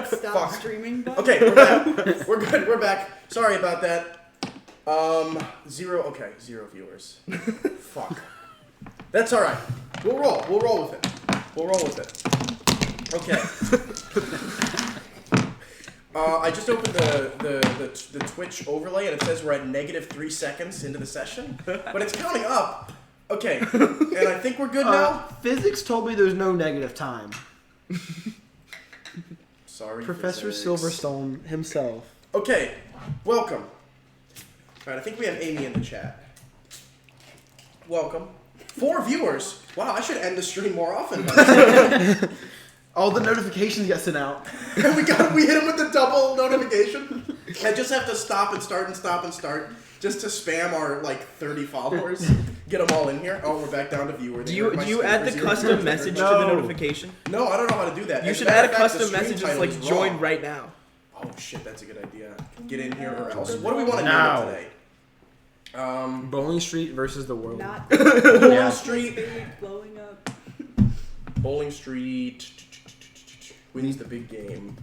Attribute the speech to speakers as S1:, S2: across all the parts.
S1: Stop streaming button?
S2: Okay, we're back. We're good. We're back. Sorry about that. Zero viewers. Fuck. That's all right. We'll roll. We'll roll with it. We'll roll with it. Okay. I just opened the Twitch overlay and it says we're at -3 seconds into the session, but it's counting up. Okay, and I think we're good now.
S3: Physics told me there's no negative time.
S2: Sorry,
S3: Professor
S2: physics.
S3: Silverstone himself.
S2: Okay, welcome. All right, I think we have Amy in the chat. Welcome. 4 viewers. Wow, I should end the stream more often.
S3: All the notifications get sent out.
S2: we hit him with the double notification. I just have to stop and start and stop and start just to spam our 30 followers. Get them all in here. Oh, we're back down to viewer.
S4: Do you add the custom message to the notification?
S2: No, I don't know how to do that.
S4: You
S2: As
S4: should
S2: a
S4: add a
S2: matter of fact,
S4: custom
S2: the
S4: message
S2: stream
S4: that's
S2: title is
S4: join
S2: wrong.
S4: right now.
S2: Oh shit, that's a good idea. Get in here or else. What do we want to
S3: Now.
S2: do today?
S3: Bowling Street versus the world.
S1: Not
S2: Bowling Street.
S1: blowing up.
S2: Bowling Street. Wins the big game.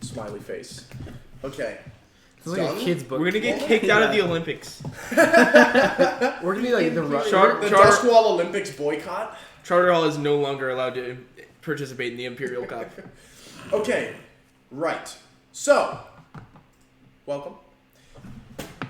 S2: Smiley face. Okay.
S3: It's like a kid's book.
S4: We're gonna get kicked out of the Olympics.
S3: We're gonna be like the
S2: The Dust Wall Olympics boycott.
S4: Charter Hall is no longer allowed to participate in the Imperial Cup.
S2: Okay. Right. So. Welcome.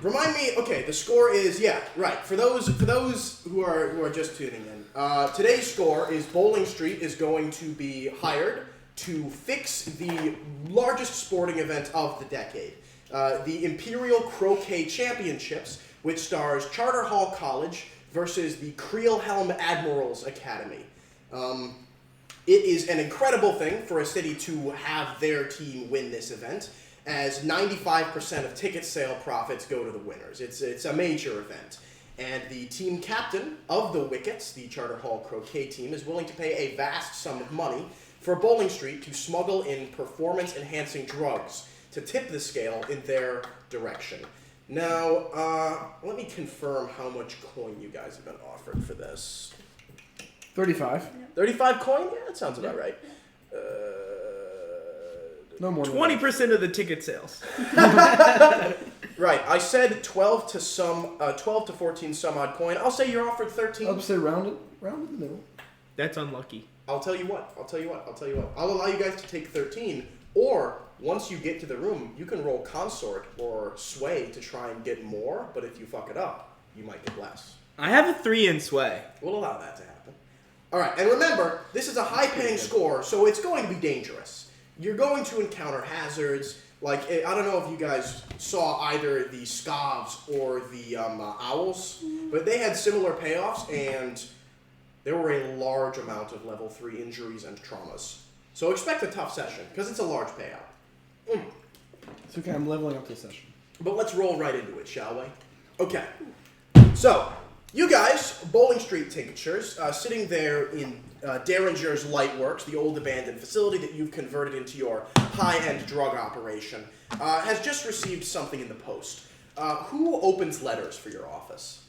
S2: Remind me. Okay, the score is right. For those who are just tuning in, today's score is Bowling Street is going to be hired to fix the largest sporting event of the decade, the Imperial Croquet Championships, which stars Charter Hall College versus the Creelhelm Admirals Academy. It is an incredible thing for a city to have their team win this event, as 95% of ticket sale profits go to the winners. It's a major event. And the team captain of the Wickets, the Charter Hall Croquet team, is willing to pay a vast sum of money for Bowling Street to smuggle in performance-enhancing drugs to tip the scale in their direction. Now, let me confirm how much coin you guys have been offered for this.
S3: 35.
S2: 35 coin? Yeah, that sounds about right.
S3: No more.
S4: 20% of the ticket sales.
S2: Right, I said 12 to 14 some odd coin. I'll say you're offered 13.
S3: I'll say round in the middle.
S4: That's unlucky.
S2: I'll tell you what. I'll allow you guys to take 13, or once you get to the room, you can roll consort or sway to try and get more, but if you fuck it up, you might get less.
S4: I have a 3 in sway.
S2: We'll allow that to happen. Alright, and remember, this is a high-paying score, so it's going to be dangerous. You're going to encounter hazards. Like, I don't know if you guys saw either the Scavs or the Owls, but they had similar payoffs, and there were a large amount of level 3 injuries and traumas. So expect a tough session, because it's a large payout.
S3: It's okay, I'm leveling up this session.
S2: But let's roll right into it, shall we? Okay. So, you guys, Bowling Street tinctures, sitting there in Derringer's Lightworks, the old abandoned facility that you've converted into your high-end drug operation, has just received something in the post. Who opens letters for your office?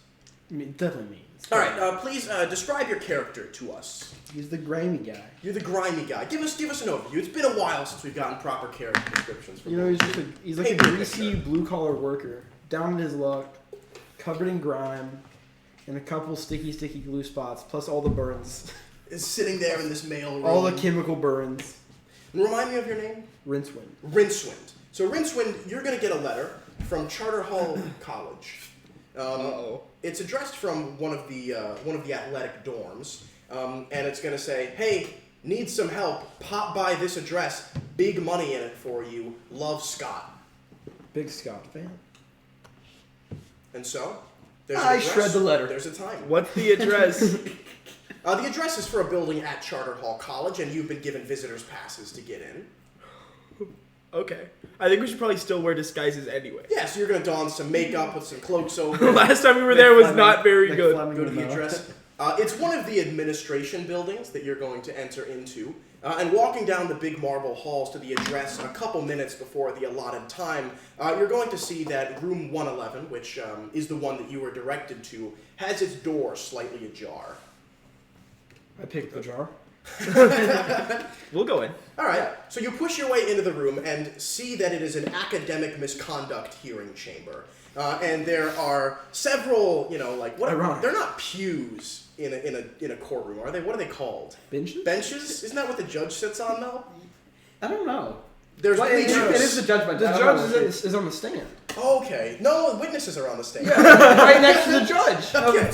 S3: Definitely me.
S2: All right, please describe your character to us.
S3: He's the grimy guy.
S2: You're the grimy guy. Give us an overview. It's been a while since we've gotten proper character descriptions from
S3: You know, he's like a greasy blue-collar worker, down in his luck, covered in grime, and a couple sticky glue spots, plus all the burns.
S2: Is sitting there in this mail room.
S3: All the chemical burns.
S2: And remind me of your name?
S3: Rincewind.
S2: Rincewind. So Rincewind, you're going to get a letter from Charter Hall College. It's addressed from one of the athletic dorms, and it's going to say, "Hey, need some help? Pop by this address. Big money in it for you. Love, Scott."
S3: Big Scott fan.
S2: And so, there's an
S3: I
S2: address.
S3: shred the letter.
S2: There's a time.
S4: What's the address?
S2: The address is for a building at Charter Hall College, and you've been given visitors passes to get in.
S4: Okay. I think we should probably still wear disguises anyway.
S2: Yeah, so you're going to don some makeup with some cloaks over.
S4: The last time we were there was not very good.
S2: Go to the address. It's one of the administration buildings that you're going to enter into. And walking down the big marble halls to the address a couple minutes before the allotted time, you're going to see that room 111, which is the one that you were directed to, has its door slightly ajar.
S3: I picked the jar.
S4: We'll go in.
S2: All right. So you push your way into the room and see that it is an academic misconduct hearing chamber. And there are several,
S3: Ironic.
S2: they're not pews in a courtroom, are they? What are they called?
S3: Benches?
S2: Benches? Isn't that what the judge sits on, though?
S3: I don't know.
S2: There's
S3: Well, it
S2: bleachers.
S3: is the judge, but the judge is on the stand.
S2: Okay. No, witnesses are on the stand.
S3: Right next to the judge.
S2: Okay.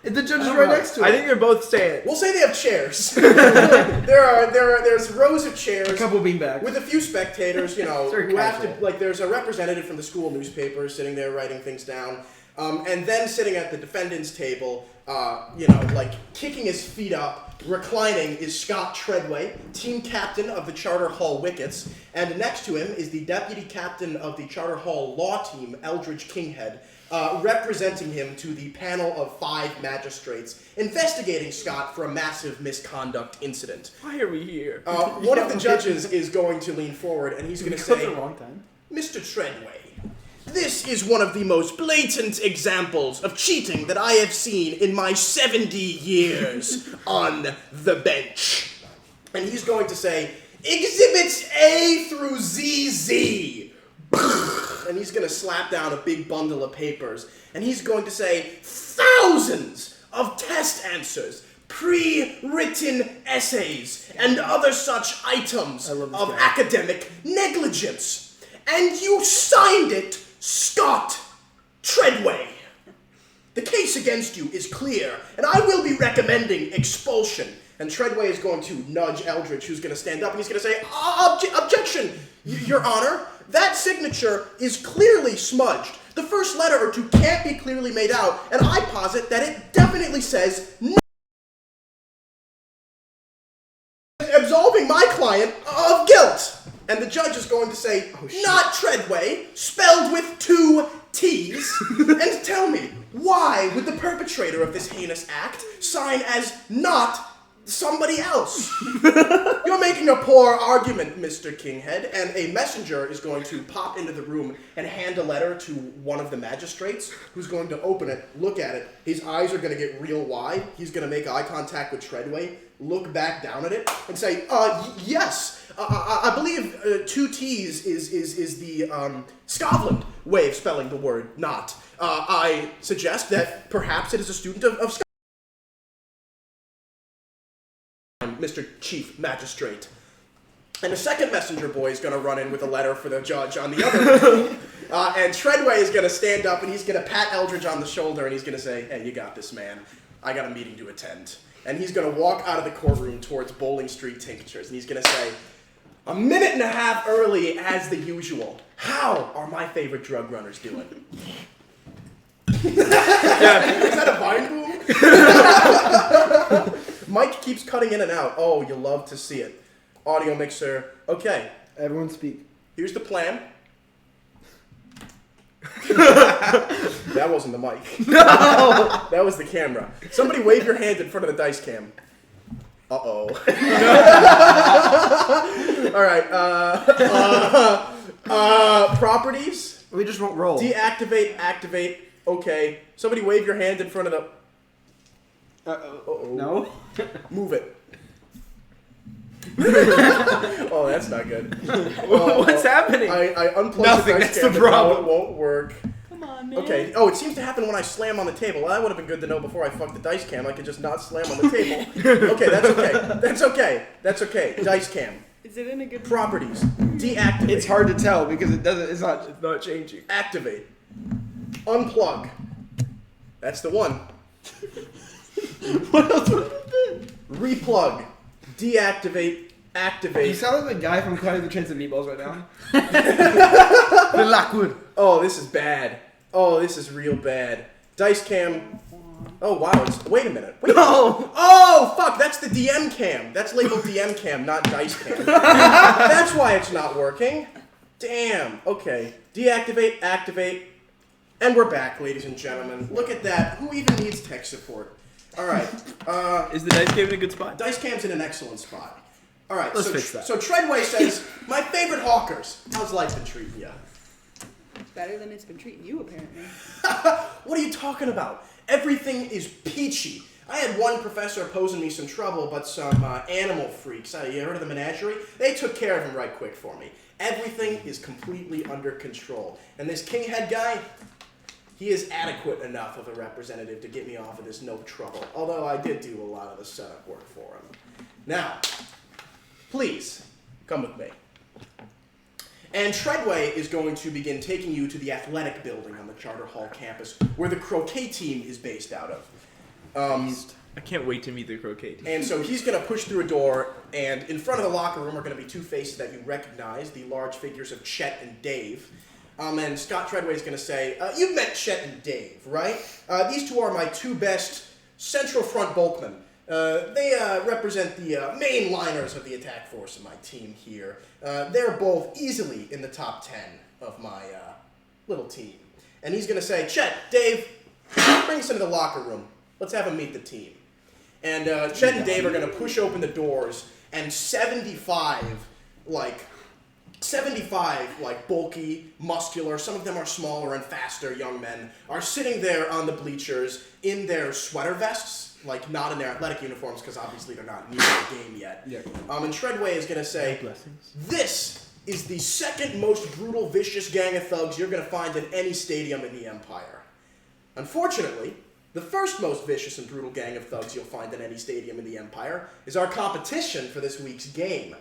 S3: The judge is right next to it.
S4: I think they're both staying.
S2: We'll say they have chairs. There's rows of chairs.
S3: A couple beanbags.
S2: With a few spectators,
S3: Very
S2: who have
S3: casual.
S2: to, there's a representative from the school newspaper sitting there writing things down. And then sitting at the defendant's table, kicking his feet up, reclining, is Scott Treadway, team captain of the Charter Hall Wickets. And next to him is the deputy captain of the Charter Hall law team, Eldridge Kinghead, representing him to the panel of 5 magistrates investigating Scott for a massive misconduct incident.
S4: Why are we here?
S2: One of the judges is going to lean forward and he's going to say,
S3: wrong time.
S2: Mr. Treadway, this is one of the most blatant examples of cheating that I have seen in my 70 years on the bench. And he's going to say, Exhibits A through ZZ. And he's going to slap down a big bundle of papers. And he's going to say, thousands of test answers, pre-written essays, and other such items of academic negligence. And you signed it, Scott Treadway. The case against you is clear, and I will be recommending expulsion. And Treadway is going to nudge Eldridge, who's going to stand up, and he's going to say, Objection, Your Honor. That signature is clearly smudged. The first letter or two can't be clearly made out, and I posit that it definitely says absolving my client of guilt. And the judge is going to say, not Treadway, spelled with 2 T's. And tell me, why would the perpetrator of this heinous act sign as not somebody else? You're making a poor argument, Mr. Kinghead, and a messenger is going to pop into the room and hand a letter to one of the magistrates, who's going to open it, look at it. His eyes are going to get real wide. He's going to make eye contact with Treadway, look back down at it, and say, yes, I believe 2 T's is the Scotland way of spelling the word not. I suggest that perhaps it is a student of Scotland. Mr. Chief Magistrate. And the second messenger boy is going to run in with a letter for the judge on the other end. And Treadway is going to stand up and he's going to pat Eldridge on the shoulder and he's going to say, hey, you got this, man. I got a meeting to attend. And he's going to walk out of the courtroom towards Bowling Street Tinctures and he's going to say, a minute and a half early as the usual. How are my favorite drug runners doing? Is that a vine boom? Mike keeps cutting in and out. Oh, you'll love to see it. Audio mixer. Okay.
S3: Everyone speak.
S2: Here's the plan. That wasn't the mic. No! That was the camera. Somebody wave your hand in front of the dice cam. Uh-oh. All right. Properties.
S3: We just won't roll.
S2: Deactivate, activate. Okay. Somebody wave your hand in front of the... Uh-oh.
S3: No?
S2: Move it. Oh, that's not good.
S4: What's happening?
S2: I unplugged
S4: Nothing,
S2: the dice
S4: that's
S2: cam,
S4: the
S2: but now
S4: problem.
S2: it won't work.
S1: Come on, man.
S2: Okay. Oh, it seems to happen when I slam on the table. Well, that would have been good to know before I fucked the dice cam. I could just not slam on the table. Okay, that's okay. That's okay. That's okay. Dice cam.
S1: Is it in a good
S2: Properties. Deactivate.
S3: It's hard to tell because it's not
S4: changing.
S2: Activate. Unplug. That's the one.
S3: What else would it have been?
S2: Replug. Deactivate. Activate.
S3: You sound like the guy from Cutting the Chance of Meatballs right now. The Lockwood.
S2: Oh, this is bad. Oh, this is real bad. Dice cam. Oh, wow. Wait a minute. Wait.
S4: No.
S2: Oh, fuck. That's the DM cam. That's labeled DM cam, not dice cam. That's why it's not working. Damn. Okay. Deactivate, activate. And we're back, ladies and gentlemen. Look at that. Who even needs tech support? All right.
S4: Is the dice game in a good spot?
S2: Dice cam's in an excellent spot. All right.
S4: Let's fix that.
S2: So Treadway says, my favorite hawkers. How's life been treating you?
S1: better than it's been treating you, apparently.
S2: What are you talking about? Everything is peachy. I had one professor posing me some trouble, but some animal freaks, you heard of the menagerie? They took care of him right quick for me. Everything is completely under control. And this king head guy, he is adequate enough of a representative to get me off of this no trouble. Although I did do a lot of the setup work for him. Now, please, come with me. And Treadway is going to begin taking you to the athletic building on the Charter Hall campus, where the croquet team is based out of.
S4: I can't wait to meet the croquet team.
S2: And so he's going to push through a door, and in front of the locker room are going to be two faces that you recognize, the large figures of Chet and Dave. And Scott Treadway is going to say, you've met Chet and Dave, right? These two are my two best central front bulkmen. They represent the main liners of the attack force of my team here. They're both easily in the top 10 of my little team. And he's going to say, Chet, Dave, bring us into the locker room. Let's have them meet the team. And Chet and Dave are going to push open the doors, and 75 bulky, muscular, some of them are smaller and faster young men, are sitting there on the bleachers in their sweater vests, like not in their athletic uniforms, because obviously they're not near the game yet.
S3: Yeah.
S2: And Treadway is going to say, this is the second most brutal, vicious gang of thugs you're going to find in any stadium in the Empire. Unfortunately, the first most vicious and brutal gang of thugs you'll find in any stadium in the Empire is our competition for this week's game.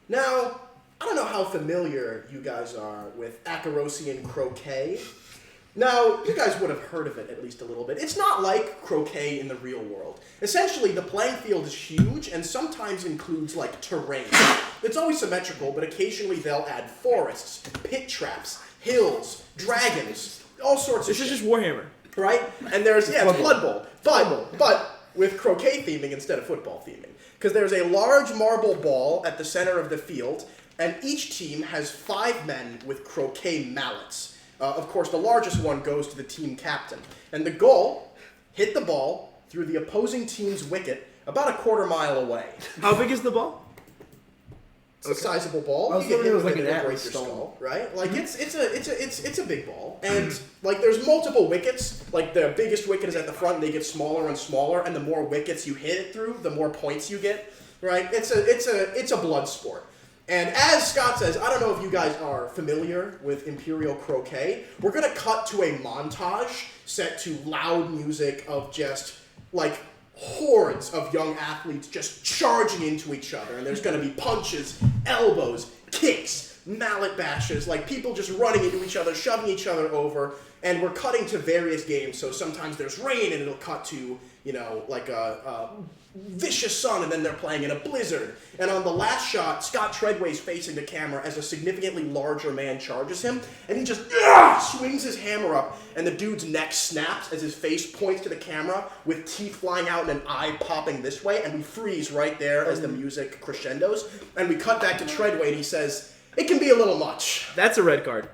S2: Now, I don't know how familiar you guys are with Acarosian croquet. Now, you guys would have heard of it at least a little bit. It's not like croquet in the real world. Essentially, the playing field is huge and sometimes includes, like, terrain. It's always symmetrical, but occasionally they'll add forests, pit traps, hills, dragons, all sorts of shit.
S4: This is just Warhammer.
S2: Right? And there's, it's Blood Bowl. But with croquet theming instead of football theming. Because there's a large marble ball at the center of the field, and each team has 5 men with croquet mallets. Of course, the largest one goes to the team captain. And the goal, hit the ball through the opposing team's wicket about a quarter mile away.
S4: How big is the ball?
S2: It's a sizable ball.
S3: I was
S2: You
S3: thinking it was like
S2: hit
S3: an
S2: with it,
S3: Atlas
S2: break your
S3: stone.
S2: right? Like it's a big ball, and like there's multiple wickets. Like the biggest wicket is at the front, and they get smaller and smaller, and the more wickets you hit it through, the more points you get. Right? It's a blood sport. And as Scott says, I don't know if you guys are familiar with Imperial Croquet. We're gonna cut to a montage set to loud music of just like hordes of young athletes just charging into each other, and there's going to be punches, elbows, kicks, mallet bashes, like people just running into each other, shoving each other over, and we're cutting to various games. So sometimes there's rain and it'll cut to, like a vicious sun, and then they're playing in a blizzard. And on the last shot, Scott Treadway's facing the camera as a significantly larger man charges him, and he just swings his hammer up, and the dude's neck snaps as his face points to the camera with teeth flying out and an eye popping this way, and we freeze right there as the music crescendos, and we cut back to Treadway, and he says, "It can be a little much."
S4: That's a red card.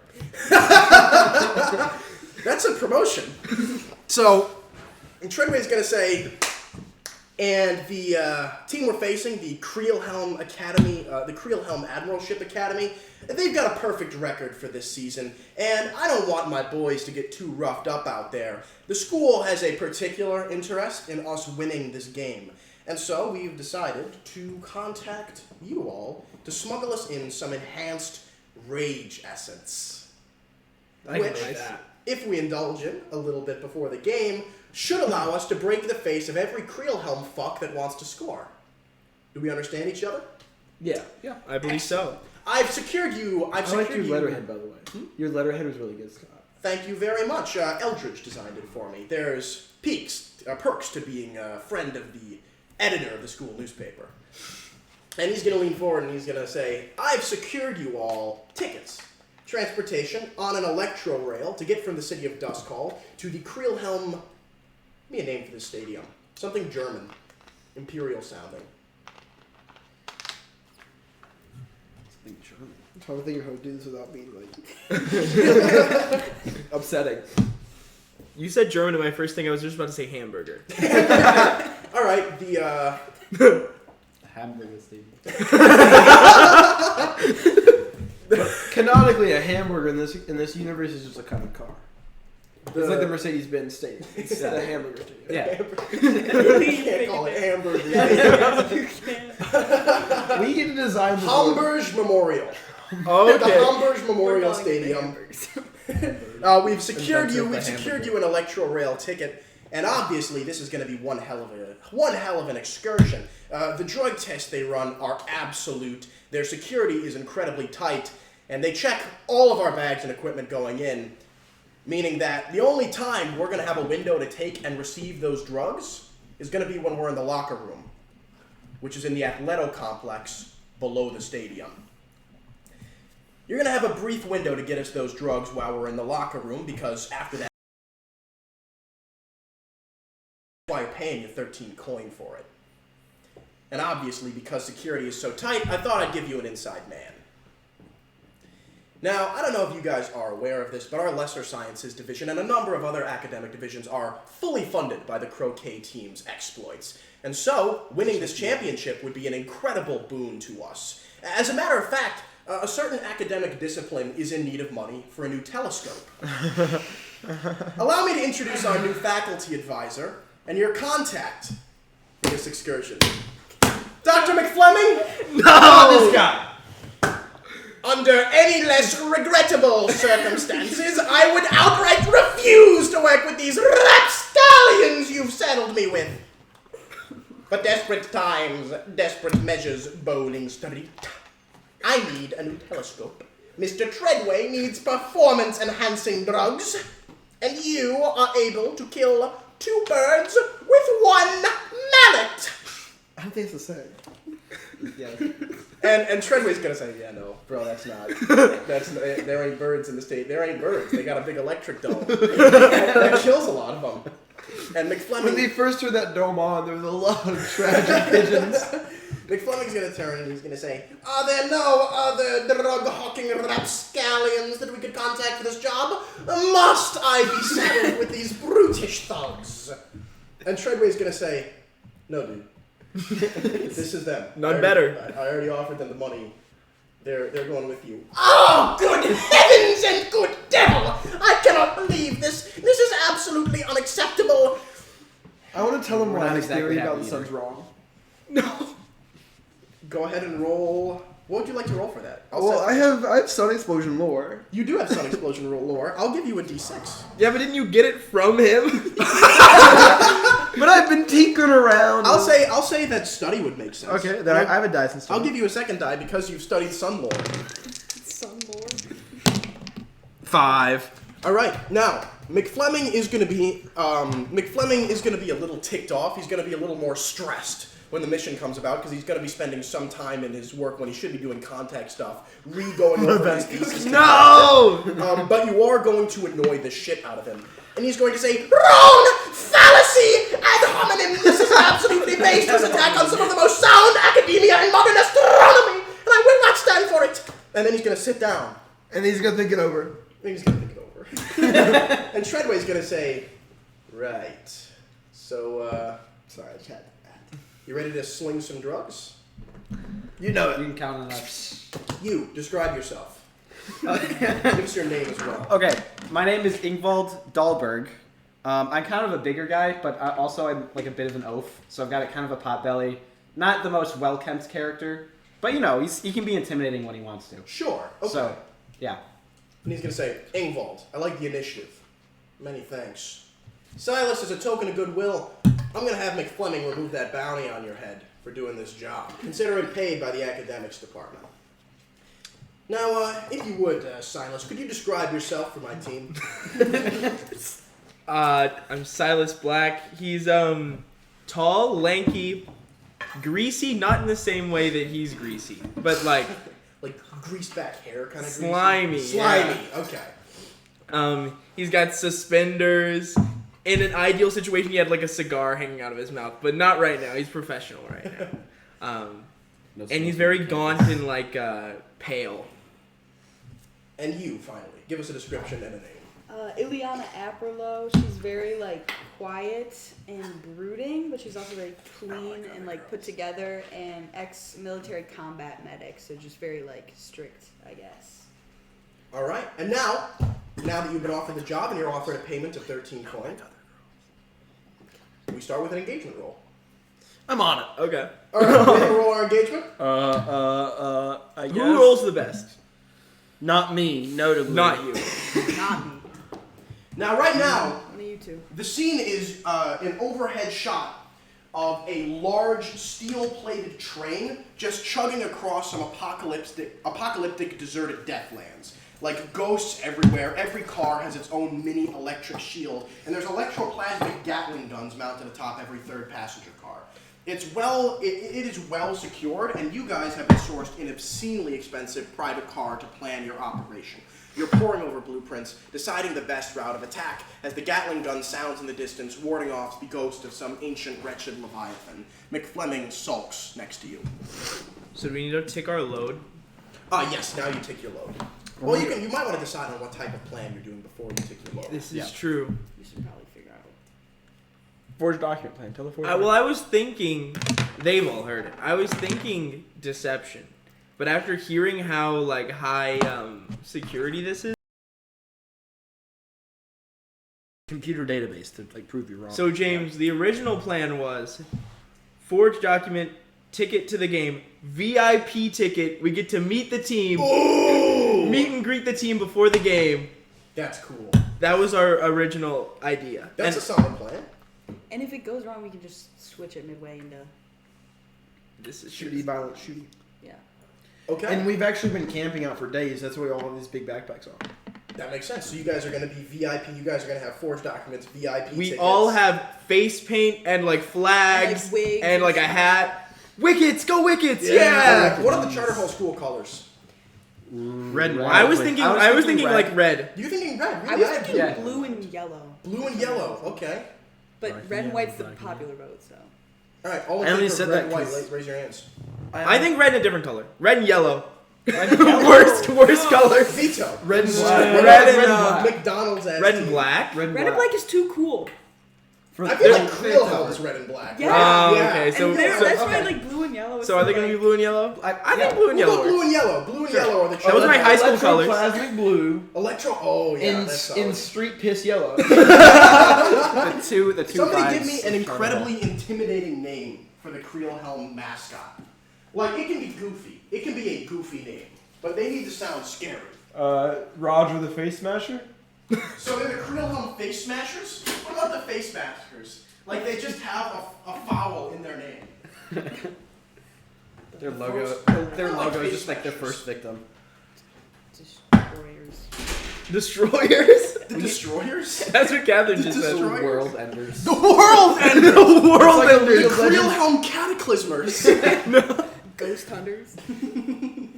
S2: That's a promotion. So, and Treadway's going to say, and the team we're facing, the Creelhelm Academy, the Creelhelm Admiralship Academy, they've got a perfect record for this season, and I don't want my boys to get too roughed up out there. The school has a particular interest in us winning this game, and so we've decided to contact you all to smuggle us in some enhanced rage essence. Which, if we indulge in a little bit before the game, should allow us to break the face of every Creelhelm fuck that wants to score. Do we understand each other?
S3: Yeah.
S4: I believe so.
S2: I've secured you.
S3: I like your letterhead, by the way. Your letterhead was really good, Scott.
S2: Thank you very much. Eldridge designed it for me. There's perks to being a friend of the editor of the school newspaper. And he's going to lean forward and he's going to say, I've secured you all tickets. Transportation on an electro rail to get from the city of Duskhall to the Creelhelm. Give me a name for this stadium. Something German. Imperial sounding.
S3: Something German. I'm trying to think of how to do this without being like upsetting.
S4: You said German, and my first thing I was just about to say hamburger.
S2: All right, the
S5: Hamburger stadium.
S3: Canonically, a hamburger in this universe is just a kind of car. It's like the Mercedes-Benz Stadium. It's
S5: Yeah.
S3: the hamburger stadium.
S5: Yeah.
S2: You can't call it hamburger stadium.
S1: You can't.
S3: We get to design the
S2: Hamburg Memorial.
S4: Oh,
S2: The
S4: okay.
S2: Hamburg Memorial
S1: We're calling it
S2: Stadium.
S1: hamburgers.
S2: We've secured you.
S5: Invented
S2: We've
S5: the
S2: secured
S5: hamburger.
S2: you an electro rail ticket, and obviously this is going to be one hell of an excursion. The drug tests they run are absolute. Their security is incredibly tight, and they check all of our bags and equipment going in, meaning that the only time we're going to have a window to take and receive those drugs is going to be when we're in the locker room, which is in the Athleto complex below the stadium. You're going to have a brief window to get us those drugs while we're in the locker room, because after that, that's why you're paying you 13 coin for it. And obviously, because security is so tight, I thought I'd give you an inside man. Now, I don't know if you guys are aware of this, but our Lesser Sciences division and a number of other academic divisions are fully funded by the croquet team's exploits. And so, winning this championship would be an incredible boon to us. As a matter of fact, a certain academic discipline is in need of money for a new telescope. Allow me to introduce our new faculty advisor and your contact for this excursion. Dr. McFleming?
S4: No!
S3: This guy.
S2: Under any less regrettable circumstances, I would outright refuse to work with these rapscallions you've saddled me with. But desperate times, desperate measures, Bowling Street. I need a new telescope. Mr. Treadway needs performance-enhancing drugs. And you are able to kill 2 birds with 1 mallet.
S3: I don't think it's the same.
S5: Yeah.
S2: And Treadway's gonna say, yeah, no, bro, that's not. There ain't birds in the state. There ain't birds. They got a big electric dome. That kills a lot of them. And
S3: When they
S2: McFleming,
S3: first turned that dome on, there was a lot of tragic pigeons.
S2: McFleming's gonna turn and he's gonna say, are there no other drug-hawking rapscallions that we could contact for this job? Must I be saddled with these brutish thugs? And Treadway's gonna say, no, dude. This is them.
S4: None better.
S2: I already offered them the money. They're going with you. Oh, good heavens and good devil! I cannot believe this. This is absolutely unacceptable.
S3: I want to tell them
S5: We're
S3: why
S5: not
S3: his
S5: exactly
S3: theory about
S5: happy
S3: the sun's
S5: either.
S3: wrong.
S4: No.
S2: Go ahead and roll. What would you like to roll for that?
S3: Well, I have sun explosion lore.
S2: You do have Sun Explosion roll lore. I'll give you a d6.
S4: Yeah, but didn't you get it from him?
S3: But I've been tinkering around.
S2: I'll say that study would make sense.
S3: Okay, then I have a dice and stuff.
S2: I'll give you a second die because you've studied Sun lore.
S1: Sun lord.
S4: 5.
S2: All right, now McFleming is going to be a little ticked off. He's going to be a little more stressed when the mission comes about because he's going to be spending some time in his work when he should be doing contact stuff, going over his thesis.
S4: No!
S2: But you are going to annoy the shit out of him. And he's going to say, wrong! Fallacy! Ad hominem! This is absolutely based this attack on some of the most sound academia in modern astronomy! And I will not stand for it! And then he's going to sit down.
S3: And he's gonna think it over.
S2: And he's going to think it over. And Treadway's going to say, right. So,
S3: Sorry, chat.
S2: you ready to sling some drugs?
S3: You know
S5: You
S3: it.
S5: can count on us.
S2: You, describe yourself. Give us your name as well.
S5: Okay, my name is Ingvald Dahlberg. I'm kind of a bigger guy, but I'm like a bit of an oaf, so I've got kind of a pot belly. Not the most well-kept character, but you know, he can be intimidating when he wants to.
S2: Sure. Okay.
S5: So, yeah.
S2: And he's going to say, Ingvald, I like the initiative. Many thanks. Silas, as a token of goodwill, I'm going to have McFleming remove that bounty on your head for doing this job. Consider it paid by the academics department. Now, if you would, Silas, could you describe yourself for my team?
S4: I'm Silas Black. He's tall, lanky, greasy, not in the same way that he's greasy, but like
S2: Like greased back hair kind of
S4: Slimy,
S2: greasy? Slimy, okay.
S4: he's got suspenders. In an ideal situation, he had like a cigar hanging out of his mouth, but not right now. He's professional right now.
S5: No
S4: And he's
S5: smoking
S4: very
S5: campus.
S4: gaunt and like pale.
S2: And you, finally. Give us a description and a name.
S1: Ileana Apperlo, she's very like quiet and brooding, but she's also very clean and like put together, and ex-military combat medic, so just very like strict, I guess.
S2: All right. And now, now that you've been offered the job and you're offered a payment of 13 coin, we start with an engagement roll.
S3: I'm on it.
S4: Okay.
S2: All right, we're gonna roll our engagement.
S3: I guess.
S4: Who rolls the best?
S3: Not me, notably.
S4: Not you.
S1: Not me.
S2: Now, right now,
S1: One of you two.
S2: the scene is an overhead shot of a large steel-plated train just chugging across some apocalyptic deserted deathlands. Like ghosts everywhere. Every car has its own mini electric shield, and there's electroplasmic Gatling guns mounted atop every third passenger car. It is well secured, and you guys have been sourced an obscenely expensive private car to plan your operation. You're poring over blueprints, deciding the best route of attack as the Gatling gun sounds in the distance, warding off the ghost of some ancient, wretched Leviathan. McFleming sulks next to you.
S4: So do we need to take our load?
S2: Yes, now you take your load. Well, you might want to decide on what type of plan you're doing before you take your load.
S4: This is true.
S1: You should probably figure out.
S3: Forged document plan. Tell the forged.
S4: Well, I was thinking, they've all heard it. I was thinking deception, but after hearing how like high security this is,
S3: computer database to like prove you wrong.
S4: so James, the original plan was forged document, ticket to the game, VIP ticket. We get to meet the team, meet and greet the team before the game.
S2: That's cool.
S4: That was our original idea.
S2: That's
S4: And
S2: a solid plan.
S1: And if it goes wrong, we can just switch it midway into.
S4: this is
S3: shooty, violent shooty.
S1: Yeah.
S2: Okay.
S3: And we've actually been camping out for days. That's why all of these big backpacks are.
S2: That makes sense. So you guys are going to be VIP. You guys are going to have forged documents, VIP
S4: We
S2: tickets.
S4: all have face paint and like flags
S1: And, like, wigs
S4: and like a
S1: and
S4: hat. Wickets, go Wickets!
S2: Yeah.
S4: Yeah.
S2: What are the Charter Hall school colors?
S3: Red and white.
S4: I was thinking like red.
S2: You're thinking red.
S1: I
S2: Really?
S1: was thinking
S5: Yeah.
S1: blue and yellow,
S2: Blue and yellow. Okay.
S1: but
S3: Black and
S1: red and
S3: yellow,
S1: white's the
S3: black and
S1: popular vote. So.
S2: All right. All in
S3: I only
S2: favor
S3: said
S2: of red
S3: that
S2: and white,
S3: 'cause-
S2: raise your hands.
S4: I think red in a different color. Red and yellow.
S5: Red and yellow.
S4: worst colors.
S2: Veto.
S3: Red and
S4: Red
S3: black.
S4: and,
S3: black.
S2: McDonald's as
S4: Red and
S2: team.
S4: black.
S3: Red
S1: Red and black is too cool.
S2: I feel like Creel Helm's red and black.
S1: Yeah.
S4: Oh,
S2: Yeah.
S4: okay. So,
S1: And
S4: so,
S1: that's
S2: okay.
S1: why like blue and yellow. Is
S4: so are they
S1: so,
S4: going to be
S1: like-
S4: blue and yellow? I think blue and
S2: We'll
S4: yellow.
S2: go blue
S4: works.
S2: and yellow. Blue and yellow are the
S4: That was my high school colors.
S3: Plasmic blue
S2: Oh yeah.
S3: in,
S2: That's solid.
S3: in street piss yellow.
S5: The two
S2: Somebody give
S5: vibes
S2: me an
S5: of
S2: incredibly intimidating name for the Creel Helm mascot. Like, it can be goofy. It can be a goofy name. But they need to sound scary.
S3: Roger the Face Smasher.
S2: So they're the Creel Helm Face Smashers? What about the Face Smashers? Like, they just have a foul in their name.
S5: Their logo. Their logo is just like their first victim.
S1: Destroyers.
S4: Destroyers?
S2: The Destroyers?
S4: That's what Catherine
S2: The
S4: just said.
S2: Destroyers?
S5: World enders.
S2: The World Enders!
S4: The world
S3: like a
S4: enders.
S2: The Creel Helm Cataclysmers!
S1: Ghost hunters.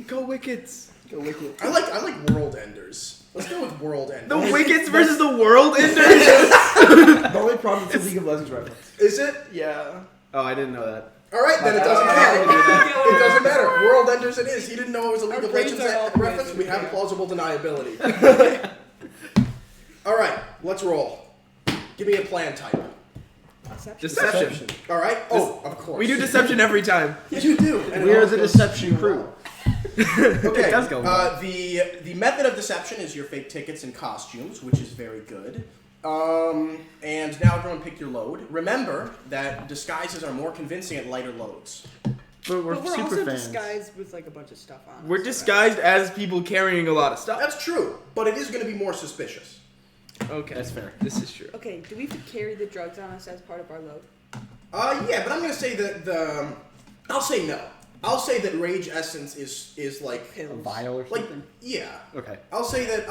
S4: Go Wickets.
S3: Go Wicked.
S2: I like World Enders. Let's go with World Enders.
S4: The Wickets versus the world enders?
S3: The only problem is the League of Legends reference.
S2: Is it?
S3: Yeah.
S5: Oh, I didn't know that.
S2: Alright, then it doesn't matter. It doesn't matter. World Enders it is. He didn't know it was a League
S1: Our
S2: of
S1: brains
S2: Legends
S1: are all
S2: reference.
S1: crazy.
S2: We have
S1: Yeah.
S2: plausible deniability. Alright, let's roll. Give me a plan type.
S4: Deception.
S2: Alright? Oh, of course.
S4: We do deception every time.
S2: You do. And it
S3: We are
S2: always
S3: the
S2: goes
S3: deception
S2: super
S3: crew.
S2: well. Okay,
S5: It does go well.
S2: the method of deception is your fake tickets and costumes, which is very good. And now everyone pick your load. Remember that disguises are more convincing at lighter loads.
S3: But we're
S1: But we're
S3: super
S1: also
S3: fans.
S1: disguised with like a bunch of stuff on.
S4: We're
S1: us, so
S4: disguised as people carrying a lot of stuff.
S2: That's true, but it is going to be more suspicious.
S4: Okay.
S5: That's fair.
S4: This is true.
S1: Okay, do we have to carry the drugs on us as part of our load?
S2: Yeah, but I'm going to say that I'll say no. I'll say that Rage Essence is like
S5: A vial or
S2: like
S5: something.
S2: yeah.
S5: Okay.
S2: I'll say that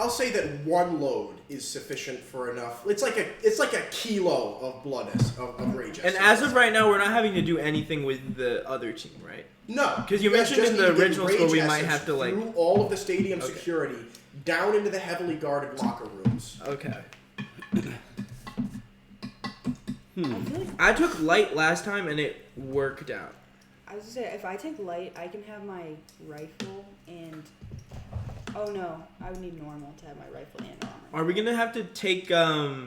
S2: one load is sufficient for enough. It's like a kilo of blood of Rage
S4: And
S2: Essence.
S4: as of right now, we're not having to do anything with the other team, right?
S2: No,
S4: 'Cause you
S2: guys
S4: mentioned
S2: just
S4: in
S2: need
S4: the
S2: to get
S4: original
S2: Rage
S4: score we might
S2: Essence
S4: have to, like-
S2: through all of the stadium
S4: Okay.
S2: security down into the heavily guarded locker rooms.
S4: Okay.
S1: I feel like
S4: I took light last time and it worked out.
S1: I was gonna say if I take light, I can have my rifle and. Oh no, I would need normal to have my rifle and armor.
S4: Are we gonna have to take a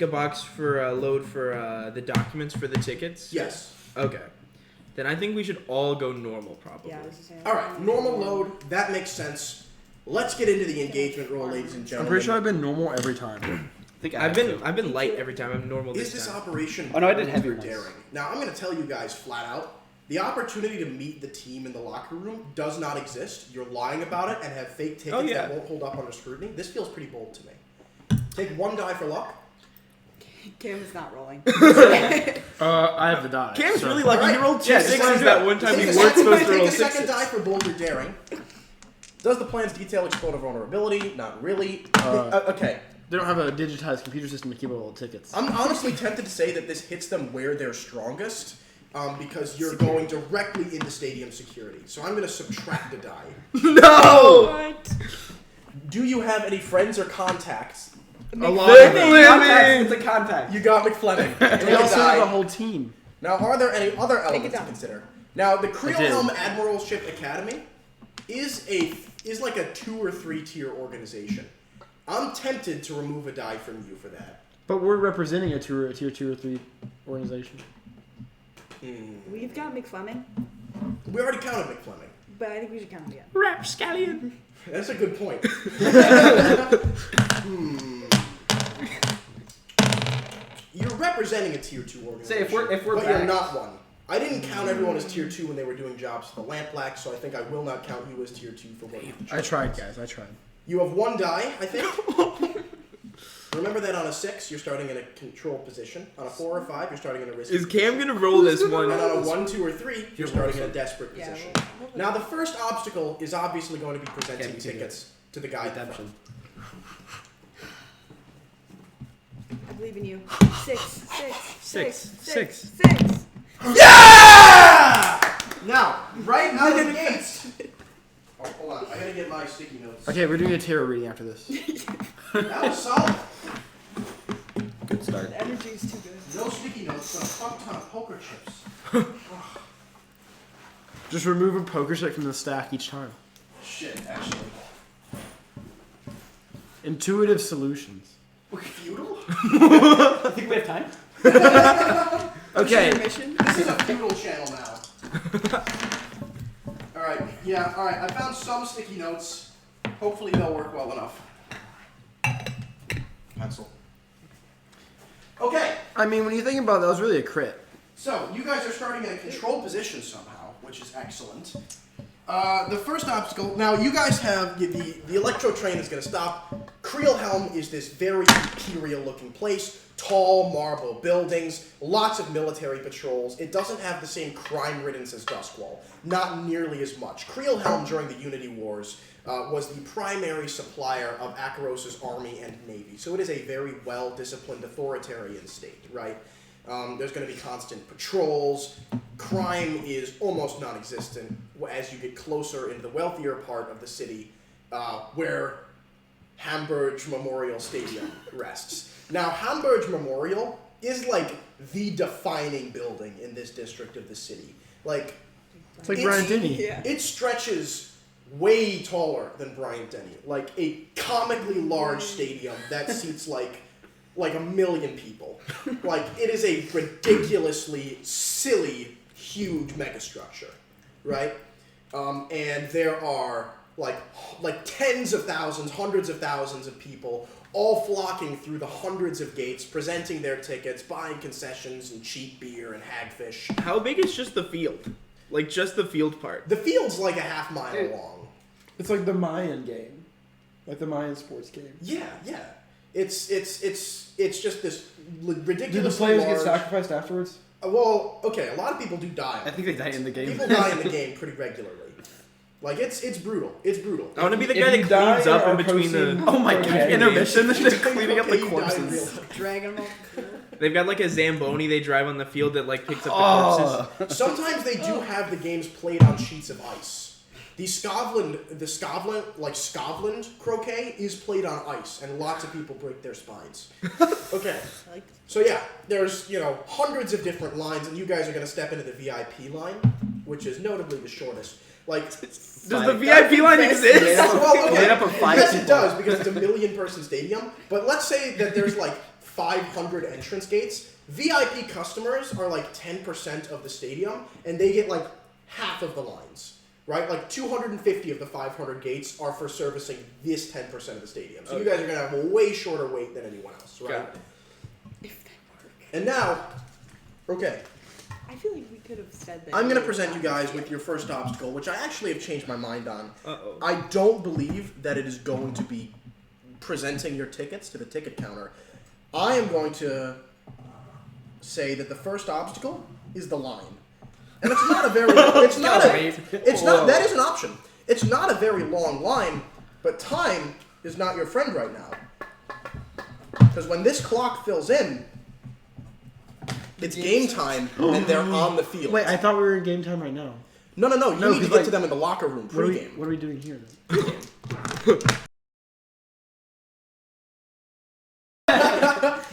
S4: box for a load for the documents for the tickets?
S2: Yes.
S4: Okay. Then I think we should all go normal, probably.
S1: Yeah, I was just saying.
S2: All right, normal load. That makes sense. let's get into the engagement roll, ladies and
S3: I'm
S2: gentlemen.
S3: pretty sure I've been normal every time.
S5: I think
S4: I've been light every time. I'm normal
S2: Is
S4: this
S2: this
S4: time.
S2: operation
S5: Oh, no, I did
S2: bold
S5: heavy
S2: or
S5: ones.
S2: daring? Now, I'm going to tell you guys flat out, the opportunity to meet the team in the locker room does not exist. You're lying about it and have fake tickets that won't hold up under scrutiny. This feels pretty bold to me. Take 1 die for luck.
S1: Cam is not rolling.
S3: I have the die.
S4: Cam's
S3: so-
S4: really lucky.
S2: Alright.
S4: He rolled 2
S2: Yeah,
S4: sixes
S2: just
S4: that one time.
S2: Take
S4: We
S2: a
S4: weren't
S2: second-
S4: supposed to
S2: take
S4: roll
S2: a second
S4: 6s.
S2: die for bold or daring. Does the plan's detail explode a vulnerability? Not really. Okay.
S3: They don't have a digitized computer system to keep all the tickets.
S2: I'm honestly tempted to say that this hits them where they're strongest, because you're going directly into stadium security. So I'm going to subtract a die.
S4: No!
S1: What?
S2: Do you have any friends or contacts?
S3: A lot of them.
S5: Contact. It's a contact.
S2: You got McFleming. Take
S3: We
S2: a
S3: also have a
S2: die.
S3: whole team.
S2: Now, are there any other elements to
S1: die.
S2: consider? Now, the
S3: did.
S2: Creelhelm Admiralship Academy is like a 2 or 3 tier organization. I'm tempted to remove a die from you for that.
S3: But we're representing a tier 2 or 3 organization.
S1: We've got McFleming,
S2: We already counted McFleming.
S1: but I think we should count him again.
S4: Rapscallion.
S2: That's a good point. You're representing a tier 2 organization.
S5: Say, if we're
S2: but
S5: back-
S2: you're not one. I didn't count everyone as tier 2 when they were doing jobs for the Lamplax, so I think I will not count you as tier 2 for what you've
S3: I tried, guys. I tried.
S2: You have 1 die, I think. Remember that on a 6, you're starting in a control position. On a 4 or 5, you're starting in a risky
S4: Is Cam
S2: position.
S4: gonna roll this one?
S2: And on a 1, 2, or 3, you're starting in a desperate
S1: Yeah,
S2: position.
S1: we'll-
S2: Now, the first obstacle is obviously going to be presenting
S5: Can't do
S2: tickets to the guy.
S5: Redemption.
S1: I believe in you. 6, 6, 6,
S4: 6.
S1: 6.
S2: Yeah! Now, right out of the gates. Oh, hold on. I gotta get my sticky notes.
S3: Okay, we're doing a tarot reading after this.
S2: That was solid.
S5: Good start.
S1: The energy is too good.
S2: No sticky notes, but a fuck ton of poker chips.
S3: Just remove a poker chip from the stack each time.
S2: Shit, actually.
S3: Intuitive solutions.
S2: Feudal?
S5: I think we have time.
S3: Okay.
S1: Intermission.
S2: This is a feudal channel now. Alright, yeah, alright. I found some sticky notes. Hopefully they'll work well enough. Pencil. Okay,
S3: I mean, when you think about it, that was really a crit.
S2: so you guys are starting in a control position somehow, which is excellent. The first obstacle, now you guys have, the electro train is going to stop. Creelhelm is this very imperial looking place. Tall marble buildings, lots of military patrols. It doesn't have the same crime riddance as Duskwall. Not nearly as much. Creelhelm during the Unity Wars was the primary supplier of Akaros' army and navy. So it is a very well-disciplined authoritarian state, right? There's going to be constant patrols. Crime is almost non-existent as you get closer into the wealthier part of the city, where Hamburg Memorial Stadium rests. Now, Hamburg Memorial is like the defining building in this district of the city. Like,
S3: It's like Brian Denny.
S1: Yeah.
S2: it stretches way taller than Bryant Denny. Like a comically large stadium that seats like 1 million people. Like, it is a ridiculously silly, huge megastructure, right? And there are like tens of thousands, hundreds of thousands of people all flocking through the hundreds of gates, presenting their tickets, buying concessions and cheap beer and hagfish.
S4: How big is just the field? Like just the field part.
S2: The field's like a half mile long.
S3: It's like the Mayan game. Like the Mayan sports game.
S2: Yeah, yeah. It's just this ridiculous.
S3: Do the players get sacrificed afterwards?
S2: Well, okay, a lot of people do die.
S5: I think they die in the game.
S2: People die in the game pretty regularly. Like, it's brutal. It's brutal.
S4: I want to be the
S3: If
S4: guy
S3: you
S4: that
S3: die
S4: cleans up in
S3: or
S4: between the.
S3: posting-
S5: Oh my god,
S3: Okay.
S5: intermission, they're just
S2: Okay,
S5: cleaning up
S2: you
S5: the
S2: die in real
S5: corpses.
S2: life.
S1: Dragging them all.
S4: They've got like a Zamboni they drive on the field that like picks up the corpses.
S2: Sometimes they do have the games played on sheets of ice. The Scotland croquet is played on ice, and lots of people break their spines. Okay,
S1: I like
S2: so yeah, there's hundreds of different lines, and you guys are gonna step into the VIP line, which is notably the shortest. Like,
S4: Does the VIP line exist?
S2: well, okay,
S5: Made up of 5
S2: yes, it
S5: people.
S2: does because it's a 1 million person stadium. But let's say that there's like 500 entrance gates. VIP customers are like 10% of the stadium, and they get like half of the lines. right? Like 250 of the 500 gates are for servicing this 10% of the stadium. So you guys are going to have a way shorter wait than anyone else, right?
S4: Got it.
S1: If they work.
S2: And now, okay,
S1: I feel like we could have said that.
S2: I'm going to present you guys with your first obstacle, which I actually have changed my mind on.
S4: Uh-oh.
S2: I don't believe that it is going to be presenting your tickets to the ticket counter. I am going to say that the first obstacle is the line. And it's not a very that is an option. It's not a very long line, but time is not your friend right now. Because when this clock fills in, it's game time and they're on the field.
S3: Wait, I thought we were in game time right now.
S2: No, you need to
S3: 'cause,
S2: get
S3: like,
S2: to them in the locker room pregame.
S3: What are we doing here then?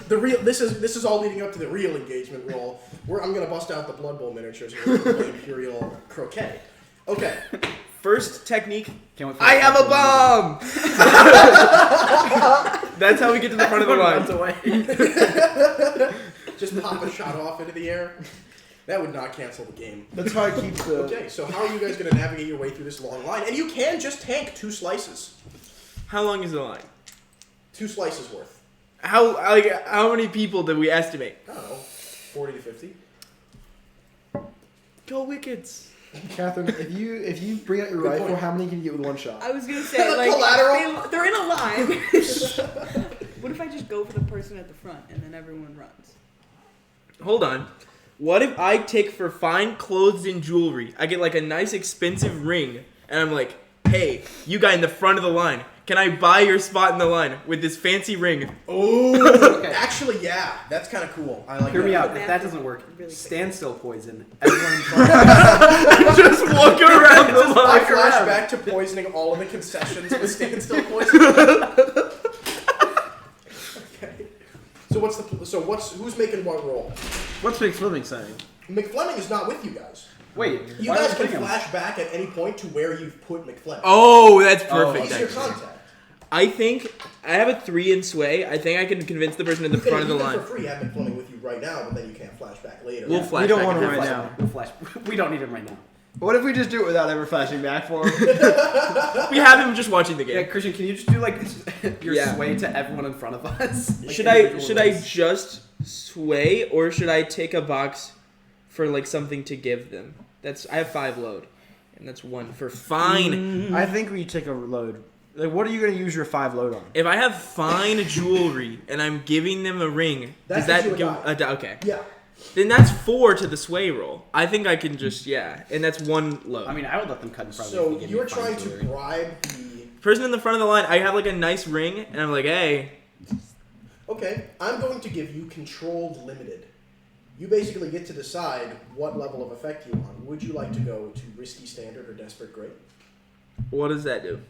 S2: This is all leading up to the real engagement roll. I'm gonna bust out the Blood Bowl miniatures and we're gonna play Imperial Croquet. Okay.
S4: First technique.
S5: Can't wait for
S4: I
S5: that
S4: have a
S5: to
S4: bomb. That's how we get to the front of the line.
S2: Just pop a shot off into the air. That would not cancel the game.
S3: That's how I keep the.
S2: Okay, so how are you guys gonna navigate your way through this long line? And you can just tank 2 slices.
S4: How long is the line?
S2: 2 slices worth.
S4: How many people did we estimate?
S2: I don't know, 40 to 50.
S4: Go Wickets.
S3: Catherine, if you bring out your
S2: Good
S3: rifle,
S2: point.
S3: how many can you get with one shot?
S1: I was gonna say like
S2: Collateral?
S1: they're in a line. What if I just go for the person at the front and then everyone runs?
S4: Hold on. What if I take for fine clothes and jewelry? I get like a nice expensive ring, and I'm like, hey, you guy in the front of the line, can I buy your spot in the line with this fancy ring?
S2: Oh,
S5: Okay.
S2: actually, yeah, that's kind of cool. I like
S5: Hear
S2: that.
S5: me out.
S1: But
S5: If
S1: that
S5: that doesn't work,
S1: really
S5: standstill poison. Everyone in front.
S4: Just walk around the
S2: I
S4: line.
S2: flash back to poisoning all of the concessions with standstill poison. Okay. Who's making what roll?
S3: What's McFleming saying?
S2: McFleming is not with you guys.
S5: Wait,
S2: You
S5: why
S2: guys
S5: are we
S2: can
S5: putting him?
S2: flash back at any point to where you've put McFleming.
S4: Oh, that's perfect.
S2: He's your
S4: actually.
S2: contact.
S4: I think I have a 3 in sway. I think I can convince the person in the
S2: You can
S4: front of the
S2: even
S4: line.
S2: for free have McFleming with you right now, but then you can't flash back later.
S4: We'll flash
S3: we don't
S4: back
S3: want
S4: and
S3: him
S4: have
S3: right
S4: fun.
S3: now.
S5: We'll flash. We don't need him right now.
S3: What if we just do it without ever flashing back for him?
S4: We have him just watching the
S5: Yeah,
S4: game.
S5: Christian, can you just do like your
S4: Yeah.
S5: sway to everyone in front of us? Like
S4: Should I
S5: individual
S4: just sway, or should I take a box for like something to give them? I have 5 load, and that's 1 for fine.
S3: I think we take a load. Like, what are you going to use your 5 load on?
S4: If I have fine jewelry and I'm giving them a ring,
S2: That
S4: does that
S2: gives you
S4: give
S2: a
S4: a die? Okay.
S2: Yeah.
S4: Then that's 4 to the sway roll. I think I can just and that's 1 load.
S5: I mean, I would let them cut in front of me.
S2: So
S5: if they give me
S2: you're
S5: fine
S2: trying to
S5: jewelry.
S2: bribe the.
S4: person in the front of the line, I have like a nice ring, and I'm like, hey,
S2: Okay, I'm going to give you controlled limited. You basically get to decide what level of effect you want. Would you like to go to risky standard or desperate great?
S4: what does that do?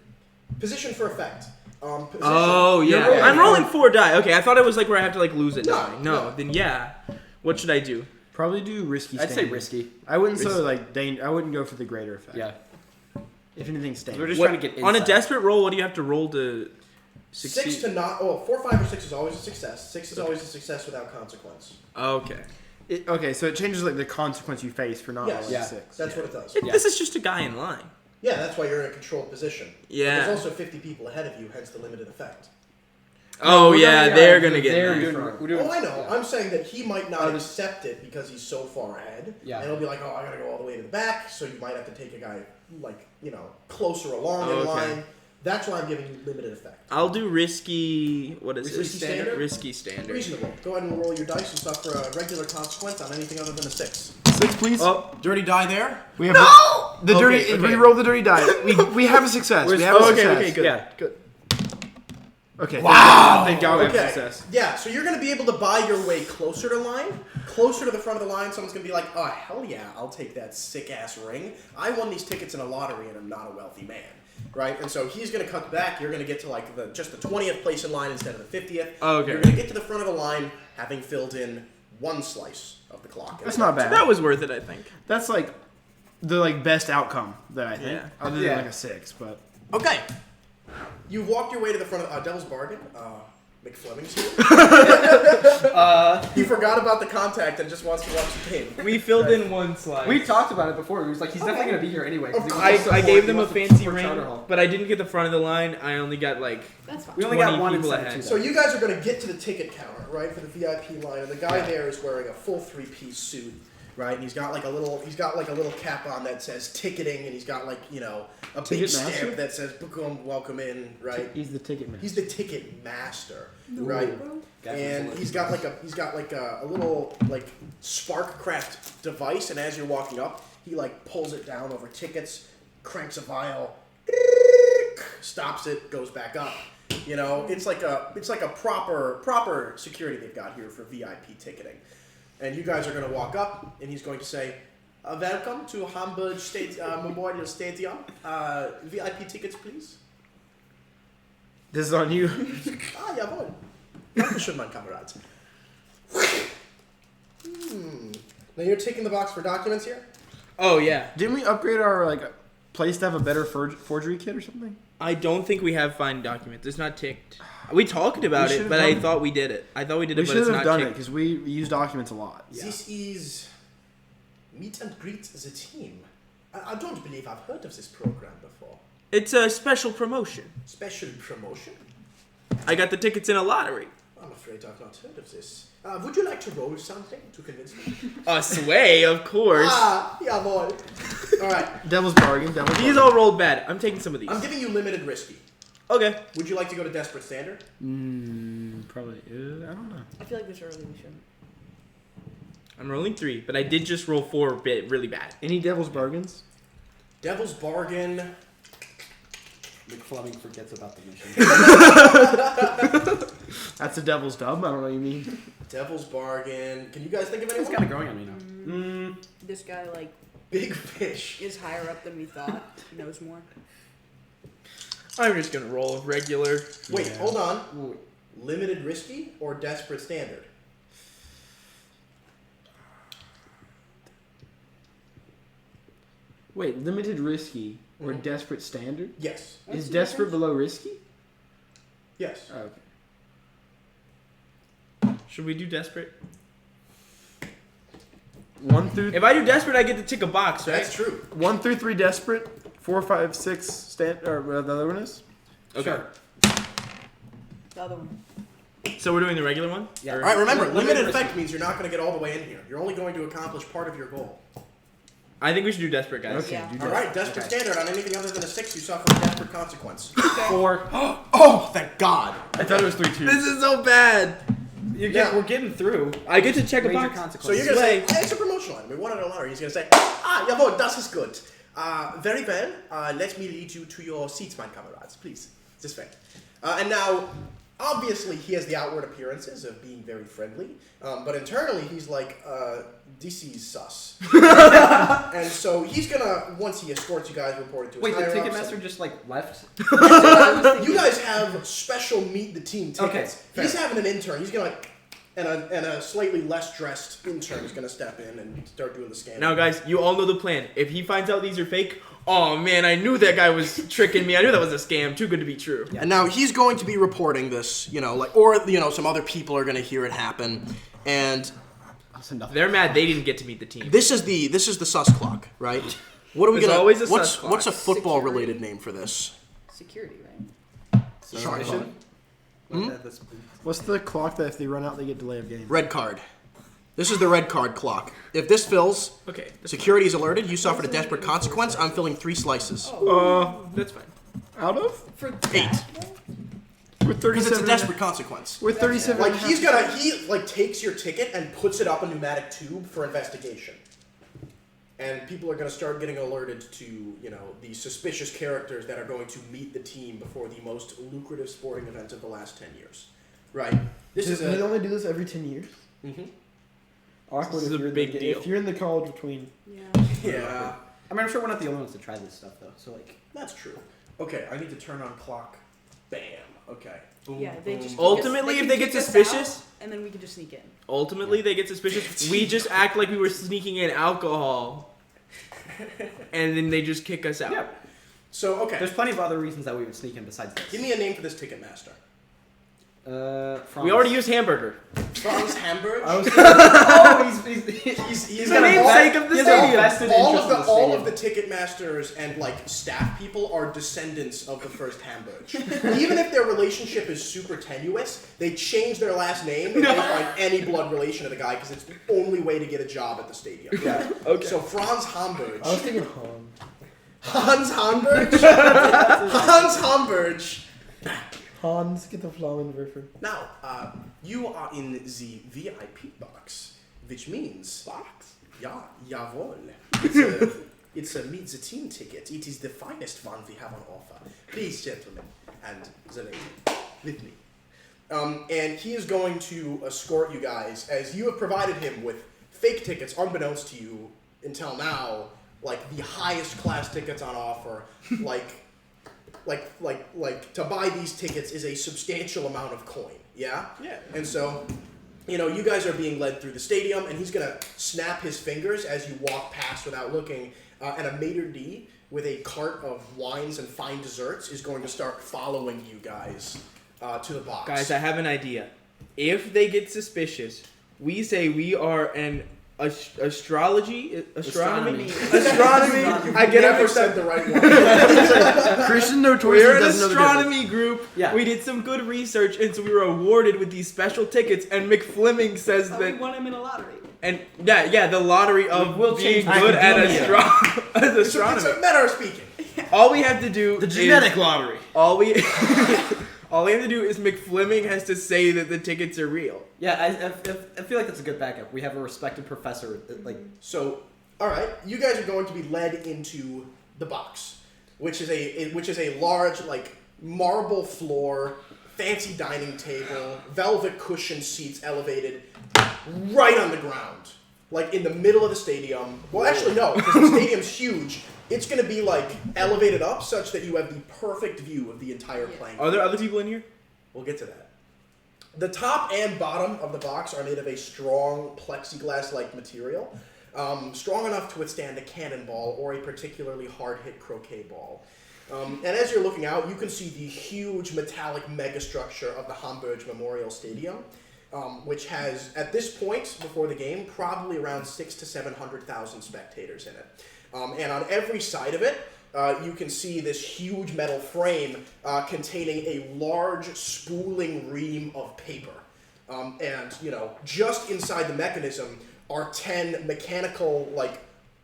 S2: Position for effect. Position.
S4: Oh yeah,
S2: You're
S4: I'm rolling 4 die. Okay, I thought it was like where I have to like lose a
S2: No,
S4: die. No,
S2: no.
S4: then yeah. What should I do?
S3: Probably do risky
S5: I'd say
S3: standard.
S5: risky.
S3: I wouldn't say
S4: Risky.
S3: like I wouldn't go for the greater effect.
S5: Yeah.
S3: If anything,
S5: We're
S3: standard.
S5: just
S4: What-
S5: trying to get
S4: on a
S5: inside.
S4: desperate roll, what do you have to roll to succeed?
S2: 6 to not. Oh, 4, 5, or 6 is always a success. 6 is always a success without consequence.
S4: Okay.
S3: Okay, so it changes like the consequence you face for not
S2: Yes.
S3: rolling
S5: Yeah.
S3: 6.
S2: That's what it does.
S5: Yeah.
S4: This is just a guy in line.
S2: Yeah, that's why you're in a controlled position. But
S4: Yeah.
S2: there's also 50 people ahead of you, hence the limited effect.
S4: Oh
S3: we're
S4: yeah,
S3: gonna-
S4: they're
S3: yeah,
S4: gonna get.
S3: they're
S4: mad.
S3: doing-
S5: We're doing.
S2: Oh, I know.
S5: Yeah.
S2: I'm saying that he might not
S3: Oh,
S2: accept it because he's so far ahead.
S5: Yeah.
S2: And he'll be like, oh, I gotta go all the way to the back, so you might have to take a guy, like, closer along
S4: Oh,
S2: in
S4: okay.
S2: line. That's why I'm giving you limited effect.
S4: I'll do risky. What is
S2: Risky
S4: it?
S2: standard?
S4: Risky standard.
S2: Reasonable. Go ahead and roll your dice and stuff for a regular consequence on anything other than a 6.
S3: 6, please.
S4: Oh,
S2: Dirty die there?
S3: We have the
S4: Okay,
S3: dirty.
S4: okay.
S3: We roll the dirty die. We have a success. We have a
S4: okay,
S3: success.
S4: okay, good.
S5: Yeah.
S4: Good.
S3: Okay.
S2: Wow.
S3: Thank God we have
S2: Okay.
S3: success.
S2: Yeah, so you're going to be able to buy your way closer to line, closer to the front of the line. Someone's going to be like, oh, hell yeah, I'll take that sick-ass ring. I won these tickets in a lottery and I'm not a wealthy man. Right? And so he's going to cut back. You're going to get to like just the 20th place in line instead of the 50th.
S4: Okay.
S2: You're going to get to the front of the line having filled in 1 slice of the clock.
S3: That's not bad.
S4: That was worth it, I think.
S3: That's like the best outcome that I think.
S4: Yeah.
S3: Other than
S5: Yeah.
S3: like a 6, but
S2: Okay. You've walked your way to the front of Devil's Bargain. McFleming's here. He forgot about the contact and just wants to watch the game.
S4: We filled in one slide.
S5: We talked about it before. He was like, he's definitely gonna be here anyway. 'cause
S2: Of
S5: he
S2: course.
S5: wants to
S4: I
S5: support-
S4: gave
S5: he
S4: them a
S5: wants to
S4: fancy
S5: support
S4: ring,
S5: Charter Hall.
S4: but I didn't get the front of the line. I only got like
S1: That's fine.
S5: We only got
S4: 20
S5: one
S4: people
S5: instead of
S4: ahead.
S5: two.
S2: So you guys are going to get to the ticket counter, right, for the VIP line, and the guy there is wearing a full 3-piece suit, right, and he's got like a little cap on that says ticketing, and he's got like a big
S3: Ticket
S2: stamp
S3: master?
S2: that says "Boom, welcome in," right?
S3: He's the ticket man.
S2: He's the ticket master, right? And he's got like a little like Sparkcraft device, and as you're walking up, he like pulls it down over tickets, cranks a vial, stops it, goes back up. It's like a proper security they've got here for VIP ticketing. And you guys are going to walk up, and he's going to say, "Welcome to Hamburg Memorial Stadium. VIP tickets, please."
S3: This is on you.
S2: Jawohl. Dankeschön, mein Kamerad. Now you're taking the box for documents here?
S4: Oh yeah.
S3: Didn't we upgrade our place to have a better forgery kit or something?
S4: I don't think we have fine documents. It's not ticked. We talked about
S3: We
S4: it,
S3: should've
S4: but I
S3: done it.
S4: thought we did it. I thought we did
S3: We
S4: it, but
S3: should
S4: it's
S3: have
S4: not
S3: done it
S4: ticked.
S3: because we use documents a lot.
S2: This is Meet and Greet the Team. I don't believe I've heard of this program before.
S4: It's a special promotion.
S2: Special promotion?
S4: I got the tickets in a lottery.
S2: I'm afraid I've not heard of this. Would you like to roll something to convince me?
S4: A sway, of course.
S2: Jawohl. Alright,
S3: Devil's bargain. Devil's
S4: These
S3: bargain.
S4: all rolled bad. I'm taking some of these.
S2: I'm giving you limited risky.
S4: Okay.
S2: Would you like to go to Desperate Standard?
S3: Probably. I don't know.
S1: I feel like this early we shouldn't.
S4: I'm rolling 3, but I did just roll 4 really bad.
S3: Any devil's bargains?
S2: Devil's Bargain.
S5: McFleming forgets about the mission.
S3: That's a devil's dub. I don't know what you mean.
S2: Devil's Bargain. Can you guys think of
S5: It's
S2: anyone?
S5: kind of growing on me now.
S1: This guy
S2: Big Fish.
S1: is higher up than we thought. He knows more.
S4: I'm just gonna roll a regular.
S2: Wait,
S5: Yeah.
S2: hold on.
S5: Ooh,
S2: Limited Risky or Desperate Standard?
S3: Wait, limited risky or desperate standard?
S2: Yes.
S3: Is desperate below risky?
S2: Yes.
S3: Oh, okay.
S4: Should we do desperate?
S3: 1 through
S4: If I do desperate, I get to tick a box, right?
S2: That's true.
S3: 1 through 3 desperate. 4, 5, 6 stand or whatever the other one is.
S4: Okay.
S3: Sure.
S1: The other one.
S4: So we're doing the regular one?
S5: Yeah.
S4: Or-
S2: All right, remember,
S5: Limited
S2: limited
S5: risky.
S2: effect means you're not going to get all the way in here. You're only going to accomplish part of your goal.
S4: I think we should do desperate, guys.
S3: Okay.
S1: Yeah.
S3: Do
S2: All
S3: desperate.
S2: right, Desperate
S5: Okay.
S2: Standard. On anything other than a 6, you suffer a desperate consequence.
S5: 4.
S2: Oh, thank God.
S3: I thought it was 3 2.
S4: This is so bad.
S2: Yeah.
S5: We're getting through.
S4: I get to check a
S5: Major
S4: box.
S2: So
S5: consequences.
S2: you're going to say,
S4: Slay.
S2: it's a promotional item. We wanted a lottery. He's going to say, jawohl, das ist gut. Very well. Let me lead you to your seats, mein Kamerads. Please. This way. And now, obviously, he has the outward appearances of being very friendly. But internally, he's like, this is sus. And so he's going to, once he escorts you guys, report it to his
S5: Wait, the
S2: higher-ups
S5: Ticketmaster
S2: and-
S5: just left?
S2: You guys have special meet the team tickets.
S5: Okay, fair.
S2: He's having an intern. He's gonna and a slightly less dressed intern is gonna step in and start doing the scanning.
S4: Now, guys, you all know the plan. If he finds out these are fake, oh man, I knew that guy was tricking me. I knew that was a scam. Too good to be true.
S2: And now he's going to be reporting this, or some other people are gonna hear it happen, and
S5: Also nothing.
S4: They're mad they didn't get to meet the team.
S2: this is the sus clock, right? What are we
S4: There's
S2: gonna?
S4: always a
S2: what's
S4: sus clock.
S2: what's a football related name for this?
S1: Security, right?
S2: Sorry,
S5: Mission?
S3: What's the clock that if they run out they get delay of game?
S2: red card. This is the red card clock. If this fills,
S4: Okay.
S2: security is alerted. You suffered a desperate consequence. I'm filling 3 slices.
S4: That's fine.
S3: Out of?
S1: For
S2: 8.
S3: We're
S2: Because
S3: 37.
S2: it's a desperate consequence.
S3: We're 37.
S2: Like he takes your ticket and puts it up a pneumatic tube for investigation. And people are going to start getting alerted to, the suspicious characters that are going to meet the team before the most lucrative sporting event of the last 10 years. Right? This is
S3: They
S2: a
S3: only do this every 10 years.
S2: Mhm.
S3: Awkward
S4: This is
S3: if
S4: a
S3: you're in
S4: big
S3: the,
S4: deal.
S3: If you're in the college between.
S1: Yeah.
S2: Yeah,
S5: I mean, I'm sure we're not the only ones to try this stuff, though. So, like,
S2: that's true. Okay, I need to turn on clock. Bam. Okay. Boom,
S1: Yeah, they just
S2: boom.
S4: Ultimately,
S1: can
S4: if they get
S1: kick us
S4: suspicious-
S1: out, and then we can just sneak in.
S4: Ultimately, they get suspicious. We just act like we were sneaking in alcohol. And then they just kick us out.
S5: yeah.
S2: So, okay.
S5: There's plenty of other reasons that we would sneak in besides this.
S2: Give me a name for this ticket master.
S5: Franz.
S4: We already used hamburger.
S2: Franz Hamburg.
S3: I was
S2: He's
S4: the
S2: got
S4: namesake of the
S5: he has a
S4: stadium.
S5: vested
S2: all
S5: interest
S2: of
S5: in
S2: the
S5: the
S2: all
S5: stadium.
S2: of the ticket masters and like staff people are descendants of the first Hamburg. Even if their relationship is super tenuous, they change their last name and they find any blood relation to the guy because it's the only way to get a job at the stadium.
S5: Yeah.
S4: Okay.
S2: So Franz Hamburg.
S3: I was thinking Han.
S2: Hans Hamburg. Hans Hamburg.
S3: Hans, get the Flammenwerfer.
S2: Now, you are in the VIP box, which means
S4: Box.
S2: yeah, jawohl. It's a meet the team ticket. It is the finest one we have on offer. Please, gentlemen, and the lady, with me. And he is going to escort you guys as you have provided him with fake tickets, unbeknownst to you until now, like the highest class tickets on offer. Like to buy these tickets is a substantial amount of coin. Yeah.
S4: Yeah.
S2: And so, you guys are being led through the stadium, and he's gonna snap his fingers as you walk past without looking, and a maitre d' with a cart of wines and fine desserts is going to start following you guys to the box.
S4: Guys, I have an idea. If they get suspicious, we say we are an astronomy.
S5: Astronomy.
S4: I get it
S2: never
S4: mixed
S2: said
S4: up.
S2: the right one.
S3: Christian notoriously
S4: We're an
S3: doesn't know the difference.
S4: astronomy group.
S5: Yeah.
S4: We did some good research, and so we were awarded with these special tickets. And McFleming says
S1: But we
S4: that,
S1: won him in a lottery.
S4: and yeah, the lottery of
S5: We'll
S4: being
S5: change
S4: good at
S5: academia.
S4: as
S2: It's
S4: astronomy.
S2: a matter of speaking.
S4: All we have to do
S3: The
S4: is
S3: genetic lottery.
S4: all we all we have to do is McFleming has to say that the tickets are real.
S5: Yeah, I feel like that's a good backup. We have a respected professor that, like,
S2: So, all right, you guys are going to be led into the box, which is a large like marble floor, fancy dining table, velvet cushion seats elevated right on the ground, like in the middle of the stadium. Well, actually no, because the stadium's huge. It's going to be like elevated up such that you have the perfect view of the entire playing
S4: Are
S2: field.
S4: there other people in here?
S2: We'll get to that. The top and bottom of the box are made of a strong plexiglass-like material, strong enough to withstand a cannonball or a particularly hard-hit croquet ball. And as you're looking out, you can see the huge metallic megastructure of the Hamburg Memorial Stadium, which has, at this point before the game, probably around 600,000 to 700,000 spectators in it. And on every side of it, you can see this huge metal frame containing a large spooling ream of paper. And, just inside the mechanism are 10 mechanical, like,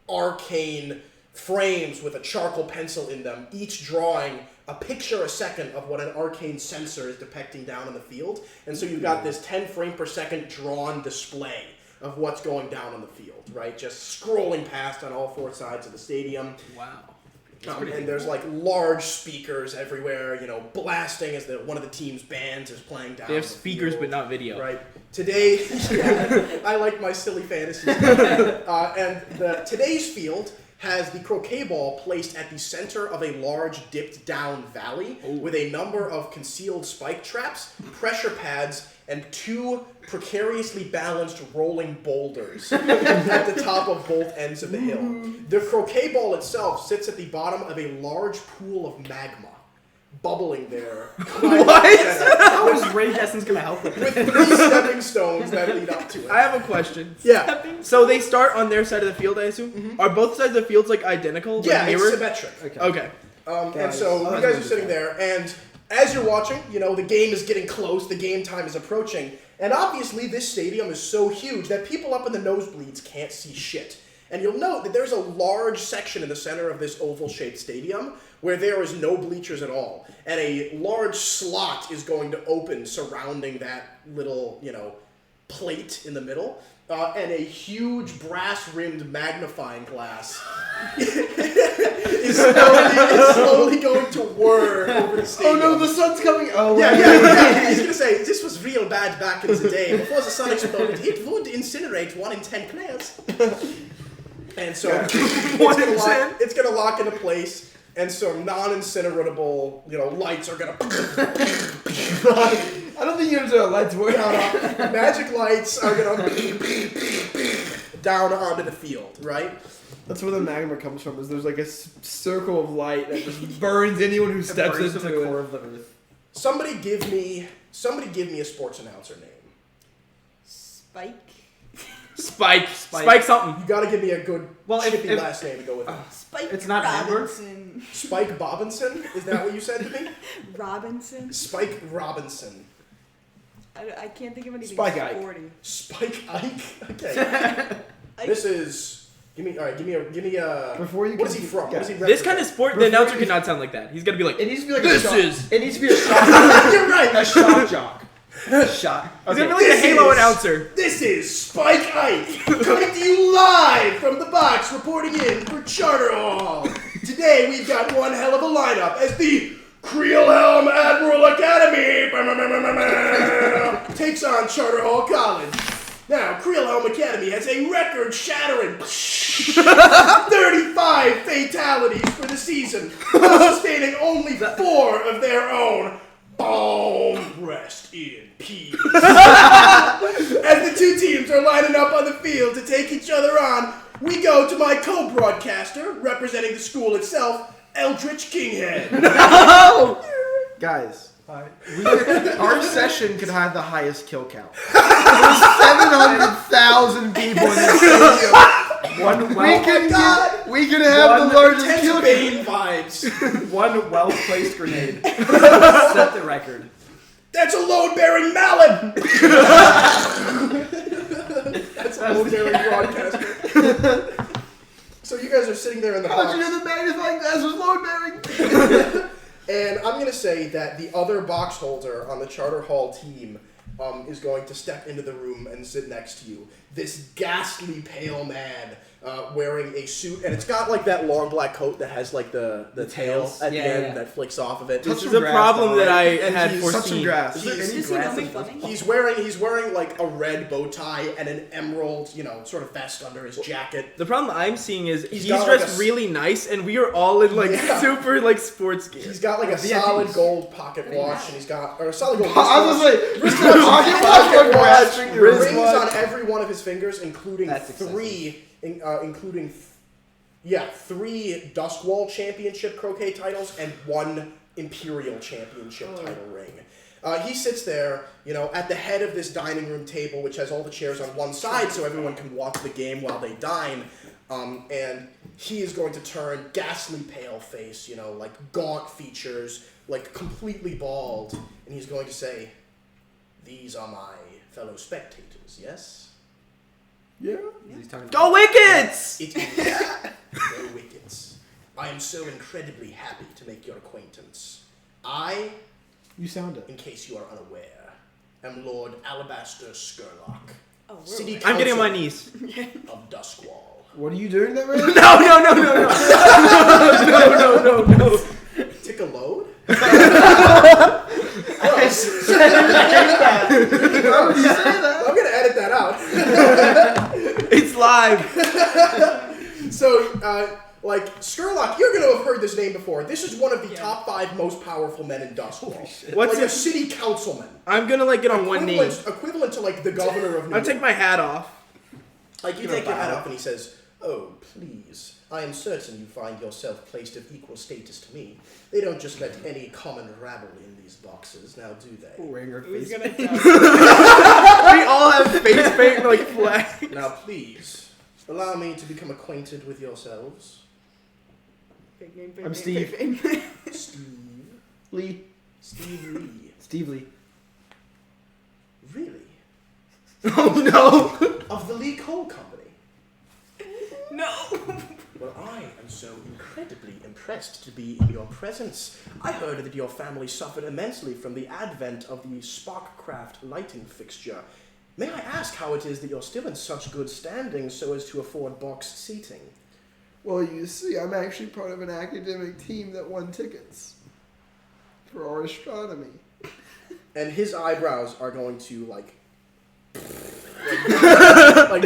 S2: arcane frames with a charcoal pencil in them, each drawing a picture a second of what an arcane sensor is depicting down in the field. And so you've got this 10 frame per second drawn display of what's going down on the field, right? Just scrolling past on all four sides of the stadium.
S4: Wow.
S2: And there's like large speakers everywhere, blasting as one of the team's bands is playing down.
S4: They have
S2: the
S4: speakers
S2: field.
S4: but not video.
S2: Right. Today, I like my silly fantasies. And today's field has the croquet ball placed at the center of a large dipped down valley with a number of concealed spike traps, pressure pads, and 2 precariously balanced rolling boulders at the top of both ends of the hill. The croquet ball itself sits at the bottom of a large pool of magma, bubbling there.
S5: how is Rage Essence gonna help with
S2: With
S5: this?
S2: 3 stepping stones that lead up to it.
S4: I have a question.
S2: Yeah.
S4: So they start on their side of the field, I assume? Are both sides of the fields like identical?
S2: Yeah,
S4: like
S2: it's
S4: mirrored?
S2: symmetric.
S4: Okay.
S2: And
S3: Guys,
S2: so
S3: I
S2: you guys are
S3: understand.
S2: sitting there, and as you're watching, the game is getting close, the game time is approaching, and obviously this stadium is so huge that people up in the nosebleeds can't see shit. And you'll note that there's a large section in the center of this oval-shaped stadium where there is no bleachers at all, and a large slot is going to open surrounding that little, plate in the middle, and a huge brass-rimmed magnifying glass is slowly going to whir over the
S3: Oh
S2: stadium.
S3: no, the sun's coming. Oh
S2: Yeah. He's gonna say this was real bad back in the day. Before the sun exploded, it would incinerate 1 in 10 players. And so it's gonna lock into place, and some non-incineratable, lights are gonna.
S3: I don't think you understand how lights work.
S2: Magic lights are gonna down onto the field, right?
S3: That's where the magma comes from. Is there's like a circle of light that just burns anyone who steps
S5: Burns to
S3: into
S5: the
S3: it.
S5: core of the earth.
S2: Somebody give me a sports announcer name.
S1: Spike.
S4: Spike something.
S2: You gotta give me a good chippy
S5: if-
S2: last name to go with it.
S1: Spike
S5: It's not
S1: Robinson.
S2: Spike Bobinson? Is that what you said to me?
S1: Robinson.
S2: Spike Robinson.
S1: I can't think of anything
S3: Spike Ike.
S1: sporty.
S2: Spike Ike? Okay. This is give me a
S3: Before you
S2: what is
S3: can-
S2: he from? What is he
S4: This kind of
S2: represent?
S4: sport, the announcer cannot sound like that. He's gonna be like,
S3: It needs to be like
S4: this
S3: a shock.
S4: is.
S3: It needs to be a shock.
S2: You're right.
S3: A shock jock. Shock.
S4: He's
S3: Okay.
S4: gonna be like a
S2: This
S4: Halo
S2: is-
S4: announcer.
S2: This is Spike Ike coming to you live from the box, reporting in for Charter Hall. Today we've got one hell of a lineup as the Creelhelm Admiral Academy takes on Charter Hall College. Now, Creelhelm Academy has a record-shattering 35 fatalities for the season, while sustaining only 4 of their own. Boom! Rest in peace. As the two teams are lining up on the field to take each other on, we go to my co-broadcaster, representing the school itself, Eldritch Kinghead.
S3: Guys, our session could have the highest kill count. There's 700,000 people in this stadium. We can have the largest
S2: Intense
S3: kill
S2: Bane vibes.
S5: One well-placed grenade set the record.
S2: That's a load-bearing mallet. That's a load-bearing broadcaster. So you guys are sitting there in the box.
S3: How did you know the magnifying glass was load bearing?
S2: And I'm going to say that the other box holder on the Charter Hall team is going to step into the room and sit next to you. This ghastly pale man wearing a suit, and it's got like that long black coat that has like the tail
S5: tails.
S2: at
S5: Yeah,
S2: the end
S5: yeah.
S2: that flicks off of it.
S4: This
S3: Touch
S4: is
S3: some
S4: a
S3: grass,
S4: problem
S3: though,
S4: that I
S3: right? And
S4: had
S3: he's- touch some
S4: foreseen.
S3: grass. Is there
S2: He's-
S3: any
S1: Does he
S3: grass
S1: know me
S3: in this
S1: funny?
S3: box?
S2: He's wearing like a red bow tie and an emerald, sort of vest under his jacket.
S4: The problem I'm seeing is he's
S2: got, like,
S4: dressed
S2: a-
S4: really nice, and we are all in like
S2: Yeah.
S4: super like sports gear.
S2: He's got like a
S3: VIPs.
S2: solid gold pocket watch, and he's got a solid gold
S3: I was gonna
S2: wristwatch.
S3: say, pocket watch,
S2: Pocket watch,
S3: wrist
S2: rings
S3: watch.
S2: on every one of his fingers, including
S5: That's excessive.
S2: three Duskwall Championship croquet titles and 1 Imperial Championship title ring. He sits there, at the head of this dining room table, which has all the chairs on one side so everyone can watch the game while they dine. And he is going to turn ghastly pale face, like gaunt features, like completely bald. And he's going to say, "These are my fellow spectators, yes?"
S3: Yeah.
S5: He's talking
S4: Go Wickets!
S2: It is no wickets. I am so incredibly happy to make your acquaintance. I,
S3: You sound it.
S2: in case you are unaware, am Lord Alabaster Skurlock,
S1: Oh,
S2: City
S4: I'm getting on my
S2: Council
S4: knees.
S2: of Duskwall.
S3: What are you doing that right
S4: No, no, no, no, no. No.
S2: Tick a load? I'm gonna edit that out.
S4: It's live.
S2: So, Skurlock, you're gonna have heard this name before. This is one of the top 5 most powerful men in Duskwall.
S4: What's
S2: like a
S4: it?
S2: city councilman.
S4: I'm gonna get on one knee.
S2: Equivalent to the governor of New
S4: I'll
S2: York.
S4: take my hat off.
S2: You
S5: Gonna
S2: take your hat
S5: bow.
S2: off and he says, "Oh, please. I am certain you find yourself placed of equal status to me. They don't just let any common rabble in these boxes, now do they?
S5: wearing her
S1: Who's
S5: face.
S1: gonna die?
S4: We all have face paint like flag.
S2: Now please, allow me to become acquainted with yourselves.
S1: Big name,
S3: I'm
S1: name,
S3: Steve.
S1: big name.
S2: Steve.
S3: Lee.
S2: Steve Lee.
S3: Steve Lee.
S2: Really?
S4: Oh no.
S2: Of the Lee Coal Company?
S1: No.
S2: Well, I am so incredibly impressed to be in your presence. I heard that your family suffered immensely from the advent of the Sparkcraft lighting fixture. May I ask how it is that you're still in such good standing so as to afford boxed seating?
S3: Well, you see, I'm actually part of an academic team that won tickets for our astronomy.
S2: And his eyebrows are going to, like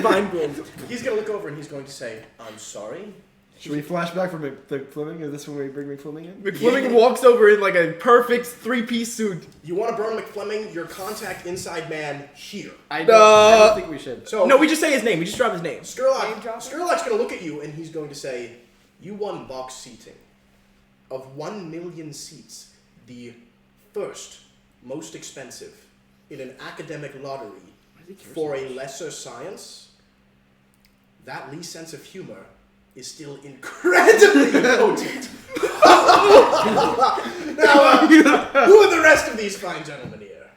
S2: vine bloom. He's going to look over and he's going to say, "I'm sorry."
S3: Should we flash back from McFleming? Is this when we bring McFleming in?
S4: McFleming walks over in like a perfect 3-piece suit.
S2: You want to burn McFleming? Your contact inside man here.
S5: I don't think we should.
S2: So
S4: No, we just say his name. We just drop his name.
S1: Name drop?
S2: Skurlock's going to look at you and he's going to say, "You won box seating. Of 1 million seats, the first most expensive in an academic lottery for a lesser science, that Lee's sense of humor is still incredibly potent. Now, who are the rest of these fine gentlemen here?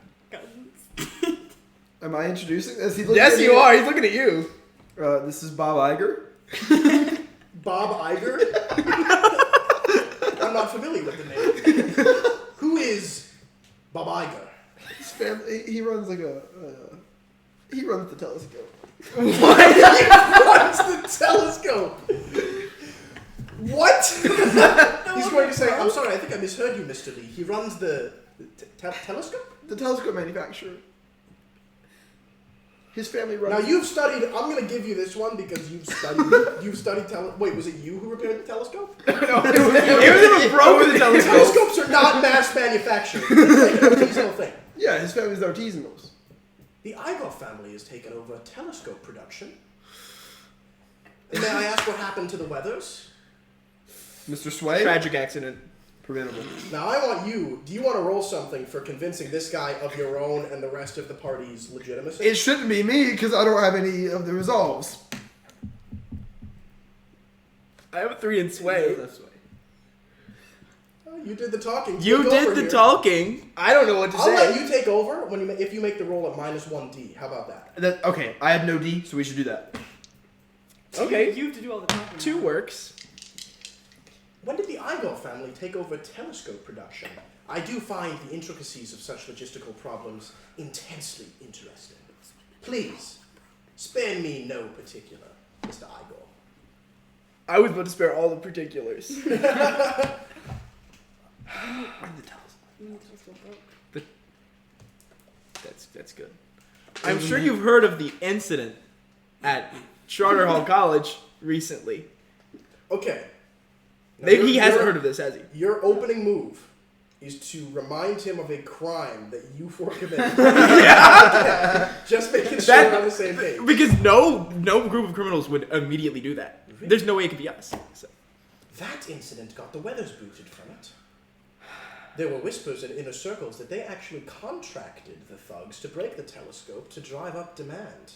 S3: Am I introducing? Is he looking
S4: Yes,
S3: at
S4: you
S3: me?
S4: are. He's looking at you.
S3: This is Bob Iger.
S2: Bob Iger? I'm not familiar with the name. Who is Bob Iger?
S3: His family, he runs like he runs the telescope.
S2: He runs the telescope. What? He's going to say, I'm sorry, I think I misheard you, Mr. Lee. He runs the telescope?
S3: The telescope manufacturer. His family runs.
S2: Now you've studied, I'm going to give you this one because you've studied wait, was it you who repaired the telescope?
S4: It was broke the telescope.
S2: Telescopes are not mass manufactured. It's like an artisanal thing.
S3: Yeah, his family's artisanals.
S2: The Igor family has taken over telescope production. And may I ask what happened to the Weathers?
S3: Mr. Sway.
S4: Tragic accident.
S3: Preventable.
S2: Now I want you, do you want to roll something for convincing this guy of your own and the rest of the party's legitimacy?
S3: It shouldn't be me because I don't have any of the resolves.
S4: I have a 3 in sway.
S2: Oh, you did the talking.
S4: You
S2: Take
S4: did
S2: over
S4: the
S2: here.
S4: talking. I don't know what to
S2: I'll
S4: say.
S2: let you take over if you make the roll at -1D. How about that?
S3: Okay, I have no D, so we should do that.
S4: Okay.
S1: You have to do all the talking.
S4: 2 works.
S2: When did the Igor family take over telescope production? I do find the intricacies of such logistical problems intensely interesting. Please, spare me no particular, Mr. Igor.
S4: I was about to spare all the particulars. That's good. I'm sure you've heard of the incident at Charter Hall College recently.
S2: Okay. Now,
S4: Maybe he hasn't heard of this, has he?
S2: Your opening move is to remind him of a crime that you four committed. Just making sure we're on the same page.
S4: Because no group of criminals would immediately do that. There's no way it could be us. So.
S2: That incident got the Weathers booted from it. There were whispers in inner circles that they actually contracted the thugs to break the telescope to drive up demand.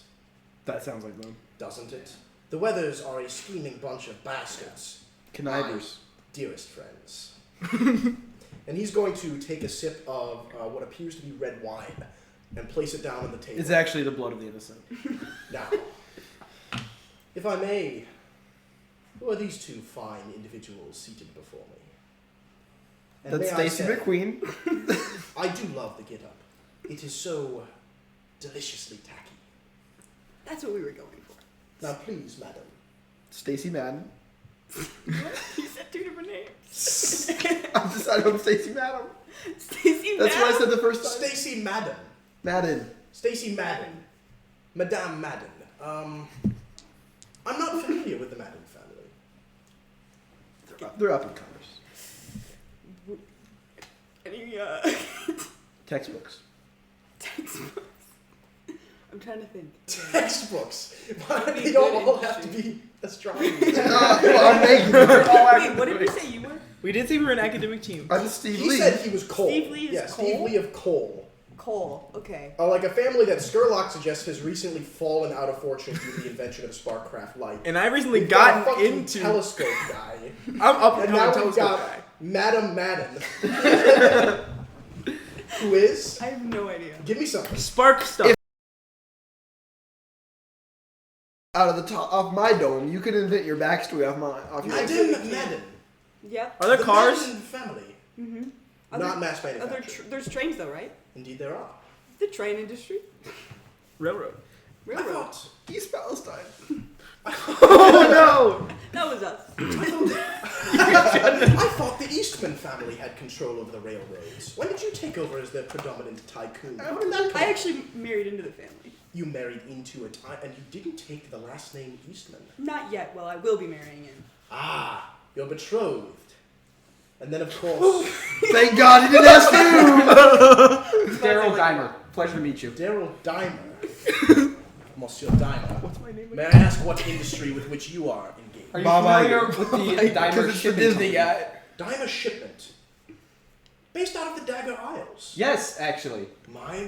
S3: That sounds like them.
S2: Doesn't it? The Weathers are a scheming bunch of bastards.
S3: Connivers.
S2: Dearest friends. And he's going to take a sip of what appears to be red wine and place it down on the table.
S3: It's actually the blood of the innocent.
S2: Now, if I may, who are these two fine individuals seated before me? And
S3: That's
S2: may I
S3: Stacey
S2: say,
S3: McQueen.
S2: I do love the get-up. It is so deliciously tacky.
S1: That's what we were going for.
S2: Now, please, madam.
S3: Stacey Madden.
S1: You said 2 different names.
S3: I've decided on Stacey Madden.
S1: Stacey.
S3: That's what I said the first time.
S2: Stacy Madden.
S3: Madden.
S2: Stacy Madden. Madame Madden. I'm not familiar with the Madden family.
S3: They're up and comers.
S1: Any
S3: Textbooks.
S1: textbooks? I'm trying to think.
S2: Textbooks. They don't all have to be astronomy.
S3: I'm making
S1: Wait, what did you say you were?
S4: We did say we were an academic team.
S3: I'm Steve
S2: He
S3: Lee.
S2: said he was Cole.
S1: Steve Lee is
S2: yeah, Steve
S1: Cole?
S2: Lee of Cole.
S1: Cole. Okay.
S2: Like a family that Skurlock suggests has recently fallen out of fortune due to the invention of Sparkcraft Light.
S4: And I recently
S2: We've got a
S4: gotten
S2: fucking
S4: into.
S2: telescope guy.
S4: I'm up
S2: And
S4: and
S2: now
S4: coming
S2: we've
S4: telescope
S2: got
S4: guy.
S2: Madam Madden. Who is?
S1: I have no idea.
S2: Give me something.
S4: Spark stuff.
S3: Out of the top of my dome, you could invent your backstory off your.
S2: Madam Madden.
S1: Yep.
S4: Are there
S2: The
S4: cars?
S2: Madden family.
S1: Mm-hmm.
S2: Not mass manufactured.
S1: There's trains though, right?
S2: Indeed there are.
S1: The train industry.
S4: Railroad.
S2: I
S1: Railroad.
S2: thought...
S3: East Palestine.
S4: Oh no!
S1: That was us.
S2: I thought the Eastman family had control over the railroads. When did you take over as their predominant tycoon? How did that come
S1: I
S2: about?
S1: actually married into the family.
S2: You married into a and you didn't take the last name Eastman.
S1: Not yet. Well, I will be marrying in.
S2: Ah, you're betrothed. And then, of course,
S3: Thank God he didn't ask you.
S5: Daryl Dimer. Pleasure to meet you.
S2: Daryl Dimer. Monsieur Dimer.
S4: What's my name?
S2: May I ask what industry with which you are engaged?
S5: Are you
S3: Bob
S5: familiar
S3: Iger.
S5: with the Dimer
S3: Because it's the
S5: shipping
S3: Disney
S5: company?
S3: guy.
S2: Dimer Shipment. Based out of the Dagger Isles.
S5: Yes, actually.
S2: My.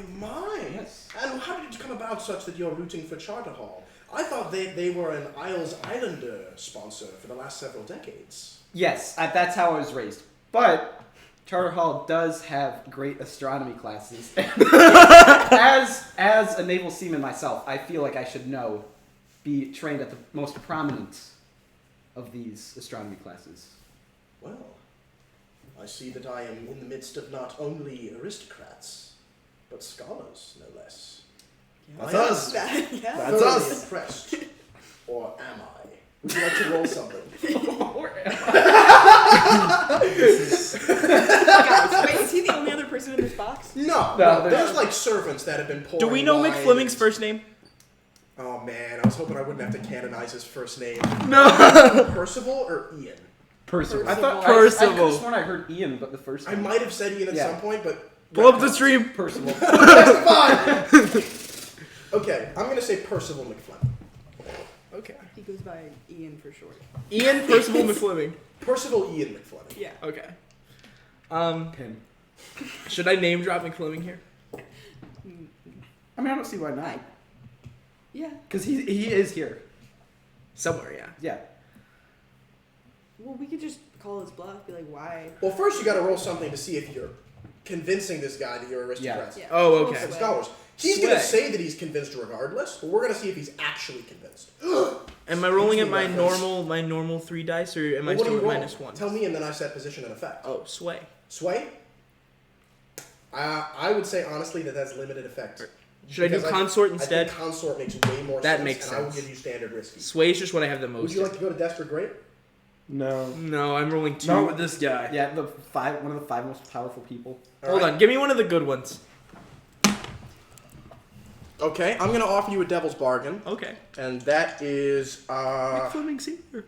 S5: Yes.
S2: And how did it come about such that you're rooting for Charter Hall? I thought they were an Isles Islander sponsor for the last several decades.
S5: Yes, that's how I was raised. But Charter Hall does have great astronomy classes. as a naval seaman myself, I feel like I should be trained at the most prominent of these astronomy classes.
S2: Well, I see that I am in the midst of not only aristocrats, but scholars, no less.
S3: That's
S2: I am
S3: us.
S1: Yeah.
S3: That's
S2: thoroughly
S3: us.
S2: impressed. Or am I? Would you like to roll something?
S1: Guys, wait, is he the only other person in this box?
S2: No,
S5: No,
S2: there's like servants that have been pouring
S4: Do we know
S2: wine.
S4: McFleming's first name?
S2: Oh man, I was hoping I wouldn't have to canonize his first name.
S4: No.
S2: Percival or Ian?
S3: Percival.
S5: I thought
S4: Percival.
S5: I could have sworn I heard Ian, but the first
S2: I
S5: time.
S2: might have said Ian at
S5: Yeah.
S2: some point, but
S4: Pull up the stream.
S5: Percival.
S2: Fine. Okay, I'm gonna say Percival McFleming.
S4: Okay.
S1: He goes by Ian for short.
S4: Ian Percival McFleming.
S2: Percival Ian McFleming.
S1: Yeah.
S4: Okay.
S5: Pin.
S4: Should I name drop McFleming here?
S5: I mean, I don't see why not.
S1: Yeah.
S5: Because he is here.
S4: Somewhere, yeah.
S5: Yeah.
S1: Well, we could just call his bluff. Be like, why?
S2: Well, first you gotta roll something to see if you're convincing this guy that you're aristocrats
S1: Yeah.
S4: Oh,
S1: Roll
S4: okay.
S2: and
S1: sway.
S2: scholars. He's gonna
S4: Sway.
S2: say that he's convinced regardless, but we're gonna see if he's actually convinced.
S4: Am I rolling at
S2: Excuse me,
S4: my normal 3 dice, or am I
S2: Well, what do
S4: still
S2: you
S4: at
S2: roll?
S4: -1?
S2: Tell me, and then I set position and effect.
S4: Oh, sway.
S2: Sway? I would say honestly that that's limited effect.
S4: Should I do
S2: Because
S4: consort
S2: I
S4: instead?
S2: think consort makes way more
S4: That
S2: sense.
S4: makes
S2: and I will
S4: sense.
S2: give you standard risky.
S4: Sway is just what I have the most.
S2: Would you like to go to Desperate Great?
S3: No.
S4: No, I'm rolling 2.
S3: Not with this guy.
S5: Yeah, one of the 5 most powerful people.
S4: Hold on, give me one of the good ones.
S2: Okay, I'm gonna offer you a devil's bargain,
S4: Okay.
S2: and that is
S4: McFleming Senior.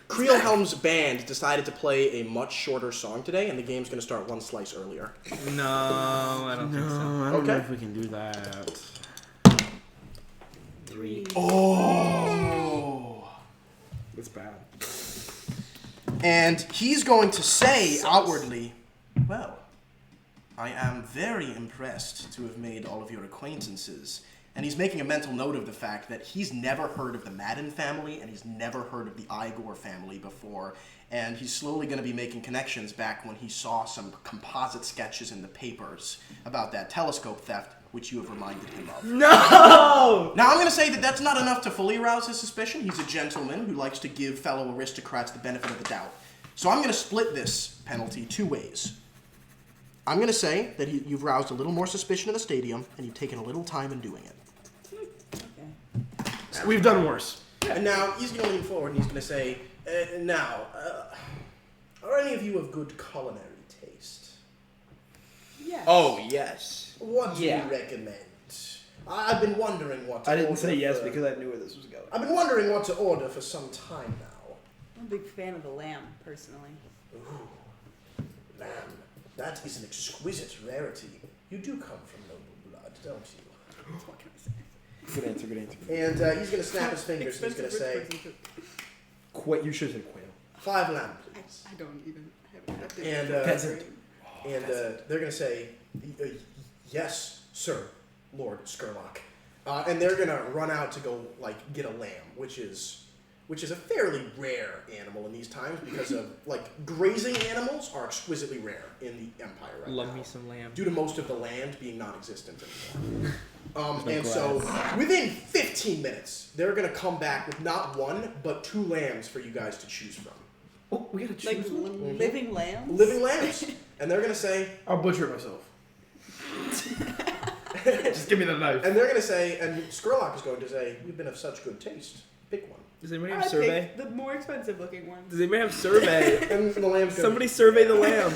S2: Creelhelm's band decided to play a much shorter song today, and the game's gonna start one slice earlier.
S4: No, I don't think so.
S3: I don't know
S2: Okay.
S3: if we can do that.
S1: 3.
S2: Oh.
S3: It's bad.
S2: And he's going to say outwardly, well, I am very impressed to have made all of your acquaintances. And he's making a mental note of the fact that he's never heard of the Madden family and he's never heard of the Igor family before. And he's slowly going to be making connections back when he saw some composite sketches in the papers about that telescope theft, which you have reminded him of.
S4: No!
S2: Now, I'm going to say that that's not enough to fully arouse his suspicion. He's a gentleman who likes to give fellow aristocrats the benefit of the doubt. So I'm going to split this penalty 2 ways. I'm going to say that you've roused a little more suspicion in the stadium, and you've taken a little time in doing it.
S1: Okay.
S3: We've done worse.
S2: And now he's going to lean forward and he's going to say, are any of you of good culinary taste?
S1: Yeah.
S4: Oh, yes.
S2: What do
S5: Yeah.
S2: you recommend? I've been wondering what to
S3: I
S2: order
S3: didn't say yes
S2: for-
S3: because I knew where this was going.
S2: I've been wondering what to order for some time now.
S1: I'm a big fan of the lamb, personally.
S2: Ooh, lamb. That is an exquisite rarity. You do come from noble blood, don't you?
S1: What can I say?
S3: Good answer, good answer.
S2: And he's going to snap his fingers and he's going to say,
S3: You should have said quail.
S2: 5 lamb, please.
S1: I don't even have it.
S2: And,
S3: Peasant.
S2: And they're going to say, yes, sir, Lord Skurlock. And they're going to run out to go, like, get a lamb, which is a fairly rare animal in these times because of, like, grazing animals are exquisitely rare in the Empire right
S4: Love
S2: now.
S4: me some lamb.
S2: Due to most of the land being non-existent anymore. And so, within 15 minutes, they're going to come back with not 1, but 2 lambs for you guys to choose from.
S5: Oh, we gotta choose
S1: Like
S5: one.
S1: living lambs?
S2: Living lambs. And they're going to say,
S3: I'll butcher it myself. Just give me the knife.
S2: and they're going to say, and Skurlock is going to say, you've been of such good taste. Pick one.
S4: Does anybody
S1: I
S4: have survey?
S1: picked the more expensive looking ones.
S4: Does anybody have survey?
S2: And the lamb's going
S4: Somebody survey the lamb.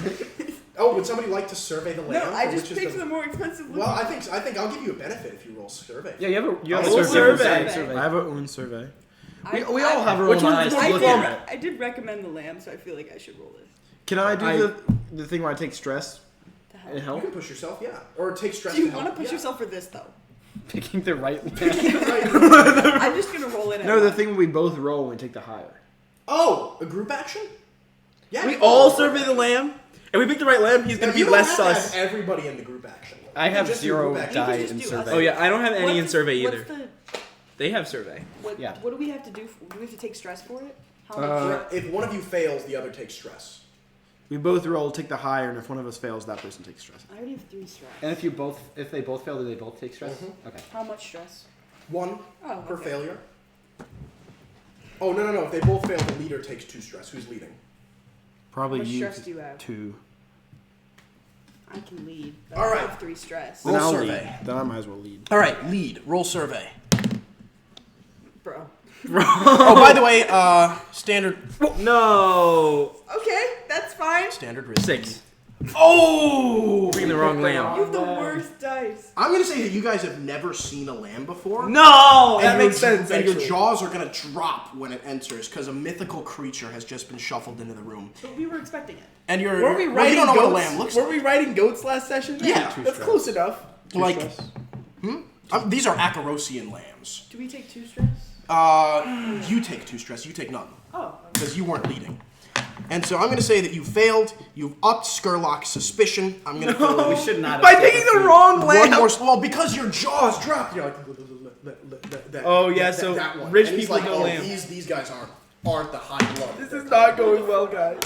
S2: Oh, would somebody like to survey the lamb?
S1: No, I
S2: Or
S1: just
S2: which is
S1: picked the more expensive looking
S2: Well, I
S1: ones.
S2: think I'll give you a benefit if you roll survey.
S5: Yeah, you have a
S4: Roll survey.
S3: I have our own survey.
S1: I
S3: We all have our
S4: Which
S3: own
S4: one's
S3: eyes.
S4: more
S3: to
S1: I
S3: look
S1: did,
S3: at it.
S1: I did recommend the lamb, so I feel like I should roll this.
S3: Can I do
S4: I-
S3: the thing where I take stress
S1: To
S3: and
S1: help.
S2: You
S3: help?
S2: can push yourself, yeah. Or take stress
S1: Do you
S2: to
S1: want to
S2: help.
S1: push
S2: Yeah.
S1: yourself for this though?
S5: picking the right lamb.
S1: I'm just gonna roll it.
S3: No, the thing we both roll when we take the higher.
S2: Oh, a group action? Yeah.
S4: We
S2: you can
S4: all
S2: roll.
S4: survey the lamb? If we pick the right lamb, he's gonna
S2: And
S4: be
S2: you don't
S4: less
S2: have to
S4: sus.
S2: have everybody in the group action.
S5: I
S2: You
S5: have
S2: just do
S5: 0
S2: group action.
S5: die
S1: just
S5: in
S1: do us.
S5: survey.
S4: Oh yeah, I don't have any in
S1: What's
S4: survey
S1: what's
S4: either.
S1: the-
S4: They have survey.
S5: Yeah.
S1: What do we have to do? Do we have to take stress for it? How much?
S2: If one of you fails, the other takes stress.
S3: We both roll, take the higher, and if one of us fails, that person takes stress.
S1: I already have 3 stress.
S5: And if they both fail, do they both take stress? Okay.
S1: How much stress?
S2: 1
S1: Oh,
S2: per
S1: okay.
S2: failure. Oh no! If they both fail, the leader takes 2 stress. Who's leading?
S3: Probably
S1: How much
S3: you.
S1: stress do you have?
S3: 2.
S1: I can lead. But
S2: All
S1: I
S2: right.
S1: have 3 stress.
S3: Then
S2: Roll
S3: I'll
S2: survey.
S3: lead. Then I might as well lead.
S2: All right, lead. Roll survey.
S1: Bro.
S2: Oh, by the way, standard
S4: No.
S1: Okay, that's fine.
S2: standard risk.
S4: 6.
S2: Oh!
S4: Picking the wrong lamb.
S1: You have the worst dice.
S2: I'm gonna say that you guys have never seen a lamb before.
S4: No,
S2: And
S4: that
S2: your-
S4: makes sense.
S2: And your
S4: actually.
S2: jaws are gonna drop when it enters because a mythical creature has just been shuffled into the room.
S1: But we were expecting it.
S2: And you're
S4: Were we
S2: well,
S4: riding
S2: you don't know
S4: goats?
S2: what a lamb looks
S4: Were
S2: like.
S4: we riding goats last session?
S2: Yeah.
S3: Two
S4: that's
S3: stress.
S4: close enough.
S2: Like,
S3: Stress.
S2: these are Acarosian lambs.
S1: Do we take 2 stress?
S2: You take 2 stress. You take none
S1: Oh.
S2: because you weren't leading. And so I'm gonna say that you failed. You've upped Skurlock's suspicion. I'm gonna go
S5: We should not.
S4: By
S5: have
S4: picking the
S5: taken
S4: wrong
S2: one
S4: lamb.
S2: more. Well, because your jaws dropped. You're like.
S4: Oh, yeah, so
S2: that one.
S4: rich
S2: And he's
S4: people
S2: like,
S4: go
S2: oh,
S4: lamb.
S2: These guys aren't the high blood.
S4: This is not going well, guys.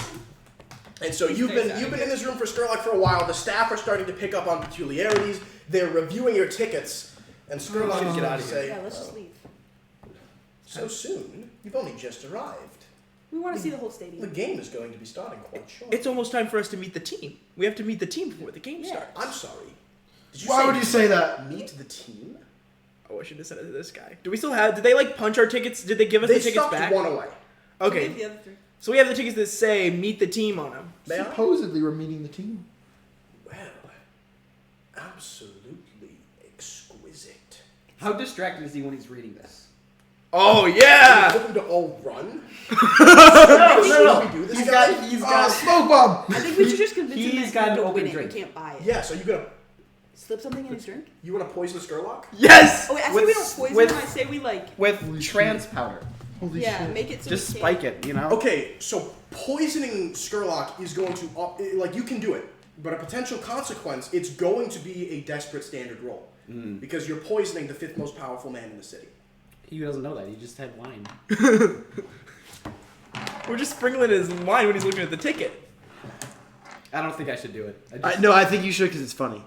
S2: And so you've been in this room for Skurlock for a while. The staff are starting to pick up on peculiarities. They're reviewing your tickets, and Skurlock is
S5: get
S2: going
S5: out
S2: to
S5: of
S2: say,
S1: Yeah, let's just leave.
S2: "So soon? You've only just arrived.
S1: We want to see the whole
S2: The
S1: stadium.
S2: game is going to be starting quite short."
S4: It's almost time for us to meet the team. We have to meet the team before the game
S1: Yeah.
S4: starts.
S2: I'm sorry. Did you
S3: Why
S2: say
S3: would you say that?
S2: meet the team?
S4: Oh, I should have said it to this guy. Do we still have? Did they like punch our tickets? Did they give us
S2: They
S4: the tickets
S2: stuffed
S4: back?
S2: one away.
S1: We
S4: Okay,
S1: have the other 3.
S4: so we have the tickets that say "Meet the team" on them.
S2: May I?
S3: Supposedly we're meeting the team.
S2: Well, absolutely exquisite.
S5: How distracted is he when he's reading this?
S4: Oh
S2: Are you
S4: yeah!
S2: looking to all run?
S5: No.
S2: We do this
S5: He's
S2: guy?
S5: got.
S3: Smoke bomb!
S1: I think we should just convince him
S5: He's
S1: that
S5: got an
S1: he can
S5: open
S1: win it.
S5: drink.
S1: He can't buy it.
S2: Yeah. So you
S1: Slip something in his drink?
S2: wanna poison Skurlock?
S4: Yes.
S1: Oh, wait, actually, we
S5: With-
S1: don't poison
S5: with-
S1: him. I say we, like,
S5: With
S3: Holy
S5: trans powder.
S3: Holy
S1: yeah,
S3: shit.
S1: make it so
S5: Just
S1: we
S5: spike
S1: can't.
S5: it, you know?
S2: Okay, so poisoning Skurlock is going to like you can do it, but a potential consequence, it's going to be a desperate standard roll because you're poisoning the 5th most powerful man in the city.
S5: He doesn't know that. He just had wine.
S4: We're just sprinkling his wine when he's looking at the ticket.
S5: I don't think I should do it.
S3: No, I think you should because it's funny.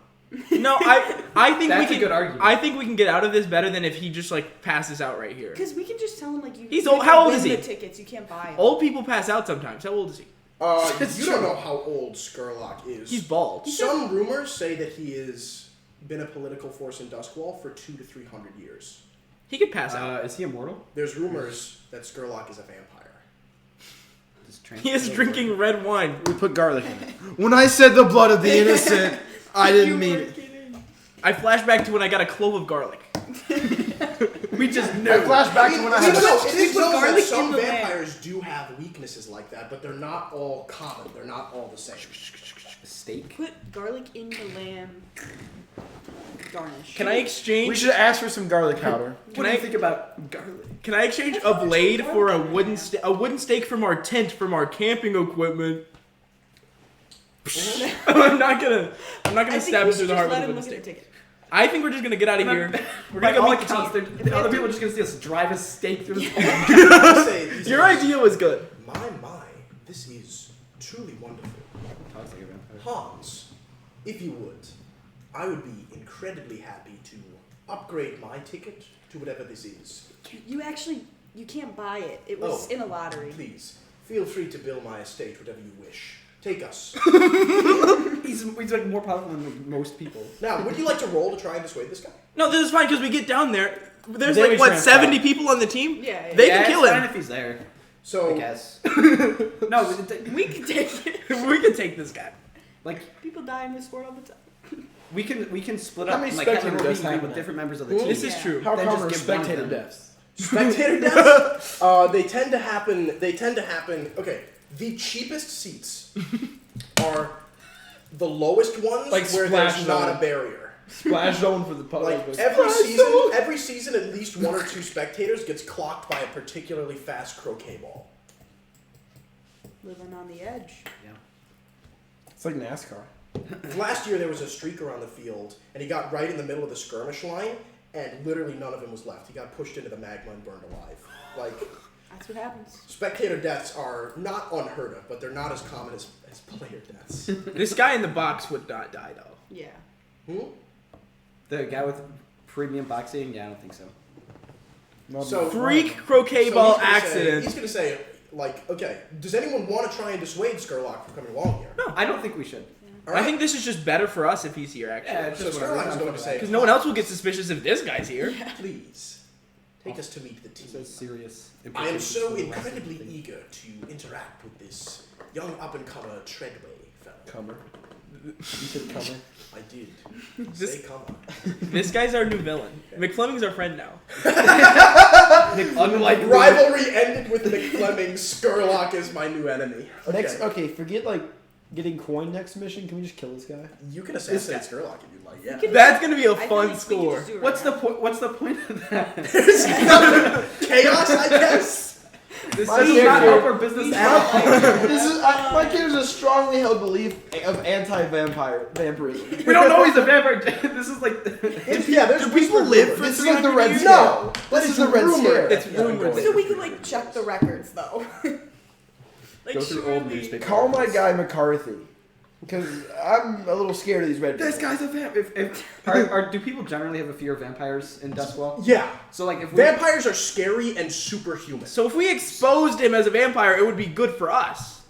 S4: No, I think
S5: That's
S4: we
S5: a
S4: can.
S5: good argument.
S4: I think we can get out of this better than if he just like passes out right here.
S1: Because we can just tell him, like, you
S4: He's
S1: you
S4: old-
S1: can
S4: how old
S1: win
S4: is he?
S1: the tickets. You can't buy them.
S4: Old people pass out sometimes. How old is he?
S2: You don't know how old Skurlock is.
S4: He's bald.
S2: Some rumors say that he has been a political force in Duskwall for 200 to 300 years.
S4: He could pass out.
S5: Is he immortal?
S2: There's rumors that Skurlock is a vampire.
S4: He is drinking red wine.
S3: We put garlic in it. When I said the blood of the innocent, I didn't mean it.
S4: I flash back to when I got a clove of garlic.
S5: We just knew.
S3: I flashed back to when I
S2: Even
S3: had
S2: though it is
S1: put
S2: known that
S1: garlic
S2: some
S1: in the lamb.
S2: vampires do have weaknesses like that, but they're not all common. They're not all the same.
S5: Steak.
S1: Put garlic in the lamb garnish.
S4: Can I exchange?
S3: We should ask for some garlic powder.
S5: What do you think about garlic?
S4: Can I exchange a blade for a wooden stake from our tent from our camping equipment? I'm not gonna
S1: I think
S4: stab
S1: we
S4: him through
S1: should
S4: the heart
S1: just
S4: with
S1: let
S4: a
S1: him
S4: wooden
S1: look at the
S4: stake.
S1: ticket.
S4: I think we're just gonna get out of here. We're
S5: Like
S4: gonna
S5: all
S4: go meet the
S5: accounts,
S4: team.
S5: the other people are just gonna see us drive a steak through the.
S2: I say, he
S4: Your
S2: says,
S4: idea was good.
S2: My, this is truly wonderful. Hans, if you would, I would be incredibly happy to upgrade my ticket to whatever this is.
S1: You can't buy it. It was
S2: Oh,
S1: in a lottery.
S2: Please, feel free to bill my estate whatever you wish. Take us.
S5: He's like more powerful than most people.
S2: Now, would you like to roll to try and dissuade this guy?
S4: No, this is fine because we get down there. There's
S5: Then we
S4: like what
S5: transfer.
S4: 70 people on the team.
S1: Yeah,
S4: They
S5: Yeah,
S4: can kill
S5: it's fine
S4: him.
S5: if he's there.
S2: So,
S5: I guess. No,
S1: We can take it.
S4: We can take this guy.
S5: like
S1: People die in this sport all the time.
S5: we can split
S3: How
S5: up
S3: many
S5: and like have a
S3: spectator deaths
S5: meeting
S3: happen
S5: with
S3: then?
S5: different members of the team.
S4: This is
S1: Yeah.
S4: true.
S3: How
S5: Then
S3: common
S5: just
S3: are
S5: give one of
S3: spectator
S5: them.
S3: deaths?
S2: spectator deaths, they tend to happen. Okay, the cheapest seats are the lowest ones
S3: Like
S2: where there's
S3: splash
S2: not
S3: zone.
S2: a barrier.
S3: Splash zone for the
S2: Like
S3: public.
S2: every season, at least 1 or 2 spectators gets clocked by a particularly fast croquet ball.
S1: Living on the edge.
S5: Yeah.
S3: It's like NASCAR.
S2: Last year there was a streaker on the field, and he got right in the middle of the skirmish line, and literally none of him was left. He got pushed into the magma and burned alive. Like,
S1: That's what happens.
S2: spectator deaths are not unheard of, but they're not as common as player deaths.
S4: This guy in the box would not die though.
S1: Yeah.
S5: The guy with premium boxing? Yeah, I don't think so.
S2: So
S4: Freak croquet
S2: so
S4: ball
S2: he's gonna
S4: accident.
S2: He's going to say, like, okay, does anyone want to try and dissuade Skurlock from coming along here?
S5: No, I don't think we should.
S2: All right.
S4: I think this is just better for us if he's here, actually.
S5: Yeah, it's
S2: So
S5: just whatever.
S2: Skurlock is going to say,
S4: Because no one else will get suspicious if this guy's here.
S2: please, take us to meet the
S5: So
S2: team.
S5: serious.
S2: I am so
S5: implications for the rest of
S2: incredibly
S5: the thing.
S2: eager to interact with this young up-and-comer Treadway fellow.
S3: Comer. You said comer.
S2: I did.
S4: This-
S2: Say comer.
S4: This guy's our new villain. McFleming's our friend now.
S5: Unlike
S2: Rivalry ended with McFleming. Skurlock is my new enemy.
S3: Okay, forget like getting coin next mission. Can we just kill this guy?
S2: You can assassinate Skurlock if you'd like. Yeah.
S4: That's gonna be a
S1: I feel
S4: fun
S1: like we could
S4: score.
S1: just do it
S5: What's
S1: right
S5: the point? What's the point of that?
S2: Chaos, I guess.
S4: This
S3: My
S4: is
S5: This does not
S3: character-
S5: help our business at all.
S3: This is my kid has a strongly held belief of vampirism.
S5: We don't know he's a vampire. This is like.
S2: Yeah, there's
S4: Do people live for
S3: This is like the
S4: 300
S3: Red
S4: years?
S3: Scare.
S2: No, but
S3: This
S2: it's
S3: is the Red
S2: rumored.
S3: Scare.
S4: It's
S2: Yeah,
S4: rumored.
S1: So we could like check the records though. Like,
S5: Go through old
S1: surely-
S5: newspapers.
S3: Call my guy McCarthy, because I'm a little scared of these red.
S5: This
S3: people.
S5: guy's a vampire. Do people generally have a fear of vampires in Dustwell?
S2: Yeah.
S5: So like if we
S2: Vampires are scary and superhuman.
S4: So if we exposed him as a vampire, it would be good for us.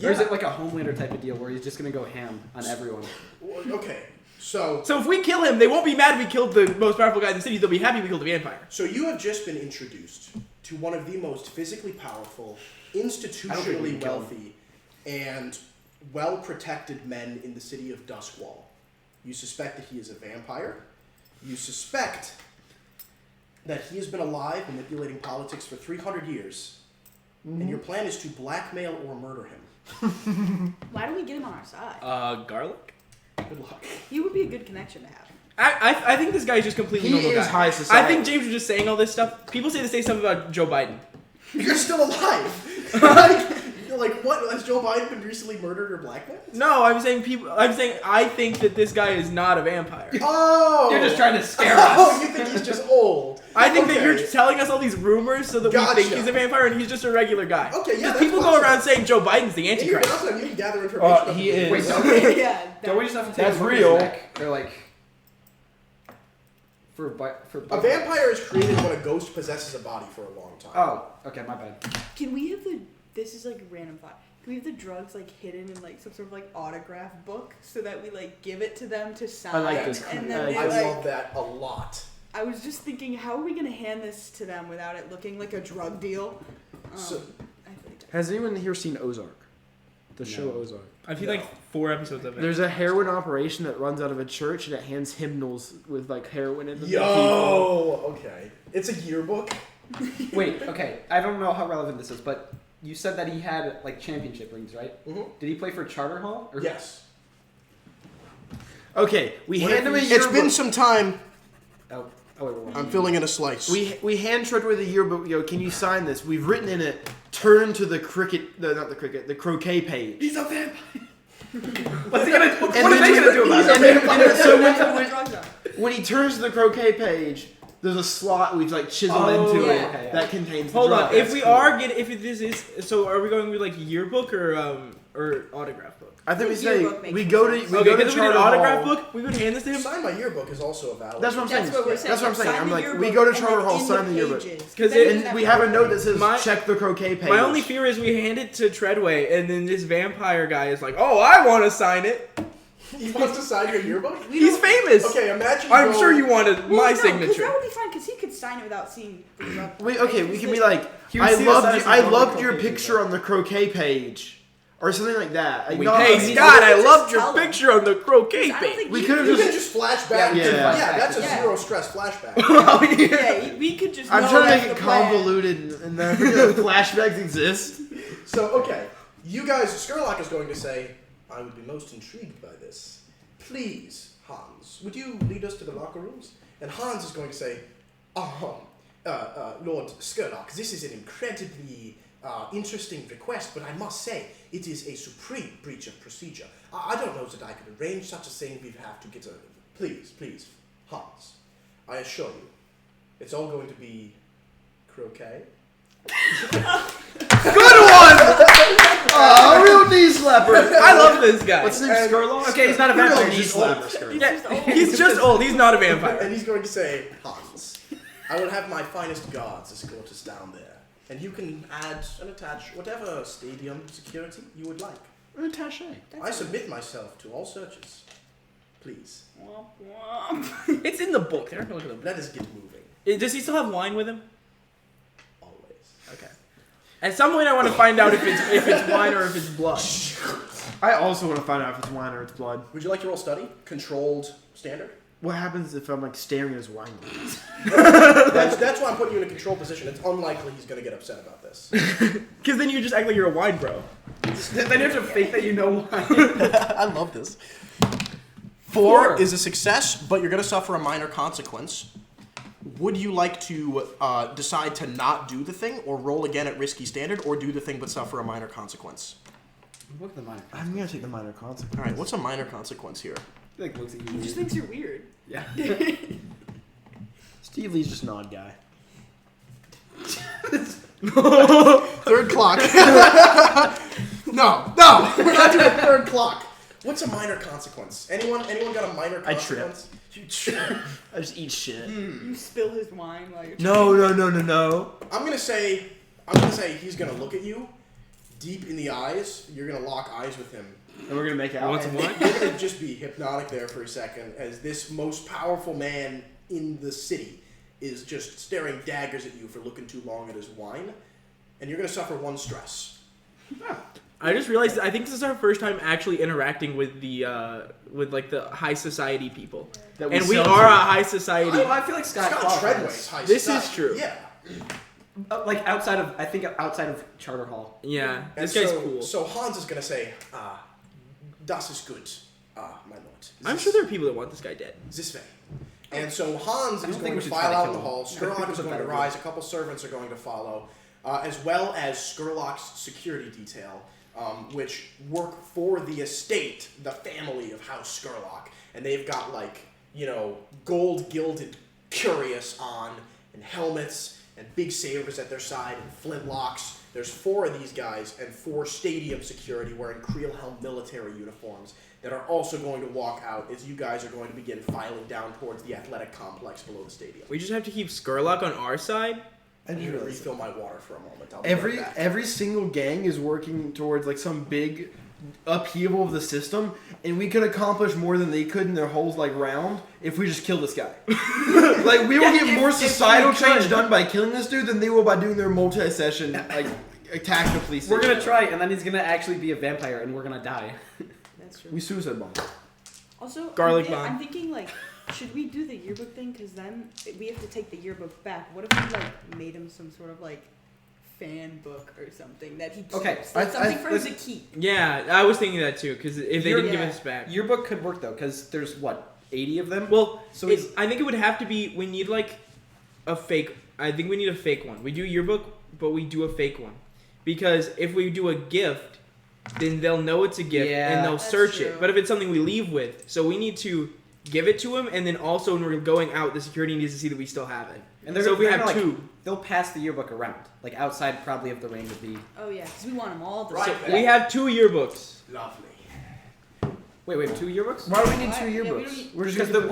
S5: Or is it like a Homelander type of deal where he's just gonna go ham on everyone?
S2: Okay, so
S4: So if we kill him, they won't be mad we killed the most powerful guy in the city. They'll be happy we killed a vampire.
S2: you have just been introduced to one of the most physically powerful,
S5: I don't
S2: institutionally
S5: think we can kill him.
S2: wealthy, and well-protected men in the city of Duskwall. You suspect that he is a vampire. You suspect that he has been alive manipulating politics for 300 years. And your plan is to blackmail or murder him.
S1: Why don't we get him on our side?
S4: Garlic?
S2: Good luck.
S1: He would be a good connection to have.
S4: I think this guy is just completely
S3: He
S4: normal
S3: is
S4: guy.
S3: high society.
S4: I think James was just saying all this stuff. People say the same stuff about Joe Biden.
S2: You're still alive. like what? Has Joe Biden been recently murdered or blackmailed?
S4: No, I'm saying I think that this guy is not a vampire.
S2: Oh!
S5: You're just trying to scare
S2: Oh,
S5: us.
S2: you think he's just old?
S4: I think that you're
S2: Okay.
S4: telling us all these rumors so that we
S2: Gotcha.
S4: think he's a vampire and he's just a regular guy.
S2: Okay, yeah,
S4: Because
S2: that's
S4: people go
S2: possible.
S4: around saying Joe Biden's the
S2: In your
S4: Antichrist.
S2: downtime, you can gather information. about
S3: he
S2: the-
S3: is.
S5: Wait, don't,
S1: Yeah.
S5: don't we just have to take
S3: That's
S5: a look at
S3: real.
S5: his neck? Or like for
S2: A vampire is created when a ghost possesses a body for a long time.
S5: Oh, okay, my bad.
S1: Can we have the? This is like a random thought. Can we have the drugs like hidden in like some sort of like autograph book so that we like give it to them to sign?
S3: I like this.
S1: And
S3: I
S1: then they
S2: I
S1: like.
S2: love that a lot.
S1: I was just thinking, how are we gonna hand this to them without it looking like a drug deal?
S2: So-
S1: I think.
S3: Has anyone here seen Ozark? The show
S5: No.
S3: Ozark.
S4: I've seen like 4 episodes of it.
S3: There's a heroin operation that runs out of a church and it hands hymnals with like heroin in them. to people.
S2: Yo, okay. It's a yearbook.
S5: Wait, okay. I don't know how relevant this is, but you said that he had like championship rings, right?
S2: Mm-hmm.
S5: Did he play for Charter Hall? Or
S2: Yes.
S3: Okay, we
S2: What
S3: hand him a
S2: if-
S3: yearbook.
S2: It's been some time.
S5: Oh, wait.
S2: I'm filling in a slice.
S3: We hand Treadway the yearbook. We go, can you sign this? We've written in it. Turn to the the croquet page.
S5: He's a vampire. What's he gonna? What
S3: And
S5: are they
S3: then-
S5: gonna do about
S3: and
S5: it?
S3: then- so
S1: That's what the
S3: when,
S1: drugs are.
S3: when he turns to the croquet page, there's a slot we've like chiseled
S5: Oh,
S3: into
S1: yeah.
S3: it
S5: Okay, yeah.
S3: that contains the
S4: Hold
S3: drug.
S4: on. If we are getting, if this is, so are we going with like yearbook or autograph book?
S3: I think we
S1: The
S3: say
S1: yearbook makes
S3: we go to
S1: sense.
S3: we
S4: Okay,
S3: go to
S4: because if we did
S3: Charter
S4: autograph
S3: Hall.
S4: book, we would hand this to him.
S2: Sign my yearbook is also a valid.
S3: That's what I'm saying.
S1: That's what we're saying.
S3: That's what I'm saying.
S1: Sign
S3: I'm
S1: the
S3: like,
S1: yearbook
S3: we go to
S1: and
S3: Charter
S1: then
S3: Hall,
S1: in
S3: sign the yearbook.
S1: pages.
S4: 'Cause
S1: Then
S3: And
S1: have
S3: we
S1: to
S3: have a
S1: write
S3: note that says
S4: My-
S3: check the croquet page.
S4: My only fear is we hand it to Treadway, and then this vampire guy is like, "Oh, I want to sign it.
S2: He wants to sign your yearbook?
S1: We
S4: He's
S1: don't-
S4: famous.
S2: Okay, imagine.
S4: I'm
S2: go-
S4: sure you wanted
S1: Well,
S4: my
S1: no, 'cause
S4: signature."
S1: that would be fine because he could sign it without seeing the drug.
S3: we can be like,
S5: He would
S3: I
S5: see us
S3: loved
S5: as
S3: you,
S5: his
S3: I
S5: normal
S3: loved your
S5: croquet
S3: picture on the croquet page, or something like that. Like,
S5: We-
S3: no,
S4: Hey
S3: I mean,
S4: Scott, I
S1: just
S4: loved
S1: tell
S4: your
S1: them.
S4: picture on the croquet
S1: I don't
S4: page.
S1: think
S3: We
S1: he-
S3: could've
S2: You can
S3: just-
S2: just flash back.
S3: Yeah.
S2: Yeah, that's a
S1: Yeah.
S2: zero stress flashback.
S4: Oh, yeah.
S1: Yeah, we could just.
S3: I'm
S1: know
S3: trying to
S1: that's
S3: make it
S1: the plan.
S3: convoluted, and then I forget that flashbacks exist.
S2: So, okay, you guys, Skurlock is going to say, I would be most intrigued by this. Please, Hans, would you lead us to the locker rooms? And Hans is going to say, Lord Skurlock, this is an incredibly interesting request, but I must say, it is a supreme breach of procedure. I don't know that I could arrange such a thing. We'd have to get a... Please, Hans. I assure you, it's all going to be croquet.
S4: Good one!
S3: A real knee slapper.
S4: I love this guy.
S3: What's his name? Skurlock?
S5: Okay, he's not a vampire.
S2: He's
S5: He's
S2: old.
S5: old.
S4: He's just old. He's not a vampire.
S2: And he's going to say, Hans, I will have my finest guards escort us down there. And you can add and attach whatever stadium security you would like.
S3: An attaché.
S2: I submit myself to all searches. Please,
S1: Womp womp.
S4: It's in the book. They're not gonna look at the
S2: let us get moving.
S4: book. Does he still have wine with him?
S2: Always.
S4: Okay. At some point, I want to find out if it's wine or if it's blood.
S3: I also want to find out if it's wine or it's blood.
S2: Would you like to roll study? Controlled standard?
S3: What happens if I'm like staring at his wine glass?
S2: That's why I'm putting you in a controlled position. It's unlikely he's going to get upset about this.
S4: Because then you just act like you're a wine bro.
S5: Then you have to fake that you know why.
S2: I love this. 4 is a success, but you're going to suffer a minor consequence. Would you like to decide to not do the thing, or roll again at risky standard, or do the thing but suffer a minor consequence?
S5: Look at the minor.
S3: I'm gonna take the minor consequence.
S2: All right, what's a minor consequence here?
S5: Like looks at you.
S1: He just thinks you're weird.
S5: Yeah.
S3: Steve Lee's just an odd guy.
S2: Third clock. No, we're not doing third clock. What's a minor consequence? Anyone got a minor
S3: I trip.
S2: consequence? You trip.
S3: I just eat shit.
S1: You spill his wine while you're
S3: No.
S2: I'm gonna say he's gonna look at you deep in the eyes. You're gonna lock eyes with him.
S5: And we're gonna make out.
S4: Want some wine?
S2: You're gonna just be hypnotic there for a second as this most powerful man in the city is just staring daggers at you for looking too long at his wine, and you're gonna suffer 1 stress.
S4: I just realized I think this is our first time actually interacting with the high society people,
S5: That
S4: and we
S5: sell
S4: are
S5: to.
S4: a high society.
S5: Oh, I feel like Scott qualifies.
S2: Treadway's high
S4: This
S2: society.
S4: is true.
S2: Yeah.
S5: Like outside of Charter Hall.
S4: Yeah,
S2: And
S4: this guy's
S2: so,
S4: cool.
S2: So Hans is gonna say, das ist gut, my lord.
S4: I'm sure there are people that want this guy dead.
S2: This way. And so Hans
S5: I don't
S2: is
S5: think
S2: going
S5: we
S2: to
S5: should
S2: file
S5: try to
S2: out
S5: kill
S2: in the
S5: him.
S2: hall.
S5: I think
S2: Skurlock
S5: we
S2: is
S5: put
S2: going to
S5: that
S2: rise. A couple servants are going to follow, as well as Skurlock's security detail, which work for the estate, the family of House Skurlock. And they've got, gold gilded curious on, and helmets, and big sabers at their side, and flintlocks. There's 4 of these guys, and 4 stadium security wearing Creelhelm military uniforms that are also going to walk out as you guys are going to begin filing down towards the athletic complex below the stadium.
S4: We just have to keep Skurlock on our side.
S2: I'm going to refill my water for a moment. I'll be right back.
S3: Every single gang is working towards like some big upheaval of the system, and we could accomplish more than they could in their whole round if we just kill this guy. Like we will get more societal change done by killing this dude than they will by doing their multi-session attack the police.
S5: We're
S3: station.
S5: gonna try, and then he's gonna actually be a vampire, and we're gonna die.
S1: That's true.
S3: We suicide bomb.
S1: Also,
S4: Garlic
S1: I'm
S4: bomb.
S1: I'm thinking should we do the yearbook thing? Because then we have to take the yearbook back. What if we made him some sort of fan book or something that he keeps?
S5: Okay,
S1: Something for him
S5: listen-
S1: to keep.
S4: Yeah, I was thinking that too. Because if they didn't give
S1: Yeah.
S4: us back,
S5: Yearbook could work though, because there's 80 of them.
S4: well,
S5: So
S4: I think it would have to be. We need a fake. I think we need a fake one. We do yearbook, but we do a fake one, because if we do a gift, then they'll know it's a gift
S5: Yeah.
S4: and they'll
S1: That's
S4: search
S1: true.
S4: it. But if it's something we leave with, so we need to give it to him, and then also when we're going out, the security needs to see that we still have it.
S5: And they're
S4: So if we
S5: they're
S4: have
S5: gonna,
S4: 2,
S5: they'll pass the yearbook around, outside probably of the ring would be.
S1: Oh yeah, because we want them all to.
S2: Right.
S1: see.
S4: we have 2 yearbooks.
S2: Lovely.
S5: Wait, 2 yearbooks?
S3: Why do we need
S1: Why?
S3: 2
S1: Yeah, we
S3: yearbooks?
S1: don't need-
S3: We're just
S5: Because
S3: gonna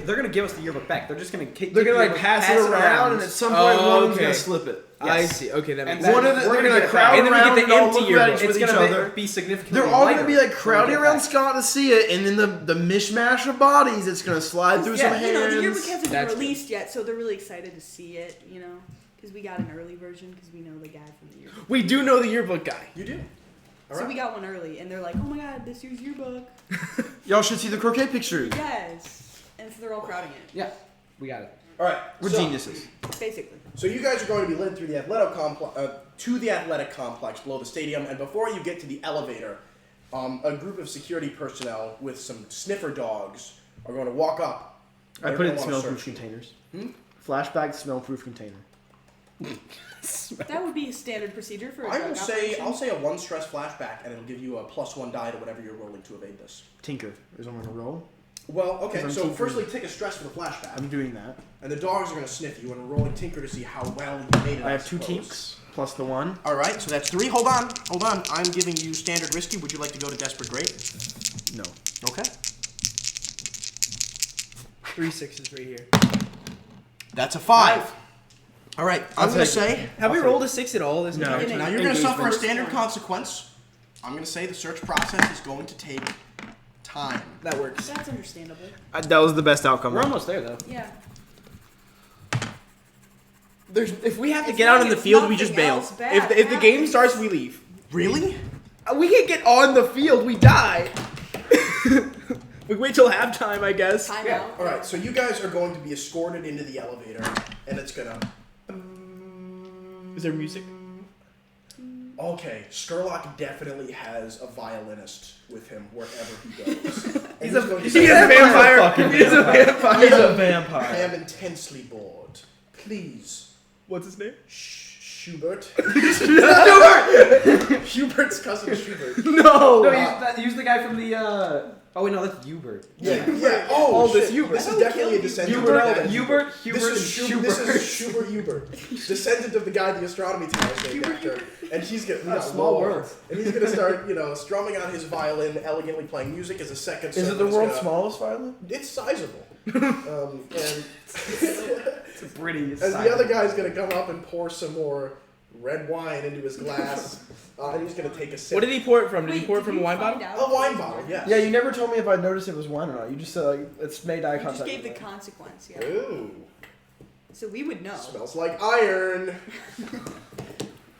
S5: they're gonna give us the yearbook back. They're just gonna
S3: they're gonna pass it around, and at some point one of them's
S4: okay.
S3: gonna slip it.
S4: I
S5: Yes.
S4: see. Okay, that
S5: And
S4: makes
S5: then
S3: One
S4: sense.
S3: of the,
S5: we're
S3: they're
S5: gonna
S3: gonna
S5: get it
S3: crowd
S5: back.
S4: And then we
S3: around
S4: get the
S3: and all
S4: empty
S3: look at
S4: yearbook.
S3: each
S5: It's
S3: with each
S5: gonna
S3: other.
S5: be significantly.
S3: They're all
S5: lighter
S3: gonna be
S5: when we
S3: crowding
S5: get
S3: around
S5: back.
S3: Scott to see it, and then the mishmash of bodies, it's gonna slide through some
S5: Yeah,
S3: hands.
S1: The yearbook hasn't been
S4: That's good.
S1: released yet, so they're really excited to see it. Because we got an early version because we know the guy from the yearbook.
S4: We do know the yearbook guy.
S2: You do. All
S1: So
S2: right.
S1: we got one early, and they're like, "Oh my god, this year's yearbook."
S3: Y'all should see the croquet pictures.
S1: Yes, and so they're all crowding it,
S5: Yeah, we got it.
S2: All right.
S3: We're
S2: so,
S3: geniuses.
S1: basically.
S2: So you guys are going to be led through the athletic complex below the stadium, and before you get to the elevator, a group of security personnel with some sniffer dogs are going to walk up.
S3: I
S2: They're
S3: put it in
S2: gonna wanna
S3: smell-proof
S2: search you.
S3: containers.
S2: Hmm?
S3: Flashback smell-proof container.
S1: That would be a standard procedure for a
S2: I
S1: drug
S2: will say,
S1: operation.
S2: I'll say a 1 stress flashback, and it'll give you a +1 die to whatever you're rolling to evade this.
S3: Tinker is what I'm gonna roll.
S2: Well, okay,
S3: 'Cause I'm
S2: so
S3: tinkering.
S2: firstly, take a stress for the flashback.
S3: I'm doing that.
S2: And the dogs are going to sniff you, and we're rolling Tinker to see how well you made it.
S3: I have 2
S2: suppose.
S3: tinks plus the 1.
S2: All right, so that's 3. Hold on. I'm giving you standard risky. Would you like to go to desperate great?
S3: No.
S2: Okay.
S4: 3 6s right here.
S2: That's a 5. All right, I'm
S3: I'll
S2: going to
S3: take
S2: say.
S4: Have we rolled a 6 at all this
S3: No.
S4: entire
S1: Yeah,
S4: time?
S2: Now you're going to suffer a
S1: Engagement.
S2: standard consequence. I'm going to say the search process is going to take time.
S4: That works.
S1: That's understandable.
S3: That was the best outcome.
S5: We're almost there though.
S1: Yeah.
S4: If we have to
S1: As
S4: get out
S1: long
S4: in the
S1: as
S4: field, we just
S1: nothing
S4: bail.
S1: else bad
S4: If the game
S1: happens.
S4: starts, we leave.
S2: Really?
S4: We can't get on the field, we die. We wait till halftime, I guess.
S1: Time
S2: Yeah.
S1: out.
S2: All right, so you guys are going to be escorted into the elevator, and it's going to.
S4: Is there music?
S2: Okay, Skurlock definitely has a violinist with him wherever he goes. And
S4: He's a
S2: going to
S4: he's
S2: say,
S4: a vampire.
S3: fucking
S4: He's a vampire.
S3: He's a
S2: I
S3: vampire.
S2: am intensely bored. Please,
S4: What's his name?
S2: Schubert. Hubert's cousin Schubert.
S4: No.
S5: No, use the guy from the. Oh wait, no, that's Hubert.
S2: Yeah. Oh,
S4: Aldous
S2: shit.
S4: Hubert.
S2: This is definitely a descendant
S5: Hubert,
S2: of the guy.
S5: Hubert,
S2: This is
S5: and
S2: This is Schubert Hubert, descendant of the guy the astronomy tower is named after, and he's gonna
S5: That's small world.
S2: and he's gonna start, strumming on his violin, elegantly playing music as a second.
S3: Is it
S2: son
S3: the
S2: who's
S3: world's
S2: gonna-
S3: smallest violin?
S2: It's sizable, and
S5: It's pretty.
S2: and the other guy's gonna come up and pour some more red wine into his glass, and he's gonna take a sip.
S4: What did he pour it from? Did he
S1: Wait,
S4: pour it
S1: did
S4: from a
S1: you
S4: wine
S1: find
S4: bottle?
S1: out?
S2: A wine bottle, yes.
S3: Yeah, you never told me if I noticed it was wine or not. You just said like it's made eye
S1: You
S3: contact.
S1: just gave the
S3: with it.
S1: consequence, yeah.
S2: Ooh,
S1: So we would know.
S2: smells like iron.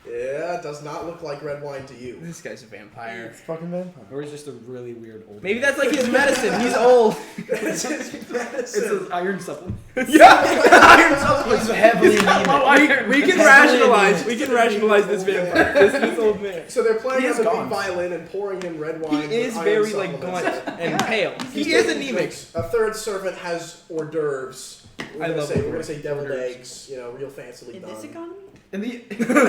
S2: Yeah, it does not look like red wine to you.
S4: This guy's a vampire.
S3: It's fucking vampire.
S5: Or he's just a really weird old.
S4: Maybe that's like his medicine. He's old.
S2: It's his
S5: It's
S2: medicine.
S5: an iron supplement.
S4: Yeah.
S3: He's heavily anemic.
S4: We can rationalize. We can rationalize this vampire. This old man.
S2: So they're playing
S3: He
S2: on
S3: is
S2: the big
S3: gone.
S2: violin and pouring him red
S4: He
S2: wine.
S4: is
S2: with
S4: very
S2: iron
S4: like
S2: supplements.
S4: blunt and pale.
S2: He's
S4: He is
S2: taking
S4: anemic.
S2: drinks. A third servant has hors d'oeuvres. We're
S4: I
S2: gonna
S4: love
S2: say,
S4: hors
S2: we're gonna say deviled
S4: d'oeuvres.
S2: eggs, real fancily
S1: In
S2: done.
S1: this economy?
S5: In the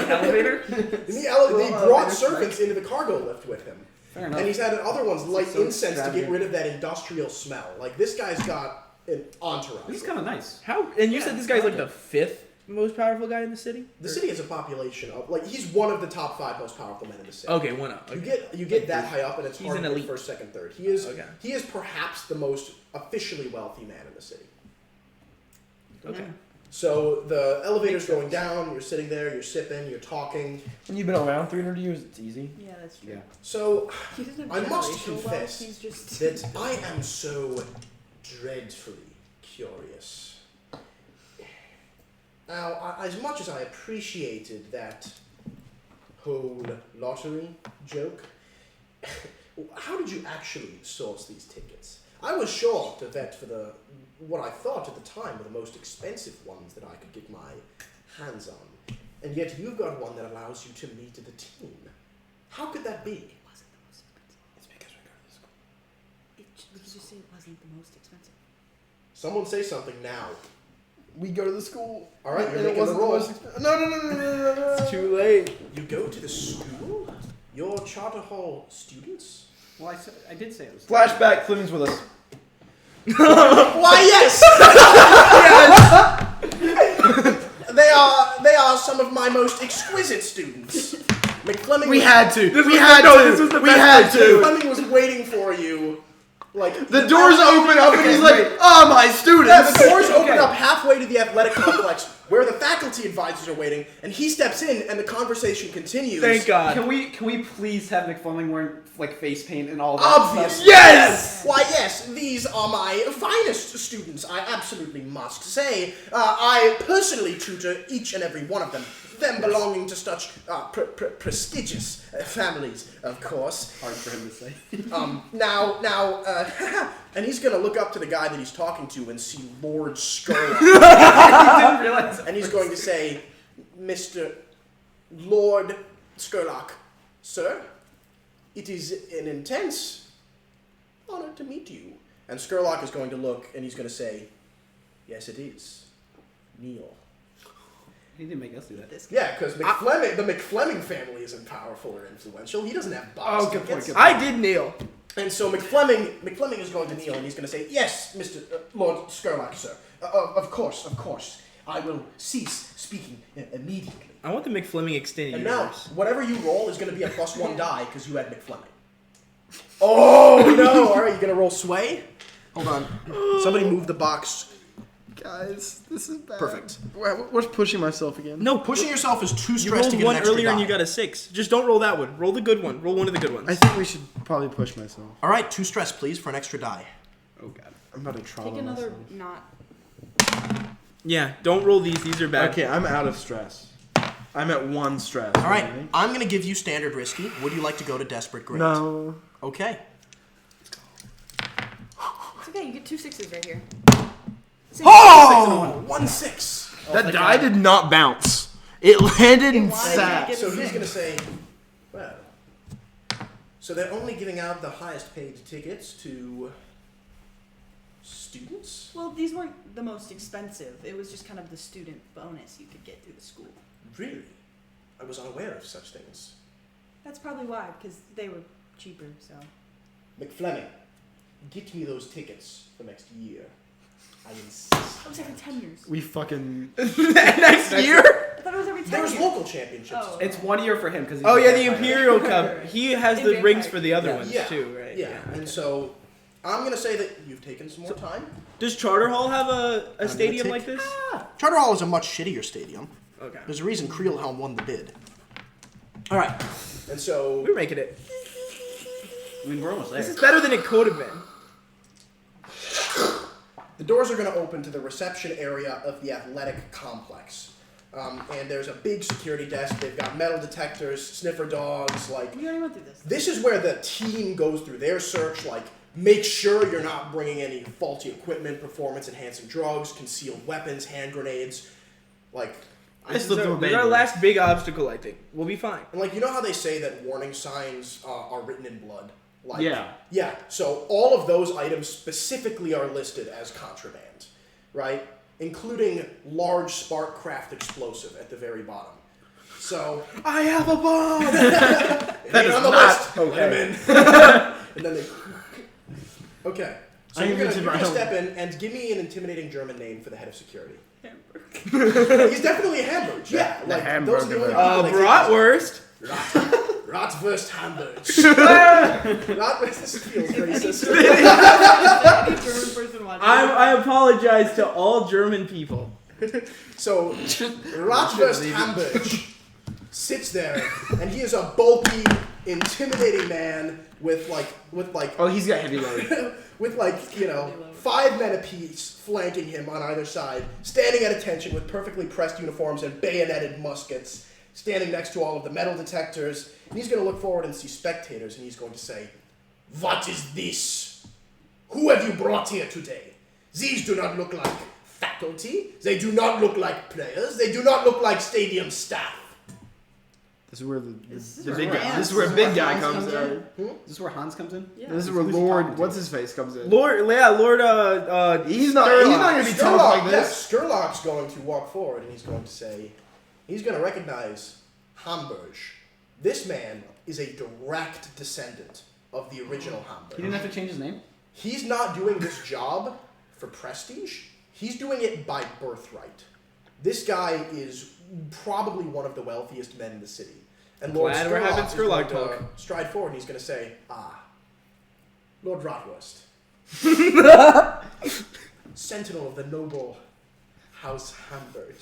S5: elevator.
S2: They
S3: Well,
S2: brought
S3: it's
S2: servants into the cargo lift with him.
S5: Fair enough.
S2: And he's had other ones light
S5: So
S2: incense to get
S5: extravagant.
S2: rid of that industrial smell. Like, this guy's got an entourage.
S5: This is kind of nice.
S4: How? And you
S2: Yeah,
S4: said this guy's like the 5th most powerful guy in the city.
S2: The city has a population of, he's one of the top 5 most powerful men in the city.
S4: Okay, one up.
S2: You get that high up, and it's
S4: He's
S2: hard
S4: an
S2: to get
S4: elite.
S2: first, second, third. He is
S4: Okay.
S2: he is perhaps the most officially wealthy man in the city.
S4: Okay.
S2: So the elevator's going down. You're sitting there. You're sipping. You're talking.
S3: When you've been around 300 years, it's easy.
S1: Yeah, that's true.
S5: Yeah.
S2: So
S1: He doesn't
S2: I
S1: have
S2: must
S1: generational wealth,
S2: confess
S1: he's just
S2: that I am so dreadfully curious. Now, as much as I appreciated that whole lottery joke, how did you actually source these tickets? I was sure to vet for what I thought at the time were the most expensive ones that I could get my hands on, and yet you've got one that allows you to meet the team. How could that be?
S1: It wasn't the most expensive.
S3: It's because we go to the school.
S1: We could just say it wasn't the most expensive.
S2: Someone say something now.
S3: We go to the school.
S2: All right, you're
S3: and it
S2: making the
S3: wasn't
S2: roll.
S3: most expensive. No.
S4: It's too late.
S2: You go to the school? You're Charter Hall students?
S5: Well, I did say it was.
S3: Flashback. Fleming's with us.
S2: Why, yes! They are some of my most exquisite students. McFleming.
S3: We had to.
S4: This
S3: we
S4: was-
S3: had
S4: no,
S3: to.
S4: this was the
S3: we
S4: best
S3: had
S4: place
S3: to.
S2: McFleming was waiting for you.
S3: The doors open up and he's like,
S5: wait.
S3: "Oh, my
S2: Yeah,
S3: students."
S2: the doors open
S5: Okay.
S2: up halfway to the athletic complex where the faculty advisors are waiting, and he steps in, and the conversation continues.
S4: Thank God.
S5: Can we please have McFleming wearing face paint and all that
S2: Obviously.
S5: stuff?
S4: Yes!
S2: Why, yes, these are my finest students, I absolutely must say. I personally tutor each and every one of them belonging to such prestigious families, of course.
S5: Hard for him to say.
S2: And he's gonna look up to the guy that he's talking to and see Lord Skurlock.
S5: I didn't realize.
S2: And he's going to say, Mr. Lord Skurlock, sir, it is an intense honor to meet you. And Skurlock is going to look and he's going to say, yes, it is. Kneel.
S5: He didn't make us do that.
S1: This
S2: Yeah, because the McFleming family isn't powerful or influential. He doesn't have box
S3: Oh, good point,
S2: tickets.
S3: good
S4: I did kneel.
S2: And so McFleming is going to kneel and he's going to say, "Yes, Mr. Lord Skurlock, sir. Of course. I will cease speaking immediately."
S4: I want the McFleming extended
S2: And now,
S4: universe.
S2: whatever you roll is going to be a +1 die because you had McFleming. Oh no! All right, you gonna roll sway? Hold on. Somebody move the box.
S3: Guys, this is bad.
S2: Perfect.
S3: What's pushing myself again?
S4: No,
S2: Pushing yourself is too
S4: you
S2: stressed
S4: rolled
S2: to get
S4: one
S2: an extra
S4: earlier
S2: die.
S4: and you got a 6. Just don't roll that one. Roll the good one. Roll one of the good ones.
S3: I think we should probably push myself.
S2: All right, 2 stress, please, for an extra die.
S3: Oh god. I'm about to try
S1: Take another
S3: myself.
S1: not.
S4: Yeah, don't roll these. These are bad.
S3: Okay, I'm out of stress. I'm at 1 stress.
S2: All right, I'm gonna give you standard risky. Would you like to go to desperate great?
S3: No.
S2: Okay.
S1: It's okay. You get 2 6s right here.
S2: Oh! 1-6.
S3: That die did not bounce. It landed and
S1: Why did
S3: sat.
S1: you get
S2: So
S1: a
S2: he's
S1: six?
S2: gonna say, well. So they're only giving out the highest paid tickets to students?
S1: Well, these weren't the most expensive. It was just kind of the student bonus you could get through the school.
S2: Really? I was unaware of such things.
S1: That's probably why, because they were cheaper. So
S2: McFleming, get me those tickets for next year. I insist.
S1: it was every 10 years.
S3: We fucking.
S4: Next year?
S1: I thought it was every 10
S2: There's
S1: years.
S2: local championships.
S1: Oh.
S5: It's 1 year for him because.
S4: Oh yeah, the Imperial Cup. He has
S1: In
S4: the
S1: Vampire.
S4: rings for the other
S5: Yeah.
S4: ones
S2: Yeah.
S4: too, right?
S2: Yeah, and so I'm gonna say that you've taken some more time.
S4: Does Charter Hall have a
S2: gonna
S4: stadium
S2: take-
S4: like this?
S2: Charter Hall is a much shittier stadium.
S4: Okay.
S2: There's a reason Creelhelm won the bid. All right, and so
S4: We're making it.
S5: I mean, we're almost there.
S4: This is better than it could have been.
S2: the doors are going to open to the reception area of the athletic complex. And there's a big security desk. They've got metal detectors, sniffer dogs. Like,
S1: We already went through this.
S2: this is where the team goes through their search. Like, make sure you're not bringing any faulty equipment, performance-enhancing drugs, concealed weapons, hand grenades. Like,
S3: I
S4: This is
S3: slipped through a
S4: our, this is our
S3: Beyblade.
S4: last big obstacle, I think. We'll be fine.
S2: and like, you know how they say that warning signs are written in blood? Like,
S5: Yeah.
S2: Yeah, so all of those items specifically are listed as contraband, right? Including large spark craft explosive at the very bottom. So,
S4: I have a bomb.
S2: that
S3: is
S2: on the
S3: not
S2: list.
S3: okay.
S2: Let 'em in. And then they. Okay. So
S3: I
S2: you're
S3: can
S2: gonna
S3: intimidate-
S2: step in and give me an intimidating German name for the head of security. He's definitely a Hamburg. Yeah,
S3: the
S2: like those are the only
S3: hamburger.
S2: people they take
S4: Bratwurst.
S2: Ratwurst Hamburg. Ratwurst this feels racist.
S1: Any German person watching.
S4: I apologize to all German people.
S2: So, Ratwurst Hamburg sits there, and he is a bulky, intimidating man with like
S3: Oh, he's got heavy load.
S2: with like, you know, 5 men apiece flanking him on either side, standing at attention with perfectly pressed uniforms and bayoneted muskets, standing next to all of the metal detectors, and he's going to look forward and see spectators, and he's going to say, "What is this? Who have you brought here today? These do not look like faculty. They do not look like players. They do not look like stadium staff."
S3: This is where
S1: This is
S3: the
S1: where
S3: big guy.
S1: Hans-
S3: This is where big guy
S5: Hans
S3: comes
S5: comes
S3: in.
S5: Is this where Hans comes in?
S1: Yeah.
S3: This is where
S5: Who's he
S3: Lord,
S5: talking to?
S3: what's his face, comes in.
S4: Lord,
S3: He's not gonna be tough like this.
S2: Yes, Skurlock's going to walk forward and he's going to say, he's going to recognize Hamburg. This man is a direct descendant of the original Hamburg.
S5: He didn't have to change his name?
S2: He's not doing this job for prestige. He's doing it by birthright. This guy is probably one of the wealthiest men in the city. And Lord
S4: Glad we're having
S2: Skurlock is going
S4: Skurlock
S2: to
S4: talk.
S2: stride forward and he's going to say, Lord Rotwurst. Sentinel of the noble House Hamburg.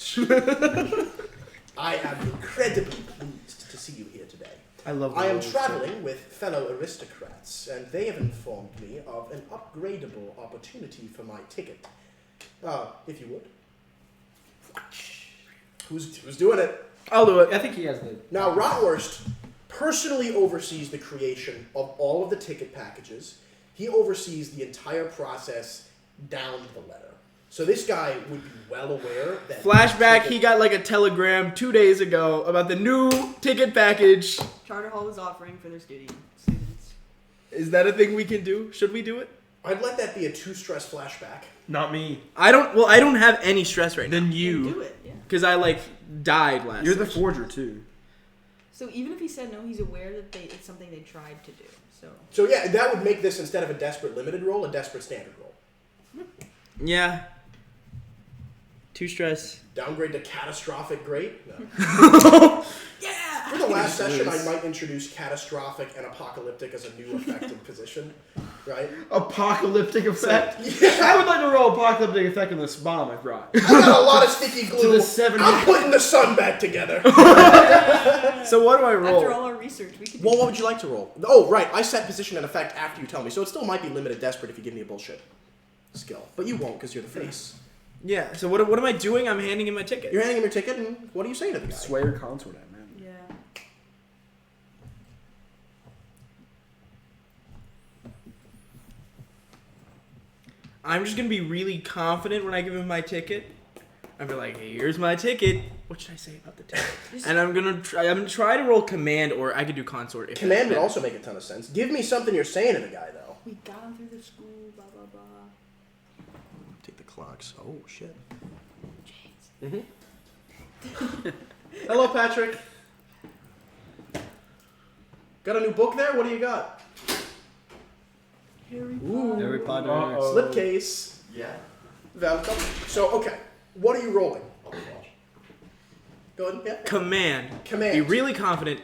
S2: I am incredibly pleased to see you here today.
S3: I love.
S2: I am traveling with fellow aristocrats, and they have informed me of an upgradable opportunity for my ticket. If you would. Who's doing it?
S4: I'll do it.
S5: I think he has the.
S2: Now, Rotwurst personally oversees the creation of all of the ticket packages. He oversees the entire process down to the letter. So this guy would be well aware that...
S4: Flashback, he got like a telegram 2 days ago about the new ticket package.
S1: Charter Hall was offering for their students.
S4: Is that a thing we can do? Should we do it?
S2: I'd let that be a 2-stress flashback.
S3: Not me.
S4: I don't have any stress right now.
S3: Then
S1: Do
S3: you.
S1: it, yeah.
S4: because I like died last.
S3: You're the
S4: session.
S3: forger too.
S1: So even if he said no, he's aware that it's something they tried to do.
S2: So yeah, that would make this, instead of a desperate limited roll, a desperate standard roll.
S4: Yeah. Too stress.
S2: Downgrade to catastrophic great? No.
S1: Yeah.
S2: For the last session, I might introduce catastrophic and apocalyptic as a new effective position, right?
S3: Apocalyptic effect.
S2: Yeah.
S3: I would like to roll apocalyptic effect on this bomb I brought.
S2: I got a lot of sticky glue.
S3: To the 70.
S2: I'm putting the sun back together.
S4: So what do I roll?
S1: After all our research, we could.
S2: Well, what would you like to roll? Oh, right. I set position and effect after you tell me, so it still might be limited desperate if you give me a bullshit skill. But you won't because you're the face.
S4: Yeah. So what am I doing? I'm handing him my ticket.
S2: You're handing him your ticket, and what are you saying to the guy?
S3: Sway or consort at, man.
S1: Yeah.
S4: I'm just gonna be really confident when I give him my ticket. I'm gonna be like, hey, here's my ticket. What should I say about the ticket? And I'm gonna try to roll command, or I could do consort. If
S2: Command would
S4: that's
S2: also make a ton of sense. Give me something you're saying to the guy, though.
S1: We got him through the school. Blah blah blah.
S2: Take the clocks. Oh, shit.
S1: James.
S2: Hello, Patrick. Got a new book there? What do you got?
S5: Harry Potter.
S3: Uh-oh.
S2: Slipcase.
S3: Yeah.
S2: Welcome. So, okay. What are you rolling? Go ahead. Yeah.
S4: Command.
S2: Command.
S4: Be really confident.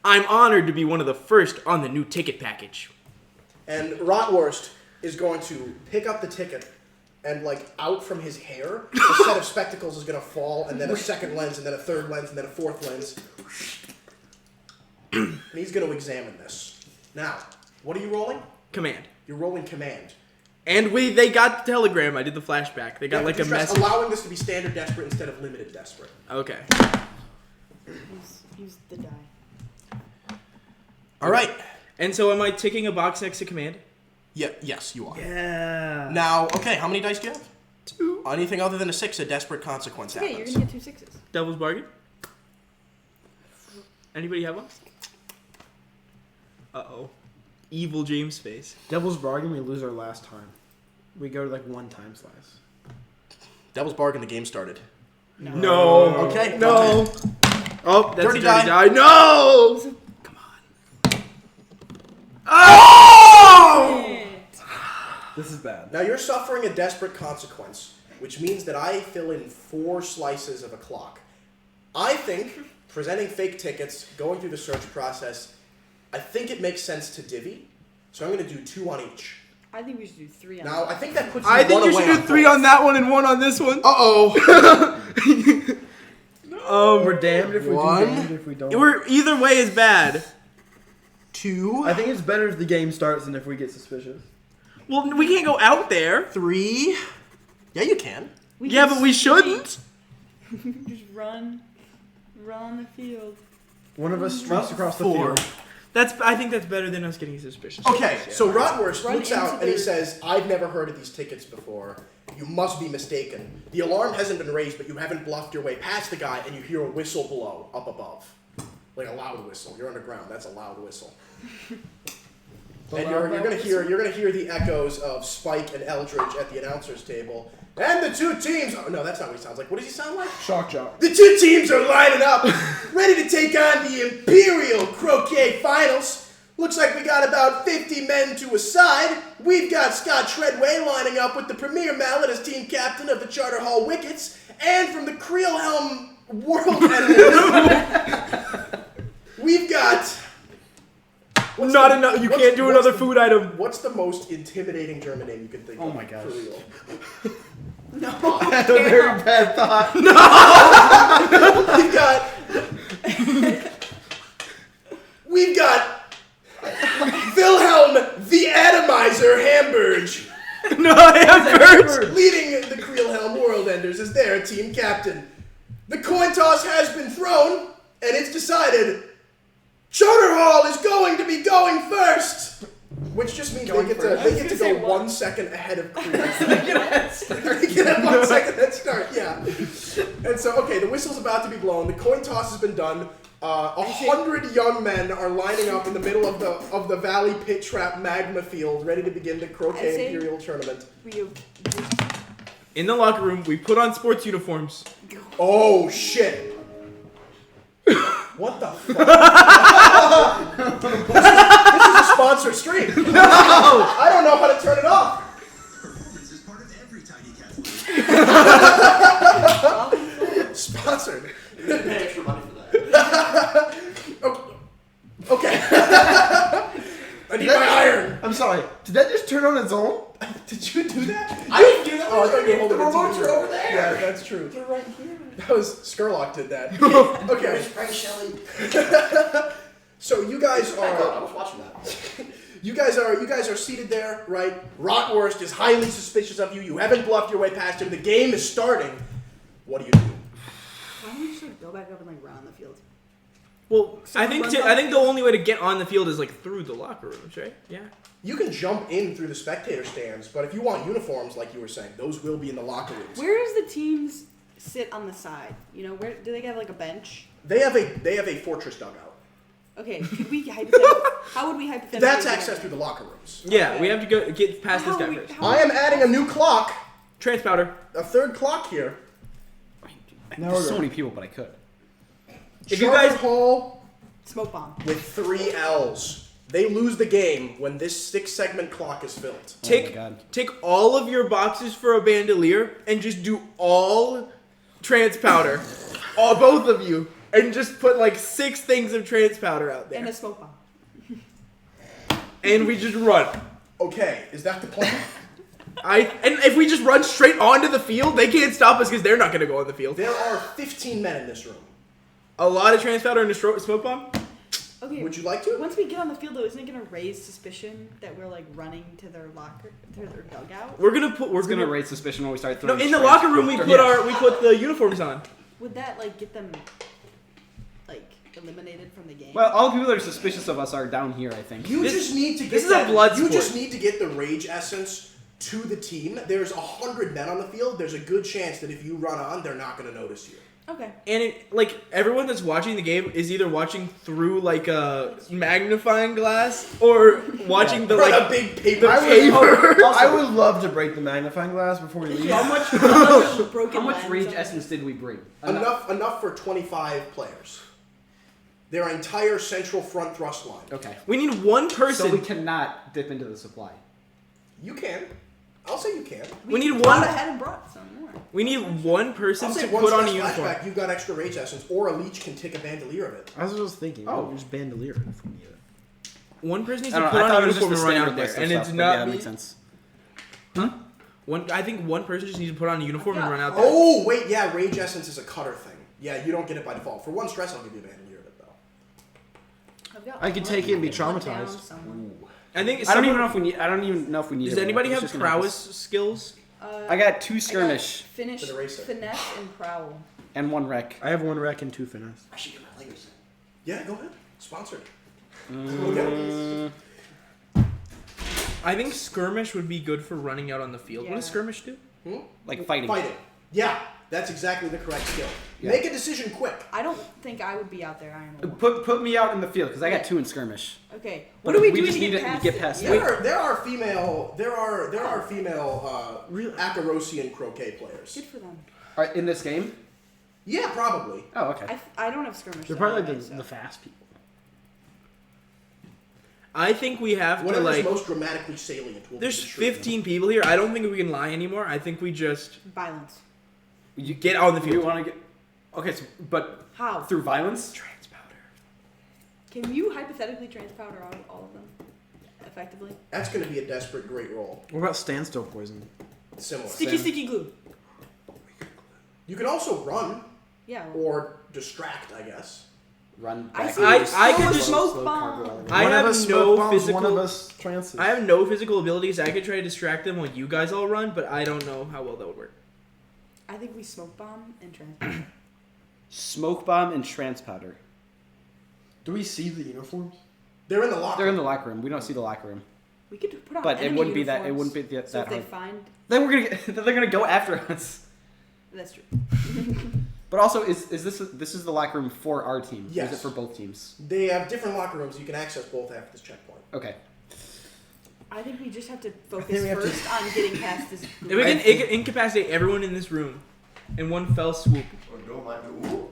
S4: I'm honored to be one of the first on the new ticket package.
S2: And Rotwurst is going to pick up the ticket, and like out from his hair, a set of spectacles is going to fall, and then a second lens, and then a third lens, and then a fourth lens. And he's going to examine this. Now, what are you rolling?
S4: Command.
S2: You're rolling command.
S4: And they got the telegram. I did the flashback. They got
S2: Yeah,
S4: like
S2: but
S4: a
S2: you stress
S4: message.
S2: allowing this to be standard desperate instead of limited desperate.
S4: Okay.
S1: Use the die.
S2: All right.
S4: And so am I ticking a box next to command?
S2: Yeah. Yes, you are.
S4: Yeah.
S2: Now, okay, how many dice do you have?
S4: 2.
S2: Anything other than a 6, a desperate consequence
S1: Okay, you're
S2: happens.
S1: gonna get 2 6s.
S4: Devil's bargain. Anybody have one? Uh-oh. Evil James face.
S3: Devil's bargain, we lose our last time. We go to like 1 time slice.
S2: Devil's bargain, the game started.
S4: No.
S2: Okay,
S4: No. Oh, that's
S2: Dirty
S4: a dirty
S2: die.
S4: die. No!
S2: Come on. Oh!
S3: This is bad.
S2: Now you're suffering a desperate consequence, which means that I fill in 4 slices of a clock. I think presenting fake tickets, going through the search process, I think it makes sense to divvy. So I'm going to do 2 on each.
S1: I think we should do 3 on
S2: Now I think that puts you
S4: I think
S2: one
S4: you
S2: away
S4: should do 3
S2: both.
S4: on that one and 1 on this one.
S2: Uh-oh.
S3: We're damned if we
S2: One.
S3: do, damned if we don't.
S4: Either way is bad.
S2: 2.
S3: I think it's better if the game starts than if we get suspicious.
S4: Well, we can't go out there.
S2: 3. Yeah, you can.
S4: Yeah, but we shouldn't.
S1: Just run the field.
S3: One of us streaks across the
S2: 4.
S3: field.
S4: I think that's better than us getting suspicious.
S2: Okay, so Rotwurst
S1: Run
S2: looks
S1: into
S2: out and he
S1: the-
S2: says, I've never heard of these tickets before. You must be mistaken. The alarm hasn't been raised, but you haven't bluffed your way past the guy, and you hear a whistle blow up above. Like a loud whistle. You're underground. That's a loud whistle. And you're gonna hear the echoes of Spike and Eldridge at the announcers table. And the 2 teams. Oh no, that's not what he sounds like. What does he sound like?
S3: Shock jock.
S2: The 2 teams are lining up, ready to take on the Imperial Croquet Finals. Looks like we got about 50 men to a side. We've got Scott Treadway lining up with the Premier Mallet as team captain of the Charter Hall Wickets, and from the Creel Helm World Editors, we've got.
S4: Not enough. You can't do another food item.
S2: What's the most intimidating German name you can think of?
S3: Oh my gosh.
S2: For real?
S3: I had a very bad thought.
S2: We've got Wilhelm the Atomizer Hamburg
S4: No, Hamburg.
S2: leading the Creelhelm World Enders as their team captain. The coin toss has been thrown, and it's decided Charter Hall is going to be going first. Which just means they get to go 1 second ahead of Creel. They get a 1 second head start, yeah. And so, okay, the whistle's about to be blown. The coin toss has been done. 100 young men are lining up in the middle of the Valley Pit Trap Magma Field, ready to begin the
S1: I
S2: Croquet
S1: say-
S2: Imperial Tournament.
S1: We just
S4: In the locker room, we put on sports uniforms.
S2: Oh shit! What the fuck? this is a sponsored stream. No! I don't know how to turn it off.
S6: Performance is part of every Tiny Cat.
S2: Sponsored.
S7: You didn't pay extra money for that.
S2: Okay. I need my iron.
S3: I'm sorry. Did that just turn on its own?
S2: Did you do that?
S7: I didn't do that.
S2: Oh, I thought you were
S7: The
S2: holding
S7: remotes
S2: TV.
S7: are over there.
S2: Yeah, that's true.
S1: They're right here.
S2: That was Skurlock did that. Okay.
S7: Frank Shelley.
S2: So you guys
S7: I
S2: are
S7: was watching that.
S2: you guys are seated there, right? Rotwurst is highly suspicious of you. You haven't bluffed your way past him. The game is starting. What do you do?
S1: Why don't we just like go back up and like run on the field?
S4: Well, I
S1: Someone
S4: think
S1: runs
S4: I
S1: on
S4: think the only way to get on the field is like through the locker rooms, right? Yeah.
S2: You can jump in through the spectator stands, but if you want uniforms, like you were saying, those will be in the locker rooms.
S1: Where does the teams sit on the side? You know, where do they have like a bench?
S2: They have a fortress dugout.
S1: Okay, could we hypothetically? How would we hypothetically?
S2: That's
S1: get
S2: access
S1: in?
S2: through the locker rooms.
S4: Yeah,
S1: Okay.
S4: we have to get past this
S1: How
S4: guy
S1: we-
S4: first.
S1: how-
S2: I am adding a new clock,
S4: Transpowder.
S2: a third clock here.
S5: There's so many people, but I could.
S4: If you
S2: Charter
S4: guys-
S2: Hall
S1: Smoke bomb.
S2: with 3 L's. They lose the game when this 6-segment clock is filled.
S5: Oh my
S4: Take
S5: God.
S4: take all of your boxes for a bandolier and just do all transpowder, all both of you, and just put like 6 things of transpowder out
S1: And
S4: there,
S1: a smoke bomb.
S4: and we just run.
S2: Okay, is that the plan?
S4: And if we just run straight onto the field, they can't stop us because they're not gonna go on the field.
S2: There are 15 men in this room.
S4: A lot of transpowder and a smoke bomb.
S1: Okay.
S2: Would you like to?
S1: Once we get on the field, though, isn't it gonna raise suspicion that we're like running to their locker, to their dugout?
S4: We're
S5: It's gonna raise suspicion when we start
S4: No,
S5: throwing.
S4: in the
S5: strange
S4: locker room we
S5: food.
S4: put the uniforms on.
S1: Would that like get them like eliminated from the game?
S5: Well, all the people that are suspicious of us are down here, I think.
S2: You
S4: This-
S2: just need to get
S4: this is a blood
S2: You
S4: sport.
S2: just need to get the rage essence to the team. There's 100 men on the field. There's a good chance that if you run on, they're not going to notice you.
S1: Okay.
S4: And it, like everyone that's watching the game is either watching through like a magnifying glass or watching the
S2: Run
S4: like
S2: a big paper.
S3: I
S4: paper.
S3: would love to break the magnifying glass before we leave.
S5: How much?
S1: Broken
S5: How much
S1: lens
S5: rage
S1: on it.
S5: essence did we bring?
S2: Enough for 25 players. Their entire central front thrust line.
S5: Okay.
S4: We need one
S5: So
S4: person.
S5: we cannot dip into the supply.
S2: You can. I'll say you can.
S4: We need
S1: Thought
S4: one.
S1: ahead and brought some more.
S4: We need one person
S2: I'll
S4: to
S2: say one
S4: put on a
S2: stress
S4: uniform.
S2: flashback, you've got extra rage essence, or a leech can take a bandolier of it.
S3: I was just thinking.
S5: Oh.
S3: We just bandolier it if we need it.
S4: One person needs
S5: I
S4: to
S5: don't
S4: put
S5: know. I
S4: on
S5: thought
S4: a
S5: it was just
S4: uniform
S5: the
S4: and run
S5: standard
S4: out
S5: list
S4: there,
S5: of
S4: and
S5: stuff,
S4: it's
S5: but
S4: not
S5: yeah, that
S4: me.
S5: makes sense.
S4: One. I think one person just needs to put on a uniform and run out there.
S2: Oh, wait, yeah, rage essence is a cutter thing. Yeah, you don't get it by default. For one stress, I'll give you a bandolier of it, though.
S1: I've got
S3: I could
S1: one.
S3: take it and be
S1: Put down
S3: traumatized.
S1: someone.
S4: I think.
S5: I don't even
S4: someone-
S5: know if we need. I don't even know if we need.
S4: Does
S5: it.
S4: anybody
S5: It's
S4: have
S5: just gonna help
S4: prowess
S5: us.
S4: skills?
S5: I got 2
S1: I got
S5: skirmish
S1: finish,
S2: For the racer.
S1: finesse, and prowl.
S5: and 1 wreck.
S3: I have 1 wreck and 2 finesse.
S7: I should get my Legos in.
S2: Yeah, go ahead. Sponsored.
S4: I think skirmish would be good for running out on the field. What does
S1: Yeah.
S4: skirmish do?
S5: Like fighting.
S2: Fighting. Yeah, that's exactly the correct skill.
S5: Yeah.
S2: Make a decision quick.
S1: I don't think I would be out there. I am. alone.
S5: Put me out in the field because I got 2 in skirmish.
S1: Okay.
S5: But
S1: What do we
S5: we
S1: do
S5: just
S1: to
S5: need
S1: get
S5: to
S1: past
S5: get
S1: it?
S5: past
S1: Yeah.
S5: it.
S2: There are female Akarosian croquet players.
S1: Good for them.
S5: All right, in this game.
S2: Yeah, probably.
S5: Oh, okay.
S1: I don't have skirmish.
S3: They're
S1: though,
S3: probably
S1: anyway,
S3: like
S1: so.
S3: the fast people.
S4: I think we have to
S2: Whatever's
S4: like.
S2: most dramatically salient will
S4: There's
S2: be the truth.
S4: 15 people here. I don't think we can lie anymore. I think we just
S1: Violence.
S5: You
S4: get on the
S5: You
S4: field.
S5: want to get? Okay, so, but
S1: How?
S5: through violence.
S4: Transpowder.
S1: Can you hypothetically transpowder all of them effectively?
S2: That's going to be a desperate great roll.
S3: What about standstill poison?
S2: Similar.
S1: Sticky glue.
S2: You can also run
S1: Yeah.
S2: or distract, I guess.
S5: Run
S1: I
S5: back.
S1: see.
S4: I could
S1: Throw a
S4: just-
S1: smoke bomb.
S4: I
S3: One
S4: have
S3: of us
S4: no
S3: smoke bombs,
S4: physical.
S3: One of us trances.
S4: I have no physical abilities. I could try to distract them while you guys all run, but I don't know how well that would work.
S1: I think we smoke bomb and transpowder.
S5: Smoke bomb and transpowder.
S3: Do we see the uniforms?
S2: They're in the locker.
S5: They're in the locker room. We don't see the locker room.
S1: We could put on.
S5: But it
S1: enemy
S5: wouldn't be that. It
S1: uniforms,
S5: wouldn't be that,
S1: So
S5: that
S1: if they
S5: hard.
S1: find,
S5: Then we're gonna get, then they're gonna go after us.
S1: that's true.
S5: But also, is this is the locker room for our team? Or
S2: Yes.
S5: is it for both teams?
S2: They have different locker rooms. You can access both after this checkpoint.
S5: Okay.
S1: I think we just have to focus
S3: we have to-
S1: first on getting past this.
S4: If we can incapacitate everyone in this room in one fell swoop.
S7: Oh, no, my. Ooh.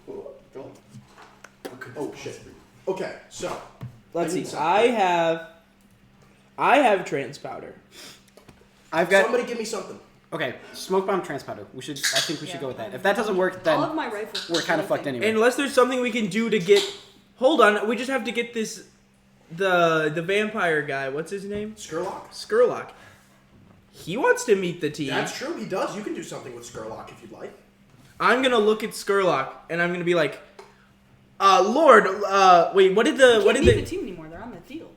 S7: Oh, don't.
S2: Oh shit. Okay, so
S4: Let's
S2: I need
S4: see.
S2: something.
S4: I have trans powder.
S5: I've got.
S2: Somebody give me something.
S5: Okay, smoke bomb transpowder. I think we should
S1: Yeah.
S5: go with that. If that doesn't work,
S1: All of
S5: then
S1: my rifles.
S5: we're kind of fucked anyway.
S4: Unless there's something we can do to get. Hold on, we just have to get this. The vampire guy. What's his name?
S2: Skurlock?
S4: Skurlock. He wants to meet the team.
S2: That's true, he does. You can do something with Skurlock if you'd like.
S4: I'm gonna look at Skurlock and I'm gonna be like, Lord, wait, what did
S1: Can't meet the
S4: the
S1: team anymore. They're on the field.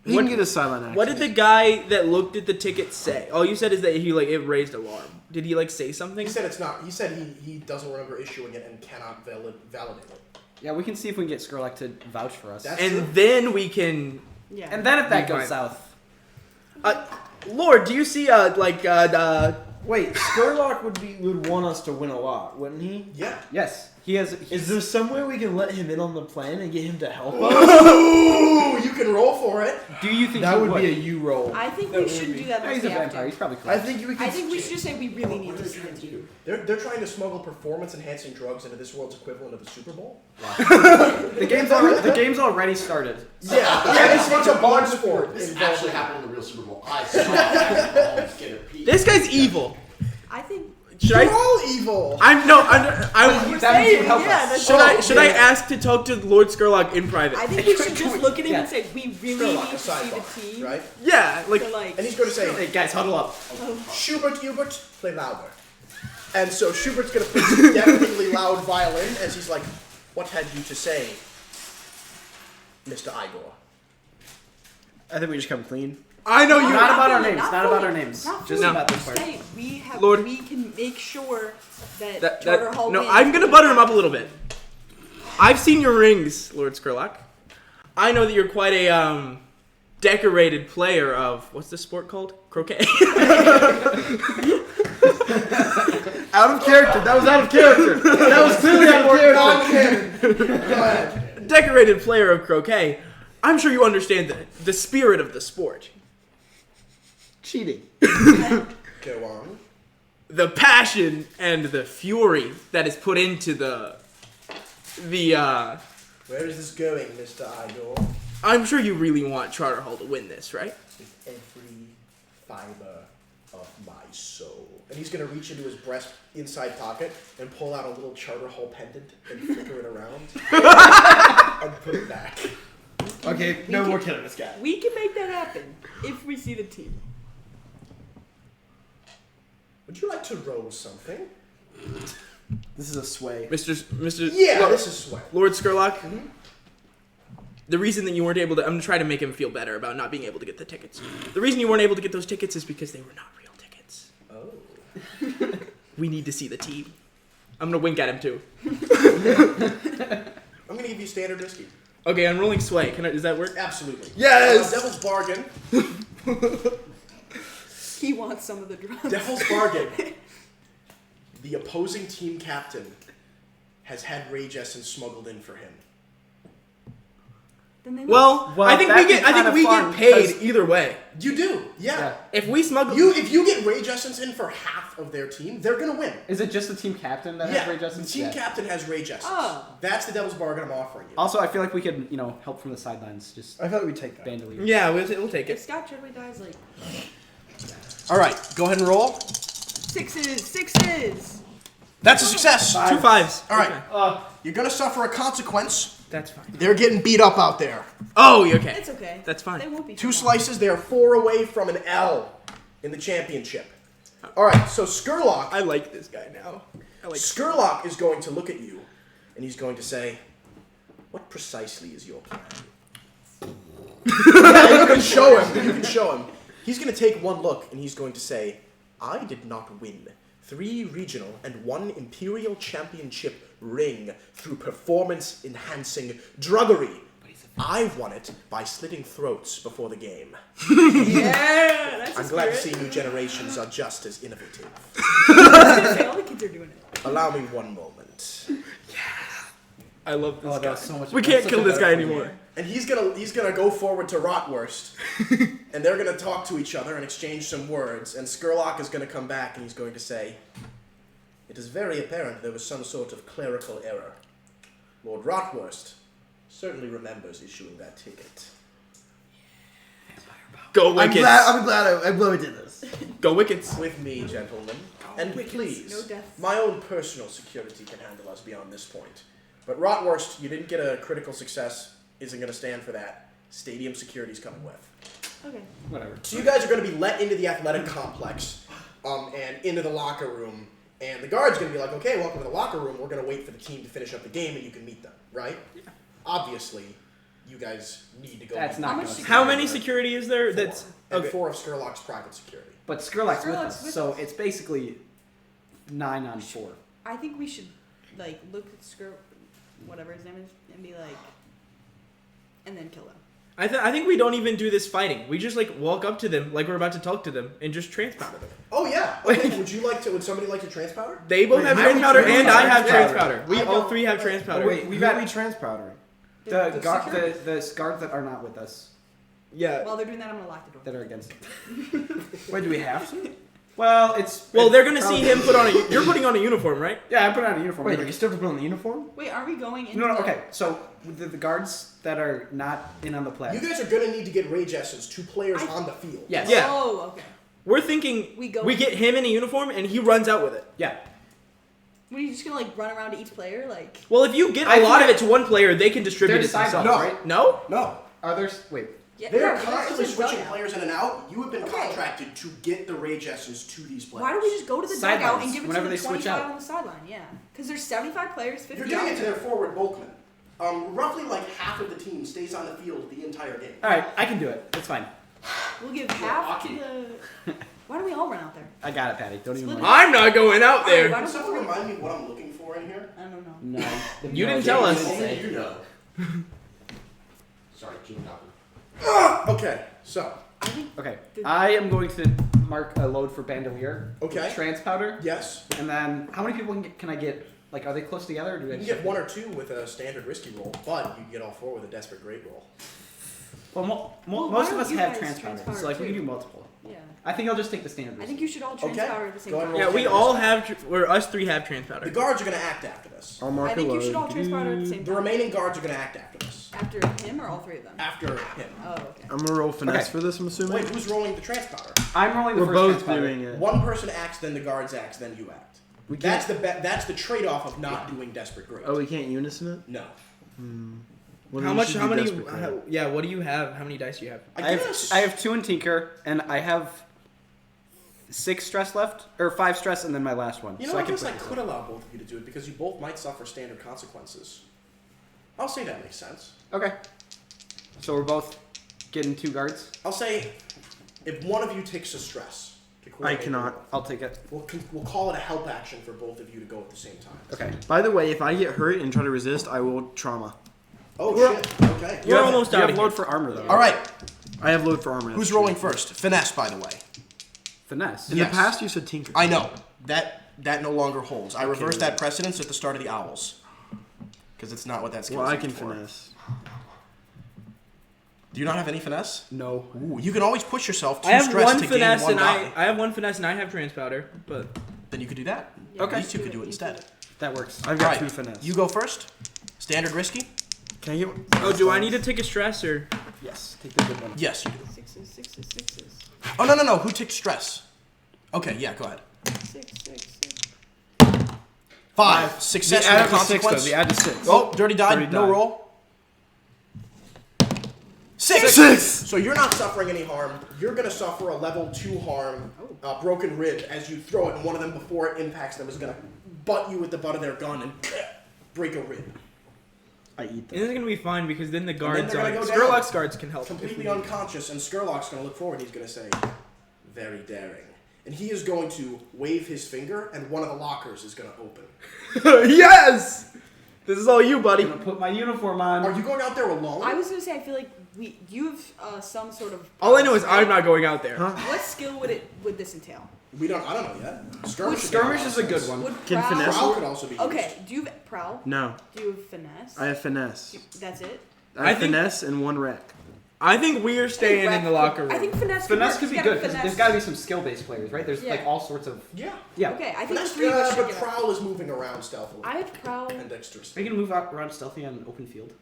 S5: you can get a silent action.
S4: what did the guy that looked at the ticket say? All you said is that he it raised alarm. Did he say something?
S2: He said it's not. He said he doesn't remember issuing it and cannot validate it.
S5: Yeah, we can see if we can get Skurlock to vouch for us.
S2: That's
S4: And
S2: true.
S4: then we can.
S1: Yeah.
S5: And then if that
S4: Be
S5: goes
S4: fine.
S5: south,
S4: Lord, do you see
S3: Wait, Skurlock would want us to win a lot, wouldn't he?
S2: Yeah.
S5: yes, he has.
S3: Is there some way we can let him in on the plan and get him to help us?
S2: Ooh, you can roll for it.
S5: Do you think
S3: That
S5: he
S3: would
S5: would?
S3: be a U roll.
S1: I think
S3: That
S1: we
S3: would
S1: shouldn't
S3: be-
S1: do that.
S5: Yeah,
S1: Unless
S5: he's a
S1: we have
S5: vampire.
S1: to.
S5: He's probably
S3: I
S5: correct.
S3: think we can.
S1: I think we should just say we really need to see the team.
S2: They're trying to smuggle performance-enhancing drugs into this world's equivalent of the Super Bowl.
S5: The game's already started.
S2: Yeah, it's a barn sport.
S7: This actually happened in the real Super Bowl. I saw Mahomes get a piece.
S4: this guy's evil?
S1: I think.
S4: Should
S2: You're
S4: I?
S2: all evil.
S4: I'm no. I'm.
S5: That means you help
S1: yeah,
S5: us.
S1: that's
S4: Should I ask to talk to Lord Skurlock in private?
S1: I think we should just look at him
S5: Yeah.
S1: and say we really
S2: Skurlock,
S1: need
S2: a
S1: to see the
S2: sidebar,
S1: team.
S2: right?
S4: Yeah, like
S1: So, like,
S2: And he's going to say,
S5: Hey guys, huddle up.
S2: Schubert, play louder. And so Schubert's going to play some deafeningly loud violin as he's like, what had you to say, Mr. Igor?
S3: I think we just come clean.
S4: I know you.
S5: Not about our
S1: fully,
S5: names. Not about our names.
S1: Not
S5: Just
S1: fully.
S5: about this part.
S1: Say
S4: Lord-
S1: we can make sure that,
S4: That,
S1: Charter Hall
S4: no,
S1: wins.
S4: I'm gonna butter him up a little bit. I've seen your rings, Lord Skurlock. I know that you're quite a decorated player of what's this sport called? Croquet.
S3: Out of character. That was out of character. That was clearly out of character.
S2: Non-canon. Go ahead.
S4: Decorated player of croquet. I'm sure you understand the spirit of the sport,
S3: Cheating.
S2: Go on.
S4: the passion and the fury that is put into the.
S2: Where is this going, Mr. Igor?
S4: I'm sure you really want Charter Hall to win this, right?
S2: With every fiber of my soul. And he's going to reach into his breast inside pocket and pull out a little Charter Hall pendant and flicker it around and put it back.
S3: Okay, no more killing this guy.
S1: We can make that happen if we see the team.
S2: Would you like to roll something?
S3: This is a sway.
S4: Mr.
S2: Yeah,
S4: Lord,
S2: this is sweat.
S4: Lord Skurlock. The rereason that you weren't able to, I'm trying to make him feel better about not being able to get the tickets. The reason you weren't able to get those tickets is because they were not real tickets.
S2: Oh.
S4: We need to see the team. I'm gonna wink at him too.
S2: I'm going to give you standard whiskey.
S4: Okay, I'm rolling sway. Does that work?
S2: Absolutely.
S4: Yes!
S2: Devil's bargain.
S1: He wants some of the drugs.
S2: Devil's bargain. The opposing team captain has had Rage Essence smuggled in for him.
S1: Then they
S4: Well,
S5: Well,
S4: I think
S5: that'd
S4: we
S5: be
S4: get. I think
S5: kinda
S4: we
S5: fun,
S4: get paid
S5: 'cause-
S4: either way.
S2: You do, yeah.
S4: If we smuggle,
S2: If you get Rage Essence in for half of their team, they're gonna win.
S5: Is it just the team captain that
S2: Yeah,
S5: has Rage
S2: the
S5: Essence?
S2: team
S5: Yeah.
S2: captain has Rage Essence.
S1: Oh.
S2: That's the devil's bargain I'm offering you.
S5: Also, I feel like we could, help from the sidelines, just
S3: I thought we'd take that.
S5: bandolier.
S4: yeah, we'll take
S1: If
S4: it.
S1: Scott Treadway dies, like
S2: All right, go ahead and roll.
S1: sixes.
S2: That's a success.
S4: 2 5s.
S2: All right,
S4: Okay.
S2: you're gonna suffer a consequence.
S4: That's fine.
S2: They're getting beat up out there.
S4: Oh, you're okay.
S1: It's okay.
S4: That's fine.
S1: They won't be
S2: 2
S1: too
S2: slices. They are 4 away from an L in the championship. All right, so Skurlock.
S4: I like this guy now. I like.
S2: Skurlock is going to look at you, and he's going to say, "What precisely is your plan?" Yeah, you can show him. You can show him. He's going to take one look, and he's going to say, "I did not win 3 regional and 1 imperial championship ring through performance-enhancing druggery. I won it by slitting throats before the game.
S1: Yeah, that's
S2: I'm glad to see new generations are just as innovative.
S1: All the kids are doing it.
S2: Allow me one moment."
S4: I love this
S5: Oh,
S4: guy.
S5: that was so much.
S4: We
S5: that's
S4: can't
S5: such
S4: kill
S5: a
S4: this guy
S5: better-
S4: anymore.
S2: And he's gonna go forward to Rotwurst, and they're gonna talk to each other and exchange some words. And Skurlock is gonna come back and he's going to say, "It is very apparent there was some sort of clerical error. Lord Rotwurst certainly remembers issuing that ticket."
S4: Go
S3: I'm
S4: Wickets.
S3: glad we did this.
S4: Go Wickets.
S2: With me, gentlemen, and
S1: Wickets,
S2: please,
S1: no deaths.
S2: my own personal security can handle us beyond this point. But Rotwurst, you didn't get a critical success. Isn't going to stand for that. Stadium security's coming with.
S1: Okay.
S5: Whatever.
S2: So you guys are going to be let into the athletic complex, and into the locker room, and the guard's going to be like, "Okay, welcome to the locker room. We're going to wait for the team to finish up the game, and you can meet them, right?" Yeah. Obviously, you guys need to go.
S5: That's
S2: meet
S5: not
S2: them.
S5: gonna
S4: How many security is there? That's
S2: And
S4: okay.
S2: 4 of Skurlock's private security.
S5: But Skurlock's with
S1: Skurlock's
S5: us,
S1: with
S5: so
S1: us.
S5: it's basically 9 on 4.
S1: I think we should like look at whatever his name is, and be like, and then kill him.
S4: I think we don't even do this fighting. We just like walk up to them like we're about to talk to them and just transpowder them.
S2: Oh yeah. Okay. Would somebody like to transpowder?
S4: They both
S3: Wait,
S4: have
S3: how do we
S4: transpowder and I have
S3: transpowder?
S4: transpowder. We
S2: I
S4: all
S2: don't-
S4: 3 have
S2: oh,
S4: transpowder.
S3: Wait,
S5: We've
S3: we've
S5: got-
S3: got transpowdering.
S5: The
S1: security.
S5: guards that are not with us,
S4: Yeah.
S1: While they're doing that, I'm gonna lock the door.
S5: that are against us.
S3: Wait, do we have to?
S5: Well, it's...
S4: Well,
S5: it's
S4: they're gonna see
S5: probably-
S4: him put on a. You're putting on a uniform, right?
S5: Yeah, I put on a uniform.
S3: Wait, you still have to put on the uniform?
S1: Wait, are we going into?
S5: No,
S1: the-
S5: okay. So the guards that are not in on the play.
S2: You guys are going to need to get Rage Essence to players
S1: I-
S2: on the field.
S5: Yes.
S4: Yeah.
S1: Oh, okay.
S4: We're thinking
S1: We go-
S4: we get him in a uniform and he runs out with it.
S5: Yeah.
S1: What, are you just gonna like run around to each player like?
S4: Well, if you get
S5: I
S4: a lot of
S5: think-
S4: it to one player, they can distribute
S5: They're
S4: it to
S5: sidebars,
S4: themselves.
S5: right?
S4: No?
S2: No.
S5: Are there... Wait.
S1: Yeah,
S2: They're
S1: yeah,
S2: constantly
S1: just
S2: switching
S1: dugout.
S2: players in and out. You have been
S1: Okay.
S2: contracted to get the Rage Essence to these players.
S1: Why don't we just go to the
S5: Sidelines,
S1: dugout and give it
S5: whenever
S1: to
S5: they
S1: the
S5: switch
S1: 25
S5: out.
S1: on the sideline? Yeah, because there's 75 players, 50
S2: You're giving it
S1: out
S2: to their forward bulkman. Roughly like half of the team stays on the field the entire game.
S5: All right, I can do it. It's fine.
S1: We'll give half to
S2: hockey.
S1: the. Why don't we all run out there?
S5: I got it, Patty. Don't even
S1: Split
S5: worry.
S4: I'm not going out
S1: Alright,
S4: there.
S1: why
S2: Can
S1: don't
S2: someone
S1: we-
S2: remind me what I'm looking for in here?
S1: I don't know.
S5: No.
S4: You didn't tell us.
S7: Only you know. Sorry, keep talking.
S2: Okay, so.
S1: I think
S5: Okay.
S1: The-
S5: I am going to mark a load for Bandolier.
S2: Okay.
S5: Transpowder.
S2: Yes.
S5: And then how many people can I get? Like, are they close together? Or do
S2: You
S5: I
S2: can
S5: just
S2: get 1 or 2 with a standard risky roll, but you can get all 4 with a desperate great roll.
S5: Well,
S1: Well,
S5: most
S1: why
S5: of us
S1: don't you
S5: have
S1: guys
S5: transpowder,
S1: transpowder
S5: so like we
S1: too?
S5: can do multiple.
S1: Yeah.
S5: I think I'll just take the standard.
S1: I think you should all
S2: Okay.
S1: transpowder at the same
S2: Go
S1: time.
S2: ahead and
S4: Yeah, we all have. Or us 3 have
S2: The
S4: transpowder.
S2: guards are going to act after this.
S3: I'll mark
S1: I
S3: a
S1: think you
S3: load.
S1: should all transpowder at the same
S2: The
S1: time.
S2: remaining guards are going to act after this.
S1: After him or all 3 of them?
S2: After him.
S1: Oh, okay.
S3: I'm gonna roll finesse
S5: Okay.
S3: for this, I'm assuming.
S2: Wait, who's rolling the transpowder?
S5: I'm rolling the
S3: We're
S5: first
S3: both
S5: transpowder.
S3: doing it.
S2: One person acts, then the guards acts, then you act.
S3: We
S2: That's
S3: can't.
S2: that's the trade-off of not doing desperate great.
S3: Oh, we can't unison it.
S2: No.
S3: Well,
S4: How
S3: then you
S4: much?
S3: should
S4: How
S3: do
S4: many?
S3: desperate great.
S4: Yeah. What do you have? How many dice do you have?
S2: I guess.
S5: I have 2 in Tinker, and I have 6 stress left, or 5 stress, and then my last one.
S2: You know,
S5: so
S2: I
S5: I can
S2: guess I
S5: put
S2: could allow both of you to do it because you both might suffer standard consequences. I'll say that makes sense.
S5: Okay. So we're both getting 2 guards.
S2: I'll say if one of you takes a stress. To
S3: I
S2: coordinate
S3: cannot.
S2: your-
S5: I'll take it.
S2: We'll call it a help action for both of you to go at the same time.
S5: Okay.
S3: By the way, if I get hurt and try to resist, I will trauma.
S2: Oh,
S4: We're-
S2: shit. Okay.
S4: We're almost
S5: You
S4: out
S5: have
S4: of
S5: load
S4: here.
S5: for armor though.
S2: All right.
S3: I have load for armor.
S2: Who's
S3: that's true.
S2: rolling first? Finesse, by the way.
S5: Finesse.
S3: In
S2: Yes.
S3: the past, you said tinker.
S2: I know. That no longer holds. I reversed
S3: do
S2: that
S3: that.
S2: precedence at the start of the Owls. Because it's not what that skill
S3: Well,
S2: is
S3: I can
S2: for.
S3: finesse.
S2: Do you not have any finesse?
S5: No.
S2: Ooh, you can always push yourself 2
S4: I have
S2: stress
S4: 1
S2: to
S4: finesse
S2: gain 1
S4: and
S2: die.
S4: I have 1 finesse and I have transpowder, but
S2: Then you could do that.
S1: Yeah,
S5: Okay.
S2: These 2 could do it instead.
S5: That works.
S3: I've got
S2: Alright,
S3: 2 finesse.
S2: You go first. Standard risky?
S3: Can I get?
S4: oh, do I need to take a stress or?
S5: Yes. Take the good one.
S2: Yes, you do.
S1: 6s, 6s, 6s.
S2: Oh, no. Who takes stress? Okay, yeah, go ahead.
S1: 6, 6, 6.
S2: 5. Success
S3: The add
S2: with
S3: to 6 though.
S2: consequence.
S3: The add to 6.
S2: Oh, dirty died.
S3: Dirty
S2: No
S3: died.
S2: roll. 6.
S3: 6.
S2: So you're not suffering any harm. You're going to suffer a level 2 harm, broken rib, as you throw it, and one of them, before it impacts them, is going to butt you with the butt of their gun and break a rib.
S3: I eat them.
S4: This is gonna be fine because then the guards
S2: they're
S4: are.
S2: gonna go down.
S4: Skurlock's guards can help. if
S2: Completely
S4: we need.
S2: unconscious, and Skurlock's going to look forward, and he's going to say, very daring. And he is going to wave his finger, and one of the lockers is going to open.
S4: Yes! This is all you, buddy.
S5: I'm gonna put my uniform on.
S2: Are you going out there alone?
S1: I was gonna say I feel like you have some sort of.
S4: All I know is I'm not going out there.
S3: Huh?
S1: What skill would this entail?
S2: I don't know yet. Skirmish,
S5: Skirmish is a good one.
S1: Would
S3: Can
S1: prowl?
S3: finesse-
S2: Prowl could also be used.
S1: Okay. Do you have prowl?
S3: No,
S1: Do you have finesse?
S3: I have finesse.
S1: That's it.
S4: I think-
S3: finesse and 1 rec.
S4: I think we are staying in the locker room.
S1: I think finesse.
S5: Finesse
S1: work.
S5: could be
S1: You
S5: good
S1: gotta
S5: because there's
S1: finesse.
S5: got to be some skill-based players, right? There's like
S1: Yeah.
S5: all sorts of.
S2: Yeah.
S5: Yeah.
S1: Okay, I think
S2: Finesse,
S1: the 3 of us should
S2: but
S1: get up.
S2: Prowl is moving around stealthily
S1: I have Prowl.
S2: and dexterously.
S5: Are you gonna move out around stealthy on an open field?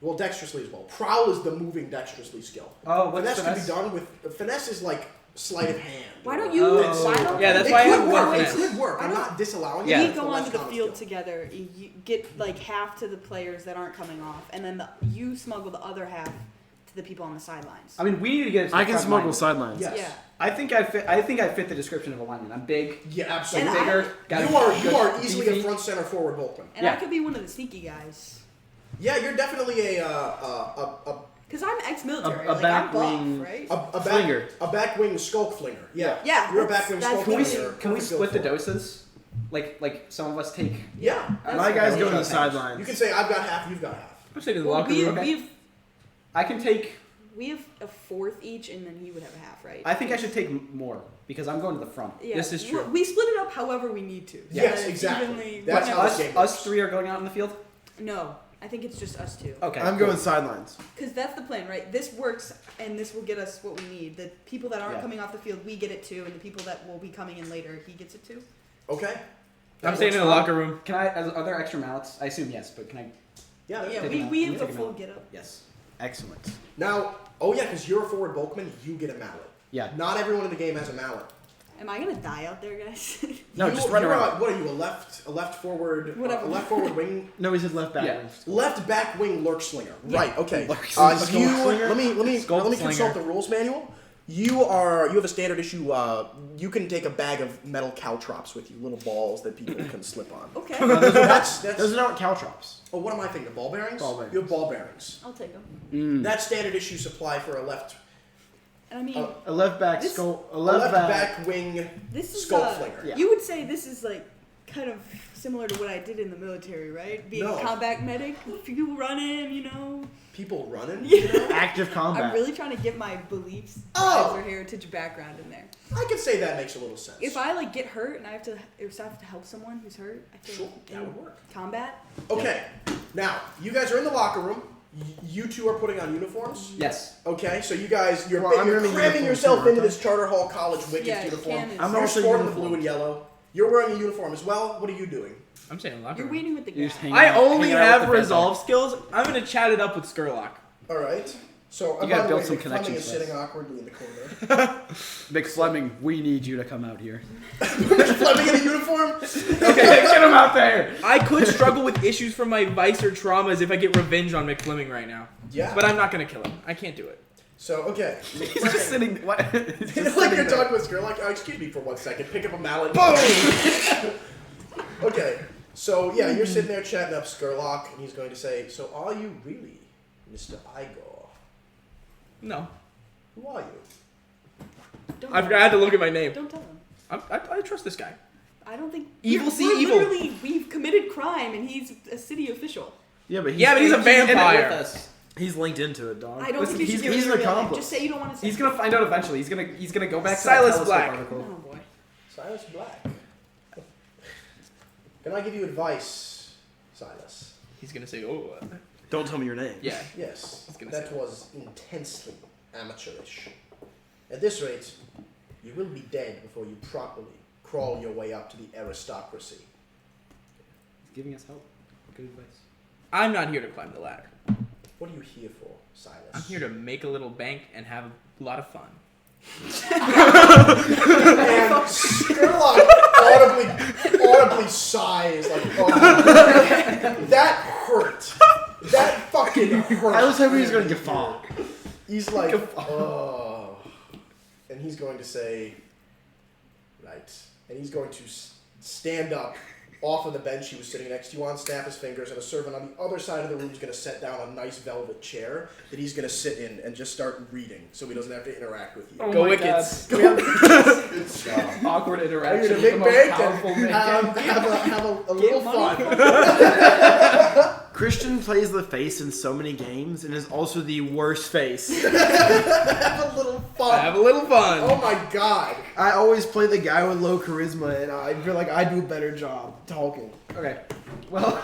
S2: Well, dexterously as well. Prowl is the moving dexterously skill.
S5: Oh, what's
S2: Finesse can be
S5: finesse?
S2: done with finesse is like sleight of hand.
S1: Why don't
S2: or-
S1: you?
S5: Oh.
S1: Why don't
S4: Yeah, that's
S2: it
S4: why I
S2: could
S4: have
S2: work.
S4: one
S2: It
S4: finesse.
S2: could work.
S1: Why
S2: I'm
S1: don't-
S2: not disallowing
S5: Yeah.
S2: it.
S1: we
S2: It's
S1: go
S2: a less
S1: onto the
S2: common
S1: field
S2: skill.
S1: together. You get like half to the players that aren't coming off, and then you smuggle the other half to the people on the sidelines.
S5: I mean, we need to get. To the
S3: I can
S5: front
S3: smuggle
S5: line.
S3: sidelines.
S2: Yes.
S1: Yeah.
S5: I think I fit the description of a lineman. I'm big,
S2: Yeah,
S5: so
S2: absolutely.
S1: And I-
S5: bigger. got
S2: You are
S5: good
S2: easily
S5: beefy.
S2: a front center forward bulkman.
S1: And I
S5: Yeah.
S1: could be one of the sneaky guys.
S2: Yeah, you're definitely a
S1: Cause I'm ex-military.
S3: A
S1: like
S3: back
S1: I'm buff,
S3: wing-
S1: right?
S3: Flinger.
S2: a back wing skulk flinger. Yeah.
S1: Yeah,
S2: You're a
S1: that's-
S2: back wing
S1: that's
S2: skulk
S1: what we
S2: flinger.
S1: do.
S5: Can we
S2: Perfect
S5: split the
S2: build for it.
S5: doses? Like some of us take.
S2: Yeah.
S3: My guys go to the
S5: Okay.
S3: sidelines.
S2: You can say I've got half, you've got half.
S4: I'm staying in the
S1: Well,
S4: locker room.
S5: I can take.
S1: we have a fourth each, and then he would have a half, right?
S5: I think I should take more because I'm going to the front.
S1: Yeah,
S4: This is true.
S1: We split it up however we need to.
S2: Yes,
S1: that it's
S2: exactly.
S1: evenly-
S2: That's
S1: no,
S2: how this
S5: Us,
S2: game
S5: us
S2: works.
S5: 3 are going out in the field.
S1: No, I think it's just us 2.
S5: Okay.
S3: I'm going sidelines.
S1: Because that's the plan, right? This works, and this will get us what we need. The people that aren't
S5: Yeah.
S1: coming off the field, we get it too, and the people that will be coming in later, he gets it too.
S2: Okay.
S4: I'm staying in the
S2: works
S4: locker room.
S5: Can I? Are there extra mallets? I assume yes, but can I?
S2: fine. Yeah.
S1: Yeah,
S5: Take
S1: we,
S5: him out.
S1: we
S5: I'm
S1: have the
S5: gonna take him
S1: full
S5: out.
S1: get up.
S5: Yes.
S3: Excellent.
S2: Now, oh yeah, because you're a forward bulkman, you get a mallet.
S5: Yeah.
S2: Not everyone in the game has a mallet.
S1: Am I gonna die out there, guys?
S5: No,
S2: You-
S5: just run
S2: you're
S5: around.
S2: what are you? A left forward,
S1: Whatever.
S2: a left forward wing,
S3: No, he said left back.
S5: Yeah.
S2: left back wing lurk slinger.
S1: Yeah.
S2: Right. Okay.
S3: Lurk
S2: You
S3: slinger?
S2: let me
S4: Skull
S2: consult
S4: slinger.
S2: the rules manual. You have a standard issue. You can take a bag of metal caltrops with you, little balls that people can slip on.
S1: Okay,
S2: That's
S3: Those are not caltrops.
S2: oh, what am I thinking? Ball bearings.
S3: Ball bearings.
S2: You have ball bearings.
S1: I'll take them.
S2: That's standard issue supply for a left
S1: And I mean,
S3: A left back
S1: This-
S3: skull. A
S2: a
S3: left,
S2: left
S3: back.
S2: back wing
S1: this is
S2: skull flinger.
S3: Yeah.
S1: You would say this is like kind of similar to what I did in the military, right? Being
S2: No.
S1: a combat medic, people running, you know.
S2: People running.
S1: Yeah.
S2: You know?
S3: Active combat.
S1: I'm really trying to get my beliefs,
S2: Oh.
S1: tribes, or heritage background in there.
S2: I could say that makes a little sense.
S1: If I like get hurt and I have to help someone who's hurt, I feel
S2: Sure,
S1: in
S2: that would work.
S1: combat.
S2: Okay, now you guys are in the locker room. You two are putting on uniforms.
S5: Yes.
S2: Okay, so you guys, you're
S3: Well, I'm
S2: you're
S3: running
S2: cramming
S3: uniforms
S2: yourself
S3: too,
S2: into
S3: aren't
S2: this Charter Hall College Wickets
S1: Yeah,
S2: uniform.
S1: cannons.
S3: I'm
S2: You're
S3: also
S2: sporting the
S3: uniformed.
S2: blue and yellow. You're wearing a uniform as well. What are you doing?
S4: I'm staying in the locker
S1: You're
S4: room.
S1: waiting with the
S5: You're
S1: guy.
S5: just hanging
S4: I
S5: out-
S4: only
S5: hanging out with
S4: have
S5: the vet
S4: resolve skills. I'm gonna chat it up with Skurlock.
S2: All right. So
S5: You
S2: by
S5: gotta
S2: the
S5: build
S2: way,
S5: some
S2: McFleming
S5: connections
S2: is
S5: first.
S2: sitting awkwardly in the corner.
S5: McFleming, we need you to come out here.
S2: McFleming in a uniform.
S5: Okay, get him out there.
S4: I could struggle with issues from my vice or traumas if I get revenge on McFleming right now.
S2: Yeah.
S4: But I'm not gonna kill him. I can't do it.
S2: So okay.
S5: He's just sitting. What? He's just
S2: like
S5: sitting
S2: you're
S5: there.
S2: talking with Sker, like, excuse me for 1 second, pick up a mallet. Boom! Okay, so yeah, you're sitting there chatting up Skurlock, and he's going to say, so are you really Mr. Igor?
S4: No.
S2: Who are you?
S1: Don't
S4: I
S1: tell
S4: forgot I had to look at my name.
S1: him. Don't tell him.
S4: I trust this guy.
S1: I don't think
S4: Evil
S1: we're,
S4: see
S1: we're
S4: evil.
S1: Literally, we've committed crime, and he's a city official.
S3: Yeah, but he's,
S4: Yeah, but he's a
S5: in it
S4: vampire.
S5: with us.
S3: he's linked into it, dog.
S1: I don't
S5: Listen,
S1: think you should
S3: he's
S1: give
S3: an
S1: it your real name.
S3: accomplice.
S1: Just say you don't want to say.
S5: He's gonna find out eventually. He's gonna go back to
S4: Silas
S5: that telescope
S4: Black.
S5: article.
S1: Oh boy.
S2: Silas Black. Can I give you advice, Silas?
S4: He's gonna say, oh,
S3: Don't tell me your name.
S4: yeah.
S2: Yes,
S4: was gonna
S2: that
S4: say.
S2: was intensely amateurish. At this rate, you will be dead before you properly crawl your way up to the aristocracy.
S5: He's giving us help. Good advice.
S4: I'm not here to climb the ladder.
S2: What are you here for, Silas?
S4: I'm here to make a little bank and have a lot of fun.
S2: And Skurlock audibly sighs like, oh, that hurt. That fucking hurt.
S3: I was hoping he was going to guffaw.
S2: He's like, oh. And he's going to say, right. And he's going to stand up off of the bench he was sitting next to you on, snap his fingers, and a servant on the other side of the room is going to set down a nice velvet chair that he's going to sit in and just start reading so he doesn't have to interact with you.
S5: Oh
S4: Go
S5: my
S4: Wickets.
S5: God.
S7: Good job.
S5: Awkward
S2: Are you
S5: interaction.
S2: to
S5: with
S2: make
S5: the most
S2: bank
S5: powerful
S2: and
S5: man.
S2: have a little
S1: money.
S2: fun?
S3: Christian plays the face in so many games and is also the worst face.
S2: Have a little fun.
S4: Have a little fun.
S2: Oh my god.
S3: I always play the guy with low charisma, and I feel like I do a better job talking.
S5: Okay. Well,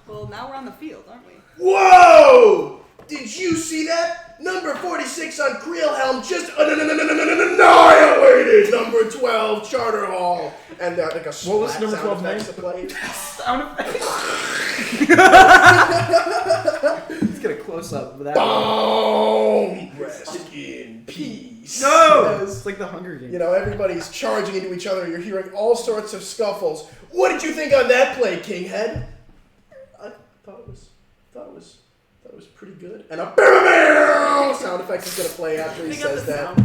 S1: Well, now we're on the field, aren't we?
S2: Whoa! Did you see that? Number 46 on Creelhelm just annihilated number 12 Charter Hall. And like a
S3: What was
S2: splat
S3: number
S2: sound
S3: 12 name?
S2: effects to play.
S5: Sound effects. Let's get a close up of that.
S2: Boom! Rest in peace.
S5: No! It's like the Hunger Games.
S2: You know, everybody's charging into each other. You're hearing all sorts of scuffles. What did you think on that play, Kinghead? I thought it was pretty good. And a sound effect is gonna play after he says that.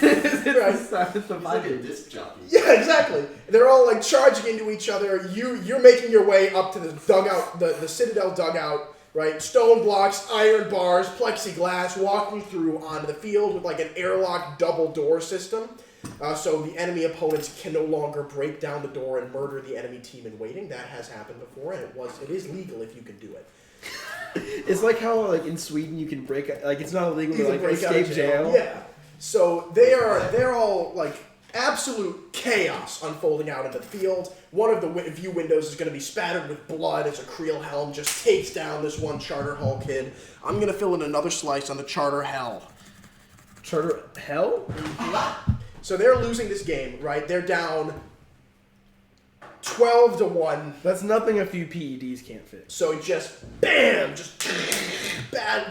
S5: It's
S2: Right.
S5: the
S7: He's like a
S5: vibe.
S7: disc jockey.
S2: Yeah, exactly. They're all like charging into each other. You're making your way up to the dugout, the Citadel dugout, right? Stone blocks, iron bars, plexiglass, walking through onto the field with like an airlock double door system. So the enemy opponents can no longer break down the door and murder the enemy team in waiting. That has happened before, and it is legal if you can do it.
S3: It's like how like in Sweden you can break like it's not illegal
S2: You
S3: to
S2: can
S3: like
S2: break out of
S3: escape jail.
S2: Yeah. So they're all like absolute chaos unfolding out in the field. One of the view windows is going to be spattered with blood as a Creelhelm just takes down this one Charter Hall kid. I'm going to fill in another slice on the Charter Hell.
S3: Charter hell?
S2: So they're losing this game, right? They're down 12-1.
S3: That's nothing a few PEDs can't fix.
S2: So just bam, just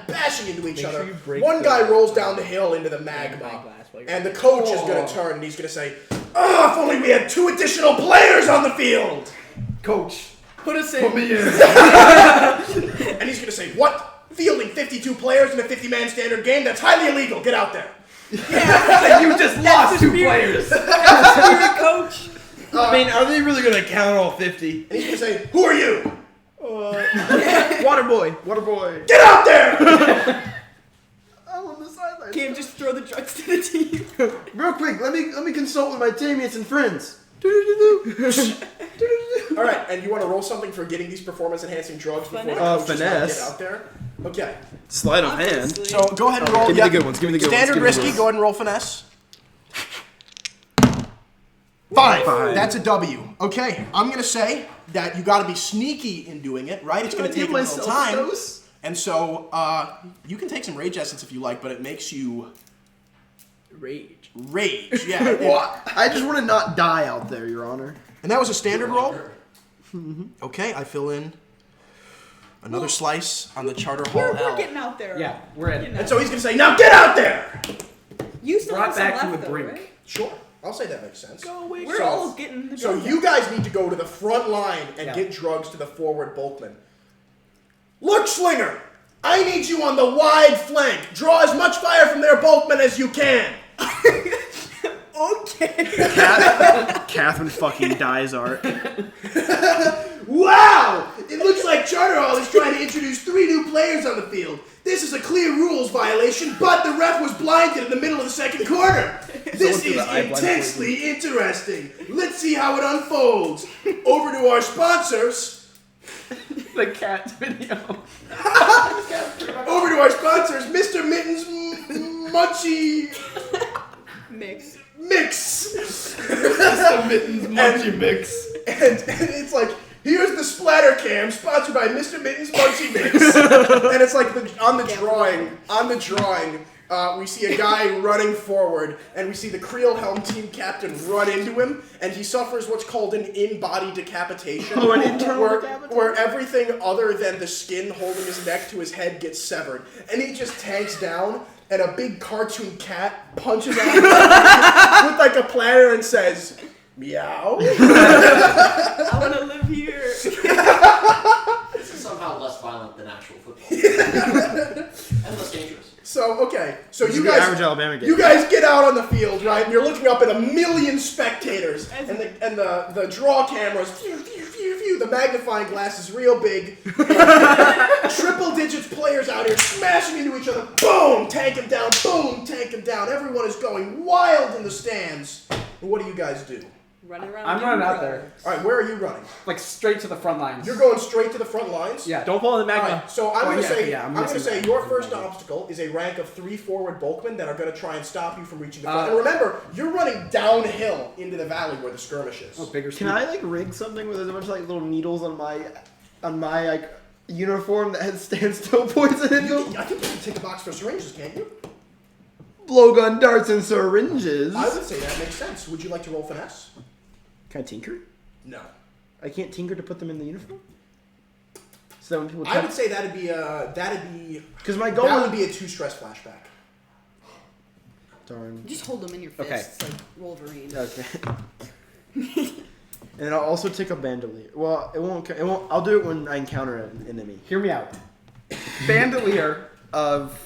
S2: bashing into each
S3: Make
S2: other.
S3: sure you break
S2: One
S3: the-
S2: guy rolls down the hill into the magma, and the coach is going to turn and he's going to say, "Oh, if only we had 2 additional players on the field."
S3: Coach,
S4: Put us
S3: put me in.
S2: And he's going to say, "What? Fielding 52 players in a 50-man standard game? That's highly illegal. Get out there."
S3: You just lost 2 players.
S1: Spirit coach.
S3: I mean, are they really gonna count all 50?
S2: And he's going to say, "Who are you?
S4: Water boy.
S3: Water boy.
S2: Get out there!"
S3: I'm on the sideline.
S1: Can't just throw the drugs to the team.
S3: Real quick, let me consult with my teammates and friends.
S2: All right, and you want to roll something for getting these performance-enhancing drugs before the
S1: Finesse.
S2: coaches
S3: Finesse.
S2: get out there? Okay.
S4: Sleight of hand.
S1: Obviously.
S2: So go ahead and roll.
S4: Give me the good ones. Give me the good
S2: Standard
S4: ones. Give
S2: risky.
S4: me the good
S2: Go ahead and roll finesse. 5. That's a W. Okay, I'm gonna say that you got to be sneaky in doing it. Right? It's gonna take a little time. And so you can take some rage essence if you like, but it makes you
S4: Rage.
S2: rage. Yeah.
S3: What? I just want to not die out there, Your Honor.
S2: And that was a standard roll. Okay, I fill in another slice on the Charter Hall
S1: We're
S2: L.
S1: getting out there.
S5: Yeah, we're in.
S2: And so he's gonna say, "Now get out there."
S1: You still
S5: Brought
S1: have some
S5: back
S1: left,
S5: from the
S1: though,
S5: brink.
S1: right?
S2: Sure, I'll say that makes sense.
S1: We're
S2: So-
S1: all getting the
S2: So
S1: drugs
S2: you
S1: out.
S2: guys need to go to the front line and
S5: Yeah.
S2: get drugs to the forward bulkman. Look, Slinger, I need you on the wide flank. Draw as much fire from their bulkman as you can.
S1: Okay.
S3: Catherine fucking dies, Art.
S2: Wow! It looks like Charter Hall is trying to introduce 3 new players on the field. This is a clear rules violation, but the ref was blinded in the middle of the second quarter. This is intensely interesting. Let's see how it unfolds. Over to our sponsors.
S5: The cat video.
S2: Over to our sponsors, Mr. Mittens Munchie
S1: Mix.
S2: Mix.
S3: Mittens Munchie Mix.
S2: And it's like, here's the splatter cam sponsored by Mr. Mittens Munchie Mix. And it's like on the drawing, we see a guy running forward, and we see the Creelhelm team captain run into him, and he suffers what's called an in-body decapitation.
S3: Oh, an internal
S2: where,
S3: decapitation?
S2: where everything other than the skin holding his neck to his head gets severed. And he just tanks down, and a big cartoon cat punches at him with like a platter and says, "Meow."
S1: I want to live here.
S7: This is somehow less violent than actual football. And less dangerous.
S2: So, okay. So
S3: This
S2: you
S3: is the
S2: guys,
S3: average Alabama game.
S2: you guys get out on the field, right? And you're looking up at 1 million spectators, and the draw cameras, phew, phew, phew, phew, the magnifying glass is real big. Triple digits players out here smashing into each other. Boom, tank him down. Boom, tank him down. Everyone is going wild in the stands. And what do you guys do?
S1: Running around.
S5: I'm
S1: giving
S5: running out
S1: drugs.
S5: there.
S2: All right, where are you running?
S5: Like straight to the front lines.
S2: You're going straight to the front lines.
S5: Yeah.
S4: Don't fall in the
S2: All
S4: magma.
S2: right, so I'm
S5: Oh,
S2: going to
S5: yeah,
S2: say,
S5: yeah, I'm
S2: I'm going to
S5: missing
S2: say
S5: that.
S2: your first obstacle is a rank of 3 forward bulkmen that are going to try and stop you from reaching the front. And remember, you're running downhill into the valley where the skirmish is.
S5: Oh, bigger
S3: Can I like rig something where there's a bunch of like little needles on my like uniform that has standstill poison in them?
S2: I think you can take a box for syringes, can't you?
S3: Blowgun darts and syringes.
S2: I would say that makes sense. Would you like to roll finesse?
S3: Can I tinker?
S2: No.
S3: I can't tinker to put them in the uniform? So when people
S2: I would say that'd be
S3: because my goal
S2: that
S3: would
S2: would be a 2 stress flashback.
S3: Darn.
S1: Just hold them in your
S5: Okay.
S1: fists like Wolverine.
S3: Okay. And then I'll also take a bandolier. Well, it won't. I'll do it when I encounter an enemy.
S5: Hear me out. Bandolier of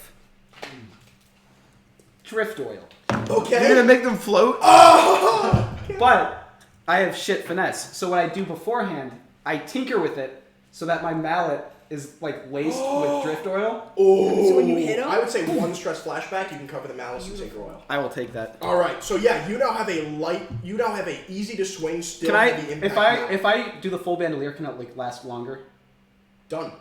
S5: drift oil.
S2: Okay.
S3: You're gonna make them float.
S5: But I have shit finesse. So what I do beforehand, I tinker with it so that my mallet is like laced with drift oil.
S2: Oh.
S1: So when you hit 'em?
S2: I would say 1 stress flashback. You can cover the malice and tinker oil.
S5: I will take that.
S2: All right. So yeah, you now have a easy to swing still
S5: Can I,
S2: heavy impact mallet.
S5: if I do the full bandolier, can it like last longer?
S2: Done.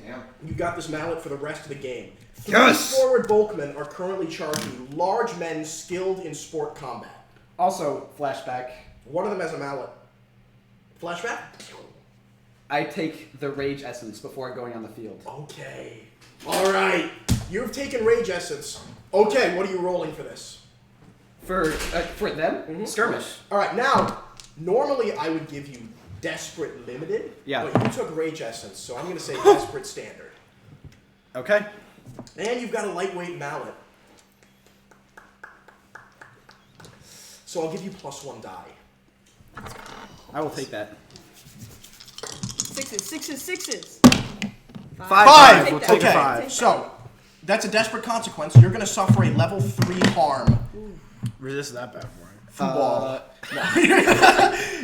S7: Damn.
S2: You got this mallet for the rest of the game. 3
S3: Yes!
S2: forward bulkmen are currently charging large men skilled in sport combat.
S5: Also, flashback.
S2: One of them has a mallet. Flashback?
S5: I take the rage essence before going on the field.
S2: Okay. All right. You've taken rage essence. Okay, what are you rolling for this?
S5: For them, skirmish.
S2: All right, now, normally I would give you desperate limited.
S5: Yeah.
S2: But you took rage essence, so I'm going to say desperate standard.
S5: Okay.
S2: And you've got a lightweight mallet. So I'll give you +1 die.
S5: I will take that.
S1: Sixes.
S2: 5.
S1: Take
S3: We'll
S1: that.
S3: take
S2: Okay,
S3: 5.
S2: so that's a desperate consequence. You're going to suffer a level 3 harm.
S3: Resist that bad boy.
S2: Football. No.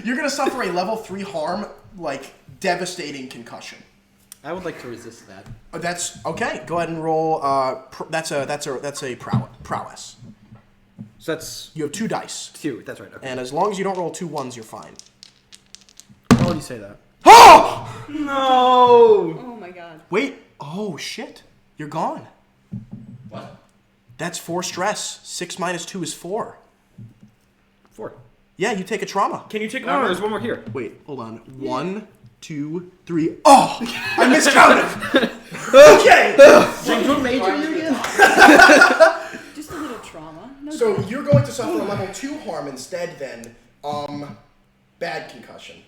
S2: You're going to suffer a level 3 harm, like devastating concussion.
S5: I would like to resist that.
S2: That's okay. Go ahead and roll. That's a prowess.
S5: So that's
S2: You have 2 dice,
S5: 2. That's right. Okay.
S2: and as long as you don't roll 2 1s, you're fine.
S3: Why would you say that?
S2: Oh!
S4: No.
S1: Oh my god.
S2: Wait. Oh shit. You're gone.
S7: What?
S2: That's 4 stress. 6 minus 2 is 4.
S5: 4.
S2: Yeah, you take a trauma.
S4: Can you check
S5: No, there's one more here.
S2: Wait, hold on. 1, 2, 3. Oh! I miscounted! Okay!
S3: What major are you again?
S1: Just a little trauma. No
S2: So you're going to suffer a level 2 harm instead then. Bad concussion.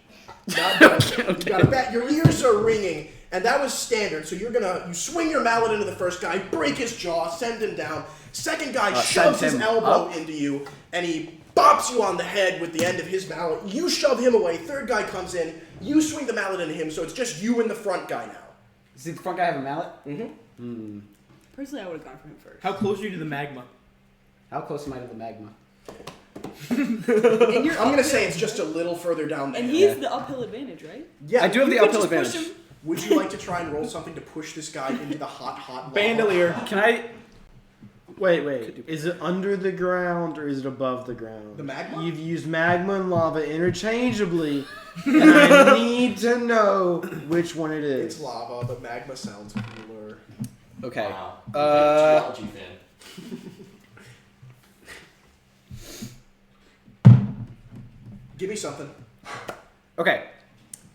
S2: Not good. You got a bad, your ears are ringing, and that was standard. So you swing your mallet into the first guy, break his jaw, send him down. Second guy shoves
S5: send
S2: his
S5: him
S2: elbow
S5: up.
S2: into you, and he bops you on the head with the end of his mallet. You shove him away. Third guy comes in. You swing the mallet into him, so it's just you and the front guy now.
S5: Does the front guy have a mallet?
S1: Personally, I would have gone for him first.
S4: How close are you to the magma?
S5: How close am I to the magma?
S1: And you're
S2: I'm gonna
S1: uphill,
S2: say it's just a little further down there.
S1: And he's the uphill advantage, right?
S2: Yeah.
S5: I do have the
S1: You could
S5: uphill
S1: just push
S5: advantage.
S1: him.
S2: Would you like to try and roll something to push this guy into the hot lava?
S4: Bandolier.
S5: Can I?
S3: Wait. Is it under the ground or is it above the ground?
S2: The magma?
S3: You've used magma and lava interchangeably, and I need to know which one it is.
S2: It's lava, but magma sounds cooler.
S5: Okay.
S7: Wow. Geology fan.
S2: Give me something.
S5: Okay.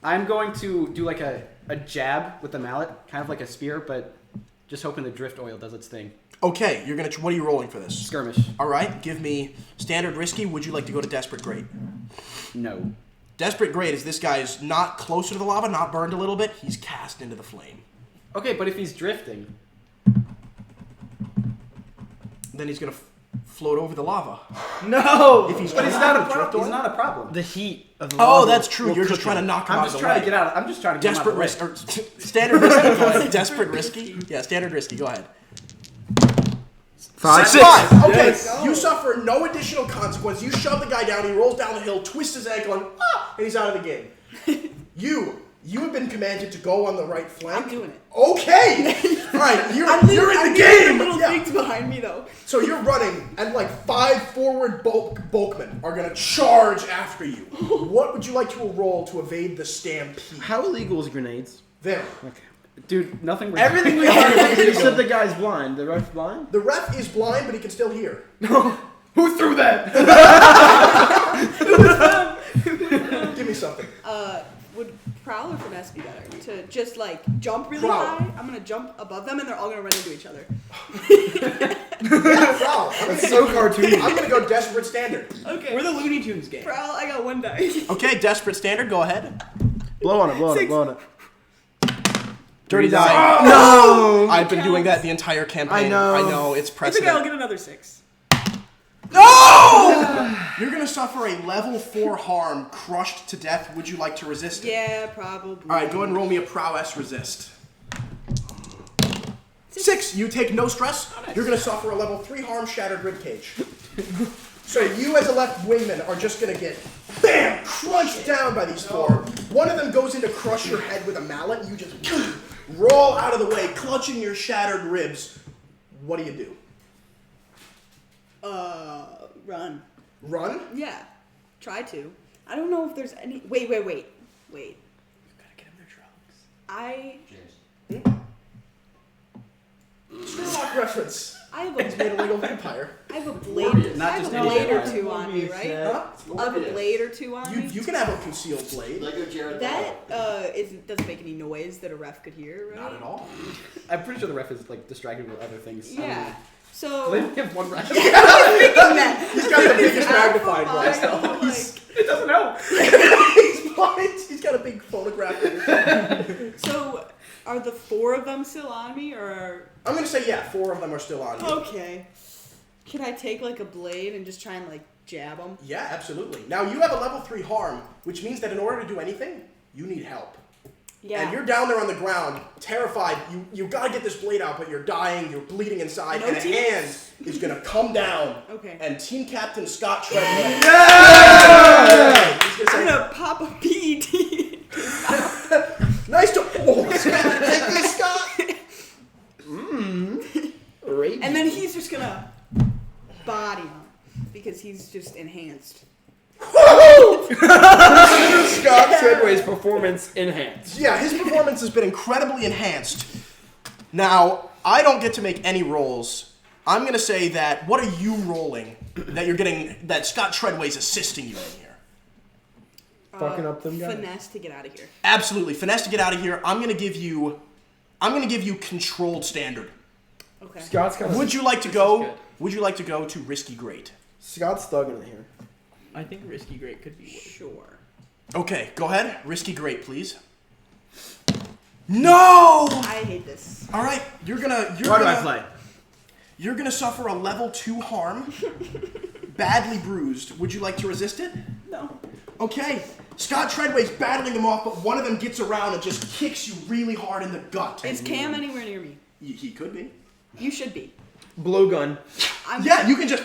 S5: I'm going to do like a jab with the mallet, kind of like a spear, but just hoping the drift oil does its thing.
S2: Okay, you're gonna. What are you rolling for this?
S5: Skirmish.
S2: All right, give me standard risky. Would you like to go to desperate great?
S5: No.
S2: Desperate great is this guy's not closer to the lava, not burned a little bit. He's cast into the flame.
S5: Okay, but if he's drifting,
S2: Then he's gonna float over the lava.
S4: No.
S2: If he's
S5: but he's
S2: cast
S5: not a
S2: with drift
S5: problem. He's
S2: oil?
S5: not a problem.
S3: The heat of the
S2: Oh,
S3: lava
S2: that's true.
S3: will
S2: You're
S3: cook
S2: just trying to
S3: him.
S2: knock him
S5: I'm
S2: out
S5: just
S2: of the
S5: trying
S2: way.
S5: to get out. I'm just trying to get him out
S2: Desperate
S5: of the
S2: risk
S5: way.
S2: or standard risky. Go ahead. Desperate risky. Yeah, standard risky. Go ahead.
S3: 5.
S2: 5. Okay,
S4: Yes.
S2: you suffer no additional consequence. You shove the guy down. He rolls down the hill, twists his ankle, and he's out of the game. You have been commanded to go on the right flank.
S1: I'm doing it.
S2: Okay. All right, you're in the
S1: I'm
S2: game.
S1: little
S2: Yeah.
S1: things behind me though.
S2: So you're running, and like 5 forward bulkmen are gonna charge after you. What would you like to roll to evade the stampede?
S3: How illegal is grenades?
S2: There.
S5: Dude, nothing.
S4: Everything we
S3: You
S4: have.
S3: said the guy's blind. The ref's blind?
S2: The ref is blind, but he can still hear.
S4: Who threw that?
S2: Give me something.
S1: Would Prowler for finesse be better? To just like jump really
S2: Prowl.
S1: high? I'm gonna jump above them and they're all gonna run into each other.
S2: Yeah, Prowl.
S3: That's so cartoony.
S2: I'm gonna go Desperate Standard.
S1: Okay.
S4: We're the Looney Tunes game.
S1: Prowl, I got 1 die.
S2: Okay, Desperate Standard, go ahead.
S3: Blow on it, blow on it,
S1: 6.
S3: blow on it.
S2: Dirty die.
S3: No!
S2: I've been doing that the entire campaign.
S3: I know.
S2: I know, it's
S1: It's okay, I'll
S2: precedent.
S1: get another 6.
S2: No! You're gonna suffer a level 4 harm, crushed to death. Would you like to resist it?
S1: Yeah, probably.
S2: Alright, go ahead and roll me a prowess resist. 6. You take no stress. You're gonna suffer a level 3 harm, shattered ribcage. So you as a left wingman are just gonna get BAM! Crunched down by these 4. One of them goes in to crush your head with a mallet, and you just roll out of the way, clutching your shattered ribs. What do you do?
S1: Run.
S2: Run?
S1: Yeah. Try to. I don't know if there's any. Wait.
S4: You gotta get them their drugs.
S1: I
S7: James.
S2: Sherlock reference.
S1: I have
S2: He's
S1: a
S2: made a legal vampire.
S1: I have a blade.
S5: Not
S1: I have
S5: just
S1: a
S5: any
S1: blade or
S5: blade.
S1: 2 on me, right?
S2: Huh?
S1: I have a blade or 2 on me.
S2: You can have a concealed blade.
S7: Lego Jared.
S1: That doesn't make any noise that a ref could hear, right?
S2: Not at all.
S5: I'm pretty sure the ref is like distracted with other things.
S1: Yeah.
S5: So
S1: So
S5: they only have one ref.
S1: thinking that.
S2: He's got the biggest
S1: Alpha
S2: magnifying glass.
S1: Mario, like,
S5: It doesn't help.
S2: He's blind. He's got a big photograph of him.
S1: so are the 4 of them still on me, or
S2: I'm gonna say, yeah, 4 of them are still on you.
S1: okay? Can I take like a blade and just try and like jab them?
S2: Yeah, absolutely. Now, you have a level 3 harm, which means that in order to do anything, you need help.
S1: Yeah.
S2: And you're down there on the ground, terrified. You gotta get this blade out, but you're dying, you're bleeding inside,
S1: No
S2: and a
S1: team-
S2: hand is gonna come down.
S1: Okay.
S2: And Team Captain Scott Treadwell. He's gonna
S1: I'm
S2: say,
S1: gonna pop a BD.
S2: nice to. Oh, take this, Scott.
S1: And then he's just gonna body him because he's just enhanced.
S3: Scott Treadway's performance enhanced.
S2: Yeah, his performance has been incredibly enhanced. Now, I don't get to make any rolls. I'm going to say that, what are you rolling that you're getting, that Scott Treadway's assisting you in here?
S3: Fucking up them guys.
S1: Finesse to get out of here.
S2: Absolutely. Finesse to get out of here. I'm going to give you controlled standard.
S1: Okay.
S3: Scott's kind of.
S2: Would you like to go to Risky Great?
S3: Scott's thugging it here.
S4: I think Risky Great could be worse.
S1: Sure.
S2: Okay, go ahead. Risky Great, please. No!
S1: I hate this.
S2: All right, you're
S3: Why
S2: gonna
S3: do I play?
S2: You're gonna suffer a level 2 harm, badly bruised. Would you like to resist it?
S1: No.
S2: Okay. Scott Treadway's battling them off, but one of them gets around and just kicks you really hard in the gut.
S1: Is Cam anywhere near me?
S2: He could be.
S1: You should be.
S3: Blowgun.
S2: Yeah, you can just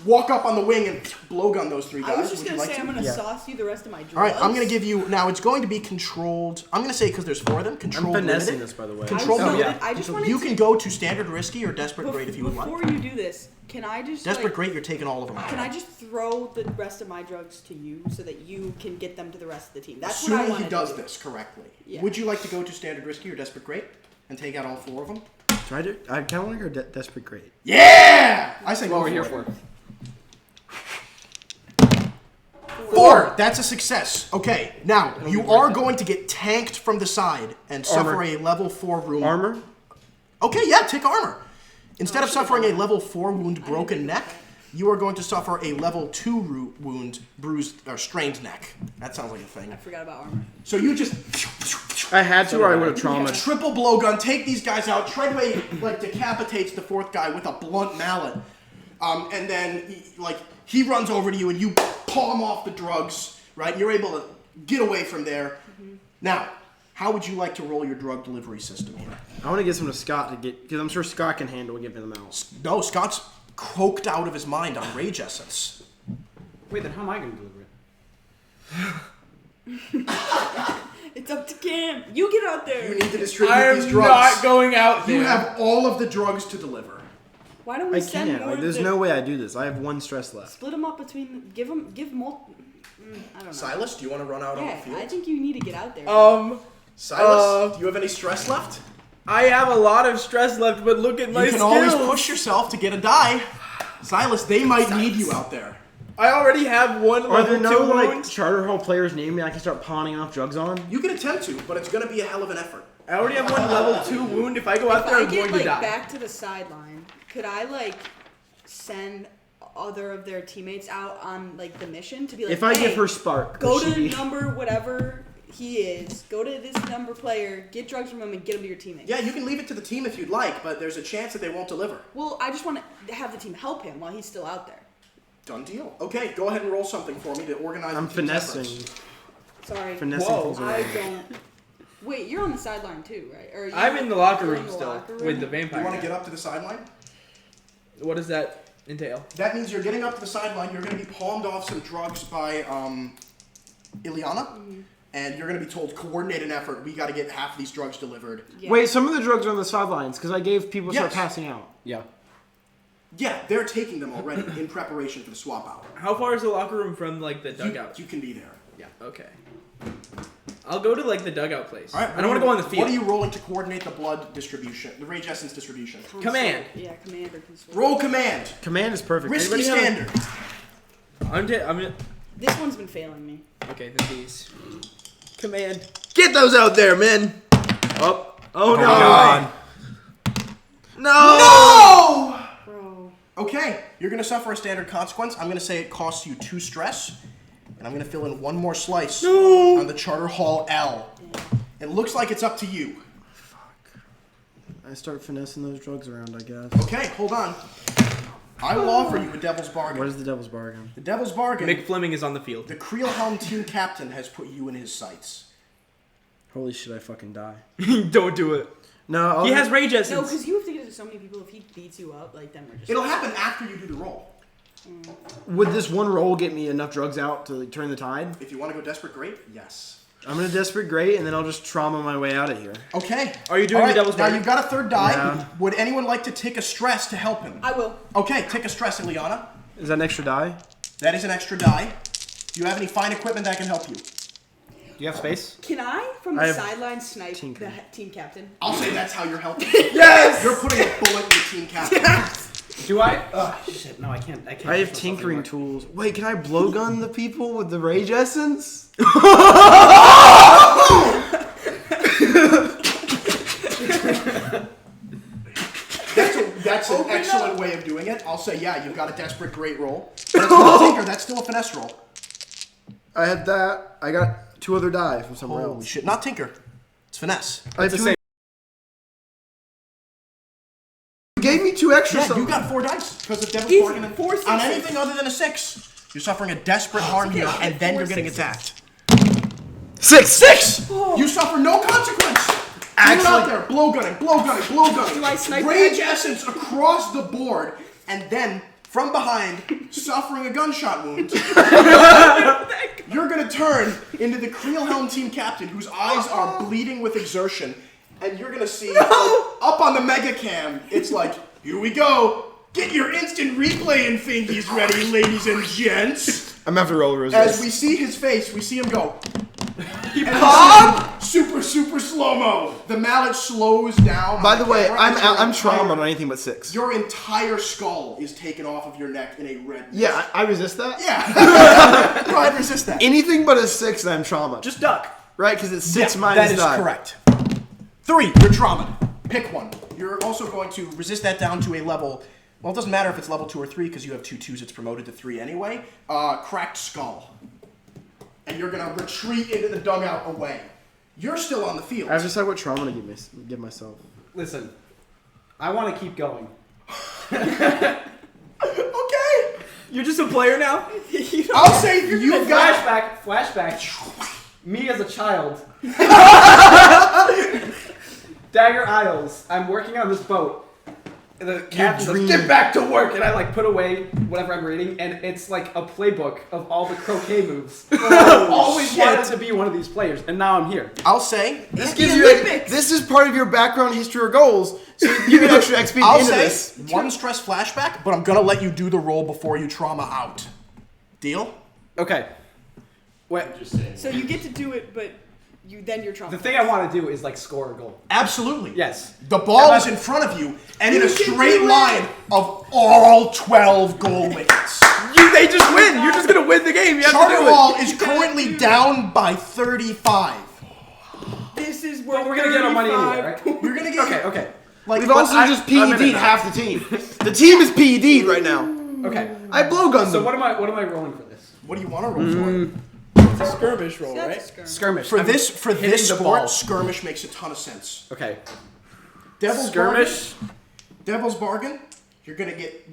S2: walk up on the wing and blowgun those 3 guys.
S1: I was just
S2: Would you
S1: gonna
S2: like
S1: say
S2: to?
S1: I'm gonna
S3: Yeah.
S1: sauce you the rest of my drugs.
S2: All right, I'm gonna give you now. It's going to be controlled. I'm gonna say because there's 4 of them.
S3: I'm
S2: Controlled.
S3: finessing
S2: limited.
S3: this, by the way.
S2: Control-
S1: I,
S2: Oh,
S3: yeah.
S1: I just wanted
S2: You
S1: to,
S2: can go to standard, risky, or desperate great if you would like.
S1: Before you do this, can I just
S2: Desperate
S1: like,
S2: great, you're taking all of them.
S1: Can I just throw the rest of my drugs to you so that you can get them to the rest of the team? That's what I
S2: Assuming
S1: want
S2: he does this correctly.
S1: Yeah.
S2: Would you like to go to standard, risky, or desperate great and take out all 4 of them?
S3: Try to. I kind of want to go desperate great.
S2: Yeah! I say
S5: What
S2: go
S5: we're
S2: for
S5: here
S2: it.
S5: for.
S2: 4. That's a success. Okay, now you are going to get tanked from the side and suffer
S3: Armor.
S2: a level 4 wound.
S3: Armor.
S2: Okay, yeah, take armor. Instead of suffering a level 4 wound, broken neck, you are going to suffer a level 2 wound, bruised or strained neck. That sounds like a thing.
S1: I forgot about armor.
S2: So you just
S3: I had to, or I would have trauma.
S2: triple blowgun, take these guys out. Treadway like decapitates the 4th guy with a blunt mallet, and then he runs over to you and you palm off the drugs. Right, you're able to get away from there. Now, how would you like to roll your drug delivery system here?
S3: I want to get some to Scott to get, because I'm sure Scott can handle giving them out.
S2: No, Scott's coked out of his mind on rage essence.
S5: Wait, then how am I going to deliver it?
S1: It's up to Cam. You get out there.
S2: You need to distribute
S4: I
S2: these
S4: am
S2: drugs.
S4: not going out there.
S2: You have all of the drugs to deliver.
S1: Why don't we
S3: I
S1: send
S3: can't.
S1: more?
S3: Like, there's
S1: of the,
S3: no way I do this. I have 1 stress left.
S1: Split them up between. Give multiple. I don't know.
S2: Silas, do you want to run out on the
S1: Yeah,
S2: field?
S1: I think you need to get out there.
S2: Silas, do you have any stress left?
S4: I have a lot of stress left, but look at my
S2: You can
S4: skills.
S2: always push yourself to get a die. Silas, they might need you out there.
S4: I already have one
S3: Are there
S4: level
S3: no
S4: 2
S3: like
S4: wounds.
S3: charter hall players named me I can start pawning off drugs on?
S2: You can attempt to, but it's going to be a hell of an effort.
S4: I already have one level 2 wound. If I go out
S1: If
S4: there,
S1: I
S4: I'm
S1: get
S4: going
S1: like
S4: to die.
S1: back to the sideline, could I like send other of their teammates out on like the mission to be like,
S3: If I
S1: hey,
S3: give her spark,
S1: go
S3: will
S1: to
S3: she be-
S1: number whatever he is, go to this number player, get drugs from him, and get him to your teammates.
S2: Yeah, you can leave it to the team if you'd like, but there's a chance that they won't deliver.
S1: Well, I just want to have the team help him while he's still out there.
S2: Done deal. Okay, go ahead and roll something for me to organize
S3: I'm
S2: the team's
S3: finessing.
S2: efforts.
S1: Sorry.
S3: Finessing
S4: Whoa.
S3: things
S1: I
S3: around.
S1: don't. Wait, you're on the sideline too, right? Or
S4: I'm in the locker
S1: you're
S4: room
S1: in the
S4: still
S1: locker room?
S4: with the
S2: Do you
S4: vampire.
S2: want to get up to the sideline?
S4: What does that entail?
S2: That means you're getting up to the sideline. You're going to be palmed off some drugs by Ileana, and you're going to be told, coordinate an effort. We got to get half of these drugs delivered.
S1: Yeah.
S3: Wait, some of the drugs are on the sidelines because I gave people start
S2: Yes.
S3: passing out.
S5: Yeah.
S2: Yeah, they're taking them already in preparation for the swap hour.
S4: How far is the locker room from like the dugout?
S2: You can be there.
S4: Yeah. Okay. I'll go to like the dugout place.
S2: All right.
S4: I don't want to go on the field.
S2: What are you rolling to coordinate the blood distribution, the rage essence distribution?
S1: Console.
S4: Command.
S1: Yeah, command or console.
S2: Roll command.
S3: Command is perfect.
S2: Risky
S3: Anybody have a-
S2: standard.
S4: I'm
S1: This one's been failing me.
S4: okay. Then these. Command. Get those out there, men. Oh. Oh no.
S3: God.
S4: No.
S2: No!
S1: Bro.
S2: Okay, you're going to suffer a standard consequence. I'm going to say it costs you 2 stress, and I'm going to fill in one more slice on the Charter Hall L. It looks like it's up to you.
S3: I start finessing those drugs around, I guess.
S2: Okay, hold on. I will offer you a devil's bargain.
S3: What is the devil's bargain?
S2: The devil's bargain?
S4: Mick Fleming is on the field.
S2: The Creelhelm team captain has put you in his sights.
S3: Holy shit, I fucking die.
S4: Don't do it.
S3: No, I'll
S4: He has rage
S1: No,
S4: essence.
S1: because you have to get it to so many people. If he beats you up, like then we're just.
S2: It'll happen after you do the roll.
S3: Would this one roll get me enough drugs out to like, turn the tide?
S2: If you want to go desperate, great. Yes.
S3: I'm gonna desperate great, and then I'll just trauma my way out of here.
S2: Okay.
S4: Are you doing
S2: All
S4: the devil's
S2: Now
S4: bargain?
S2: you've got a third die.
S3: Yeah.
S2: Would anyone like to take a stress to help him?
S1: I will.
S2: Okay, take a stress, Ileana.
S3: Is that an extra die?
S2: That is an extra die. Do you have any fine equipment that can help you?
S5: Do you have space?
S1: Can I, from
S3: I
S1: the
S3: have
S1: sideline, snipe
S3: tinker.
S1: the team captain?
S2: I'll say that's how you're helping.
S4: Yes.
S2: You're putting a bullet in the team captain.
S5: Do I? Oh shit! No, I can't. I can't.
S3: I have
S5: push myself
S3: tinkering
S5: anymore.
S3: tools. Wait, can I blowgun the people with the rage essence?
S2: That's an excellent way of doing it. I'll say, yeah, you've got a desperate great roll. But it's not a tinker, that's still a finesse roll.
S3: I had that. I got 2 other die from somewhere
S2: Holy
S3: else.
S2: shit, not tinker. It's finesse.
S3: I have
S4: the
S3: 2.
S4: same.
S3: You gave me 2 extra.
S2: Yeah,
S3: something.
S2: you got 4 dice because of Devil's
S1: Easy,
S2: Bargain. And
S1: 4
S2: on
S1: sixes.
S2: anything other than a 6, you're suffering a desperate harm here, and then you're getting attacked.
S3: 6.
S2: You suffer no consequence. You're out there, blowgunning.
S1: Do I snipe
S2: Rage
S1: that?
S2: essence across the board, and then from behind, suffering a gunshot wound. You're gonna turn into the Creelhelm team captain, whose eyes are bleeding with exertion, and you're gonna see like, up on the MEGACAM, it's like, here we go. Get your instant replaying thingies ready, ladies and gents.
S3: I'm gonna have to roll a
S2: As
S3: resist.
S2: we see his face, we see him go.
S4: He
S2: And
S4: popped.
S2: super slow-mo. The mallet slows down.
S3: By
S2: on
S3: the way,
S2: camera
S3: I'm
S2: as your
S3: I'm
S2: entire-
S3: trauma on anything but 6.
S2: Your entire skull is taken off of your neck in a red.
S3: Yeah, I resist that.
S2: Yeah. Go ahead, resist that.
S3: Anything but a 6, I'm trauma.
S4: Just duck.
S3: Right, because it's 6
S2: Yeah,
S3: minus
S2: that is
S3: die.
S2: correct. 3, you're trauma. Pick one. You're also going to resist that down to a level. Well, it doesn't matter if it's level 2 or 3 because you have 2 2s. It's promoted to 3 anyway. Cracked skull. And you're gonna retreat into the dugout away. You're still on the field.
S3: I have to decide what trauma to give myself.
S5: Listen, I want to keep going.
S2: Okay.
S4: You're just a player now.
S2: I'll say you've got.
S5: Flashback. Me as a child. Dagger Isles. I'm working on this boat. And the captain's like,
S3: dream.
S5: get back to work! And I like put away whatever I'm reading, and it's like a playbook of all the croquet moves. I always wanted to be one of these players, and now I'm here.
S2: I'll say.
S3: This gives you this is part of your background history or goals, so you get extra XP
S2: I'll
S3: into
S2: say
S3: this.
S2: 1 stress flashback, but I'm gonna let you do the roll before you trauma out. Deal?
S5: Okay. Wait.
S7: Just saying.
S1: So you get to do it, but then you're traumatized.
S5: The thing I want to do is like score a goal.
S2: Absolutely.
S5: Yes.
S2: The ball is in front of you, and in a straight line of all 12 goal wickets.
S4: They just win. You're just gonna win the game. You have to
S2: Charter
S4: do it.
S2: Hall is currently down by 35.
S1: This is where
S5: But we're gonna get our money anyway, right?
S2: You're gonna get
S5: Okay.
S2: like.
S3: We've
S2: but
S3: also just
S5: I'm in it
S3: PED'd
S5: now.
S3: half the team. The team is PED'd right now.
S5: Okay.
S3: I blowgunned
S5: So
S3: them.
S5: what am I rolling for this?
S2: What do you want to roll
S4: It's a skirmish roll,
S1: That's a
S4: right?
S1: skirmish.
S5: Skirmish.
S2: for?
S5: I'm
S2: For
S5: hitting
S2: this
S5: the
S2: sport,
S5: ball.
S2: skirmish makes a ton of sense.
S5: Okay.
S2: Devil's
S5: Skirmish.
S2: Bargain. Devil's Bargain. You're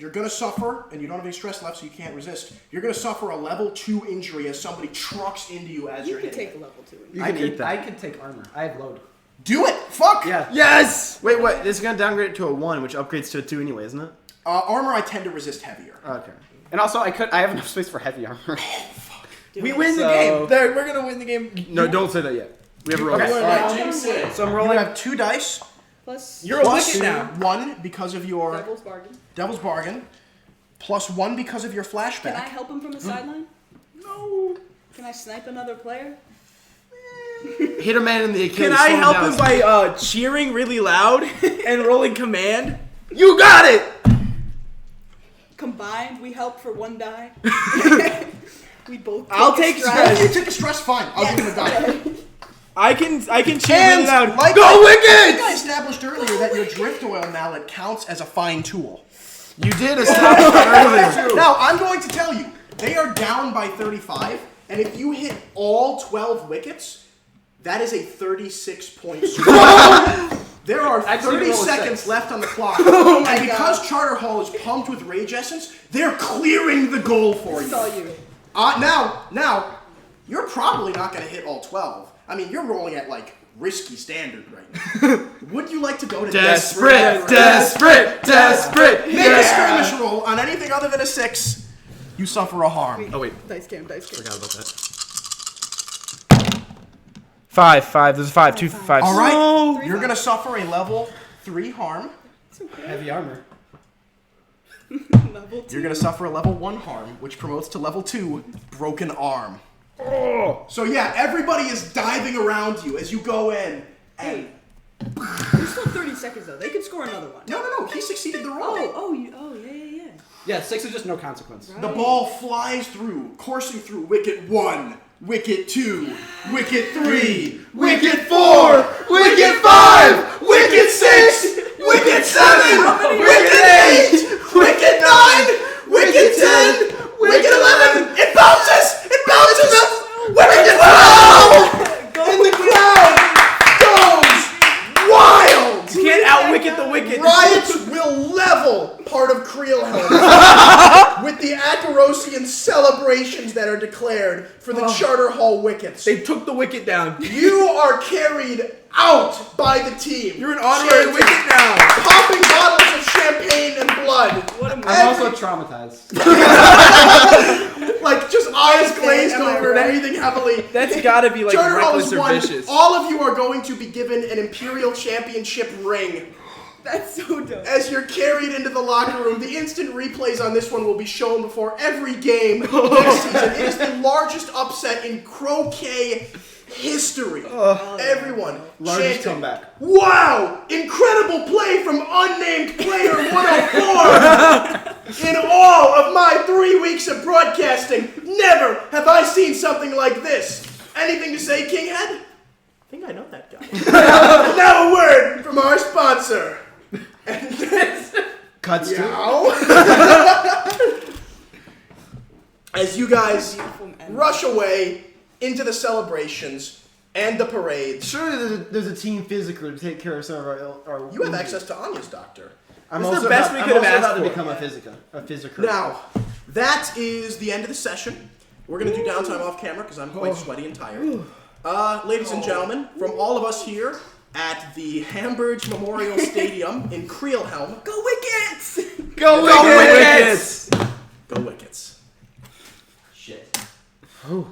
S2: gonna suffer, and you don't have any stress left, so you can't resist. You're gonna suffer a level 2 injury as somebody trucks into you as
S1: You
S2: you're
S1: can
S2: hitting.
S1: take a level 2.
S5: I can take armor. I have load.
S2: Do it. Fuck.
S5: Yeah.
S4: Yes.
S3: Wait, what? This is gonna downgrade it to a 1, which upgrades to a 2 anyway, isn't it?
S2: Armor, I tend to resist heavier.
S3: Okay.
S5: And also, I have enough space for heavy armor.
S4: We win the
S5: So-
S4: game. There, we're gonna win the game.
S3: No, don't say that yet. We have a roll.
S5: Okay.
S4: All
S5: Alright.
S4: right.
S7: Jinx it.
S5: So I'm
S2: You
S5: rolling.
S2: have 2 dice.
S1: Plus
S4: You're a
S2: Plus
S4: wicket now.
S2: 1 because of your
S1: Devil's Bargain.
S2: Devil's Bargain. Plus 1 because of your flashback.
S1: Can I help him from the sideline? No. Can I snipe another player?
S3: Hit a man in the Achilles.
S4: Can I
S3: slow
S4: help
S3: down.
S4: him by cheering really loud and rolling command? You got it.
S1: Combined, we help for 1 die. We both.
S4: I'll
S1: take
S4: take
S1: a
S2: If you
S4: stress.
S2: take a stress, fine. I'll give him a die.
S4: I can cheer
S2: And
S4: really loud.
S2: like
S4: Go
S2: I think I
S4: Wickets!
S2: established earlier that your drift oil mallet counts as a fine tool.
S3: You did establish that earlier.
S2: Now, I'm going to tell you, they are down by 35, and if you hit all 12 wickets, that is a 36-point score. There are
S5: Actually,
S2: 30
S5: roll a
S2: seconds
S5: 6.
S2: left on the clock.
S1: my
S2: And because
S1: God.
S2: Charter Hall is pumped with Rage Essence, they're clearing the goal for
S1: It's
S2: you.
S1: all you.
S2: Now, you're probably not going to hit all 12. I mean, you're rolling at, like, risky standard right now. Would you like to go to
S3: Desperate.
S2: Make a skirmish roll on anything other than a 6. You suffer a harm.
S3: Oh wait,
S1: Dice cam.
S3: forgot about that.
S4: 5. There's a 5. 2 5.
S2: All right,
S4: No.
S2: you're gonna suffer a level 3 harm.
S1: It's okay.
S5: Heavy armor.
S1: Level 2.
S2: You're gonna suffer a level 1 harm, which promotes to level 2, broken arm. So yeah, everybody is diving around you as you go in. And
S1: There's still 30 seconds though. They could score another one.
S2: no, he succeeded the roll.
S1: Yeah.
S5: Yeah, 6 is just no consequence.
S2: The ball flies through, coursing through wicket 1, wicket 2, wicket 3, wicket 4, wicket 5, wicket 6, wicket 7, wicket 8, wicket 9, wicket 10, wicket 11. It bounces! Wicket 12! And the crowd goes wild!
S4: You can't out-wicket the wicket.
S2: Riots will level part of Creelhelm with the Akarosian celebrations that are declared for the Charter Hall wickets.
S4: They took the wicket down.
S2: You are carried out by the team.
S4: You're an honorary
S2: Chanting,
S4: wicket now.
S2: popping bottles of champagne and blood.
S1: What am
S5: I'm also traumatized.
S2: Like, just eyes glazed
S1: Am I
S2: over and
S1: right?
S2: breathing heavily.
S4: That's gotta be like
S2: Charter Hall
S4: reckless
S2: is
S4: or
S2: won.
S4: vicious.
S2: All of you are going to be given an Imperial Championship ring.
S1: That's so dope.
S2: As you're carried into the locker room, the instant replays on this one will be shown before every game next season. It is the largest upset in croquet history. Everyone
S3: Largest
S2: chanting,
S3: comeback.
S2: Wow! Incredible play from unnamed player 104! In all of my 3 weeks of broadcasting, never have I seen something like this. Anything to say, Kinghead? I think I know that guy. Now a word from our sponsor. And this,
S3: Cuts to.
S2: as you guys
S1: Beautiful end.
S2: rush away into the celebrations and the parades,
S3: Surely there's a team physical to take care of some of our
S2: you have access to Anya's doctor.
S3: I'm
S4: This is
S3: also
S4: the best
S3: about,
S4: we
S3: I'm
S4: could have
S3: also
S4: asked
S3: about to
S4: for.
S3: become a physical.
S2: Now, that is the end of the session. We're going to do downtime off camera because I'm quite sweaty and tired. Ladies and gentlemen, from all of us here at the Hamburg Memorial Stadium in Creelhelm,
S1: Go Wickets!
S4: Go
S2: Wickets!
S4: Wickets!
S2: Go Wickets.
S7: Shit.
S3: Oh.